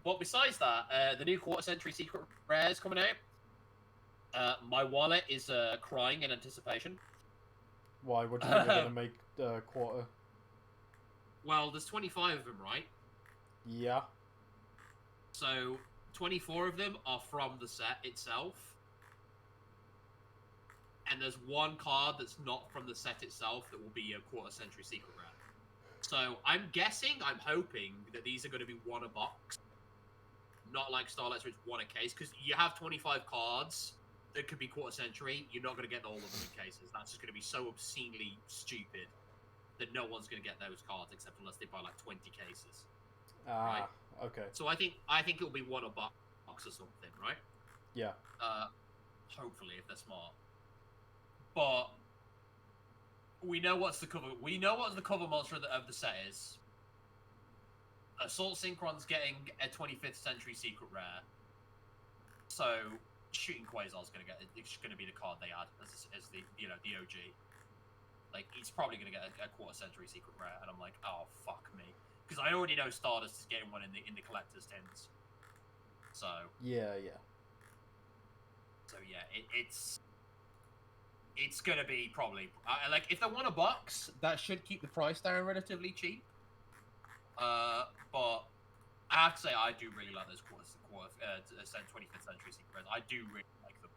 But besides that, the new quarter-century secret rare is coming out. My wallet is crying in anticipation. Why? What do you think they're going to make quarter? Well, there's 25 of them, right? Yeah. So 24 of them are from the set itself. And there's one card that's not from the set itself that will be a quarter-century secret rare. So I'm hoping that these are going to be one a box. Not like Starlights where it's one a case. Because you have 25 cards that could be quarter-century. You're not going to get all of them in cases. That's just going to be so obscenely stupid that no one's going to get those cards except unless they buy like 20 cases. Right? Okay. So I think it'll be one a box or something, right? Yeah. Hopefully, if they're smart. But we know what's the cover. We know what the cover monster of the set is. Assault Synchron's getting a 25th century secret rare. So Shooting Quasar's it's going to be the card they add as the the OG. Like, he's probably going to get a quarter-century secret rare, and I'm like, oh, fuck me. Because I already know Stardust is getting one in the collector's tins. So... Yeah. So, yeah, it's going to be probably... like, if they want a box, that should keep the price down relatively cheap. But I have to say, I do really like those 25th century secret rares. I do really like them.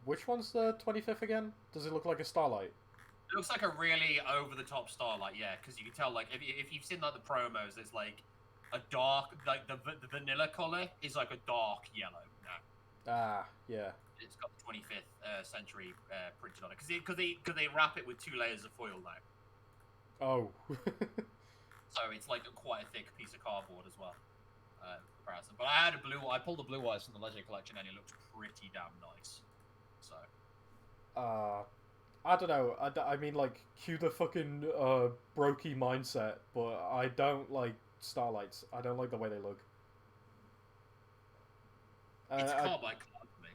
Which one's the 25th again? Does it look like a Starlight? It looks like a really over-the-top Starlight, yeah, because you can tell, like, if you've seen, like, the promos, it's, like, a dark, like, the vanilla color is, like, a dark yellow now. Yeah. It's got the 25th century printed on it, because they wrap it with 2 layers of foil now. Oh. So it's, like, quite a thick piece of cardboard as well. Comparison. But I pulled the blue eyes from the Legend Collection, and it looks pretty damn nice. So. I don't know. I mean, like, cue the fucking brokey mindset, but I don't like Starlights. I don't like the way they look. It's card by card for me,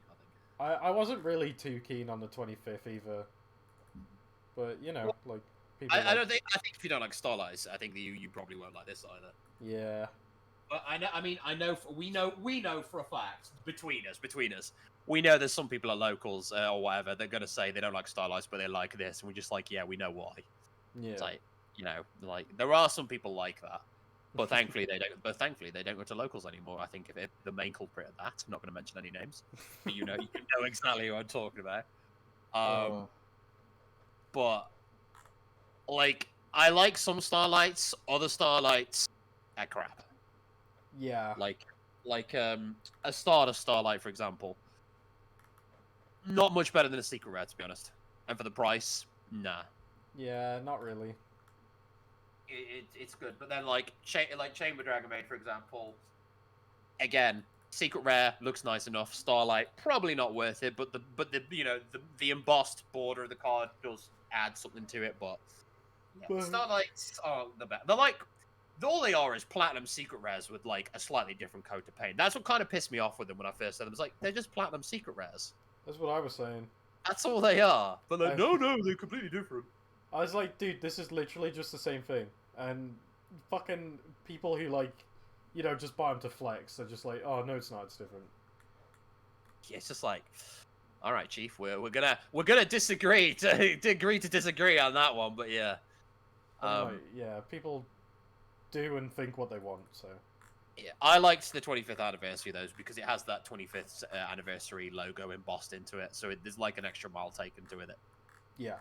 I think. I wasn't really too keen on the 25th either. But, you know, like, people I think if you don't like Starlights, I think that you probably won't like this either. Yeah. But we know for a fact, between us, we know there's some people at locals or whatever, they're going to say they don't like Starlights, but they like this, and we're just like, yeah, we know why. Yeah. It's like, like, there are some people like that, but thankfully they don't go to locals anymore. I think if the main culprit of that, I'm not going to mention any names, but you know exactly who I'm talking about. But, like, I like some Starlights, other Starlights are crap. Yeah. Like a Stardust Starlight, for example. Not much better than a secret rare, to be honest. And for the price, nah. Yeah, not really. It's good, but then like Chamber Dragon Maid, for example. Again, secret rare looks nice enough. Starlight probably not worth it, but the embossed border of the card does add something to it. But yeah, Starlights are the best. They're like all they are is platinum secret rares with like a slightly different coat of paint. That's what kind of pissed me off with them when I first said them. It's like they're just platinum secret rares. That's what I was saying. That's all they are. But like, no, they're completely different. I was like, dude, this is literally just the same thing. And fucking people who like, you know, just buy them to flex. They're just like, oh no, it's not. It's different. Yeah, it's just like, all right, Chief, we're gonna disagree to agree to disagree on that one. But yeah, yeah, people do and think what they want. So yeah, I liked the 25th anniversary of those because it has that 25th anniversary logo embossed into it, so there's like an extra mile taken to it. Yeah.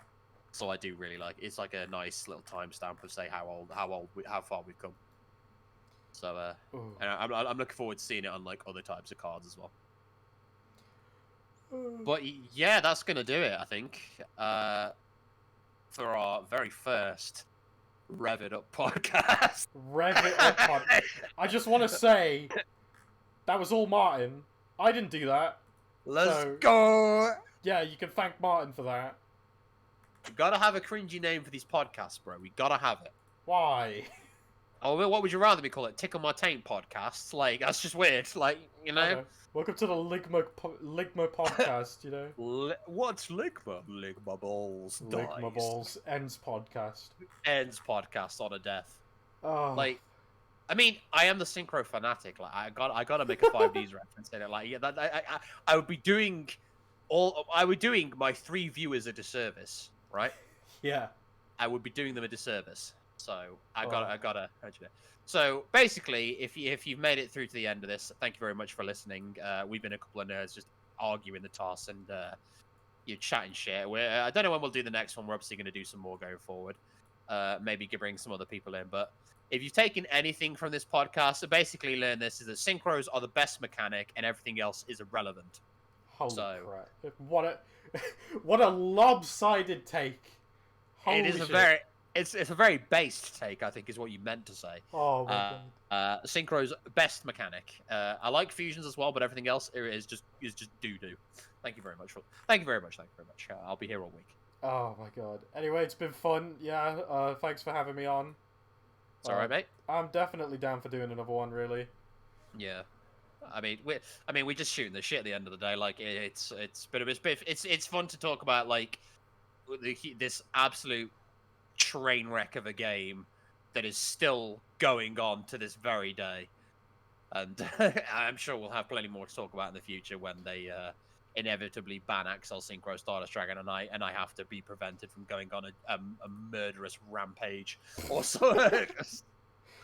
So I do really like it. It's like a nice little timestamp of say how far we've come. So and I'm looking forward to seeing it on like other types of cards as well. But yeah, that's gonna do it, I think, for our very first Rev It Up podcast. Rev It Up podcast. I just want to say that was all Martin. I didn't do that. Let's go. Yeah, you can thank Martin for that. We gotta have a cringy name for these podcasts, bro. We gotta have it. Why? Oh, what would you rather me call it? Tickle My Taint podcasts? Like, that's just weird. Like, you know? Welcome to the Ligma podcast, you know? What's Ligma? Ligma Balls. Ligma Balls. Ends podcast. Ends podcast on a death. Oh. Like, I mean, I am the synchro fanatic. Like, I gotta make a 5Ds reference in it. Like, yeah, I would be doing my 3 viewers a disservice, right? Yeah. I would be doing them a disservice. So I gotta. So basically, if you've made it through to the end of this, thank you very much for listening. We've been a couple of nerds just arguing the toss and you're chatting shit. I don't know when we'll do the next one. We're obviously going to do some more going forward. Maybe bring some other people in. But if you've taken anything from this podcast, so basically learn this is that synchros are the best mechanic and everything else is irrelevant. Holy crap! What a lopsided take. Holy it is shit. It's a very based take, I think, is what you meant to say. Oh my god. Synchro's best mechanic. I like fusions as well, but everything else is just doo doo. Thank you very much. Thank you very much. I'll be here all week. Oh my god. Anyway, it's been fun. Yeah. Thanks for having me on. It's all right, mate. I'm definitely down for doing another one. Really. Yeah. I mean, we're just shooting the shit at the end of the day. Like it's fun to talk about like this absolute train wreck of a game that is still going on to this very day, and I'm sure we'll have plenty more to talk about in the future when they inevitably ban Axel Synchro Stardust Dragon and I have to be prevented from going on a murderous rampage or so.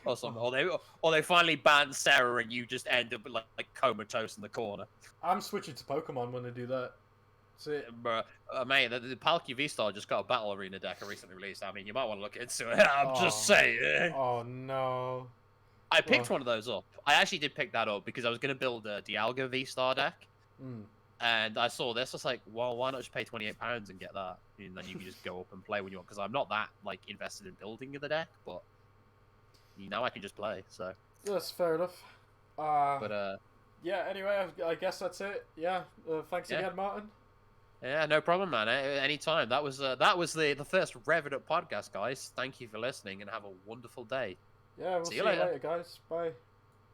Or they finally ban Sarah and you just end up like comatose in the corner. I'm switching to Pokemon when they do that. Mate, the Palkia V-Star just got a Battle Arena deck recently released. I mean, you might want to look into it. I'm just saying. Oh, no. I picked one of those up. I actually did pick that up because I was going to build a Dialga V-Star deck. And I saw this. I was like, well, why not just pay £28 and get that? And then you can just go up and play when you want. Because I'm not that like invested in building the deck, but now I can just play. So that's fair enough. Yeah. Anyway, I guess that's it. Yeah. Thanks again, Martin. Yeah, no problem, man. Anytime. That was the first Rev It Up podcast, guys. Thank you for listening and have a wonderful day. Yeah, we'll see you later, guys. Bye.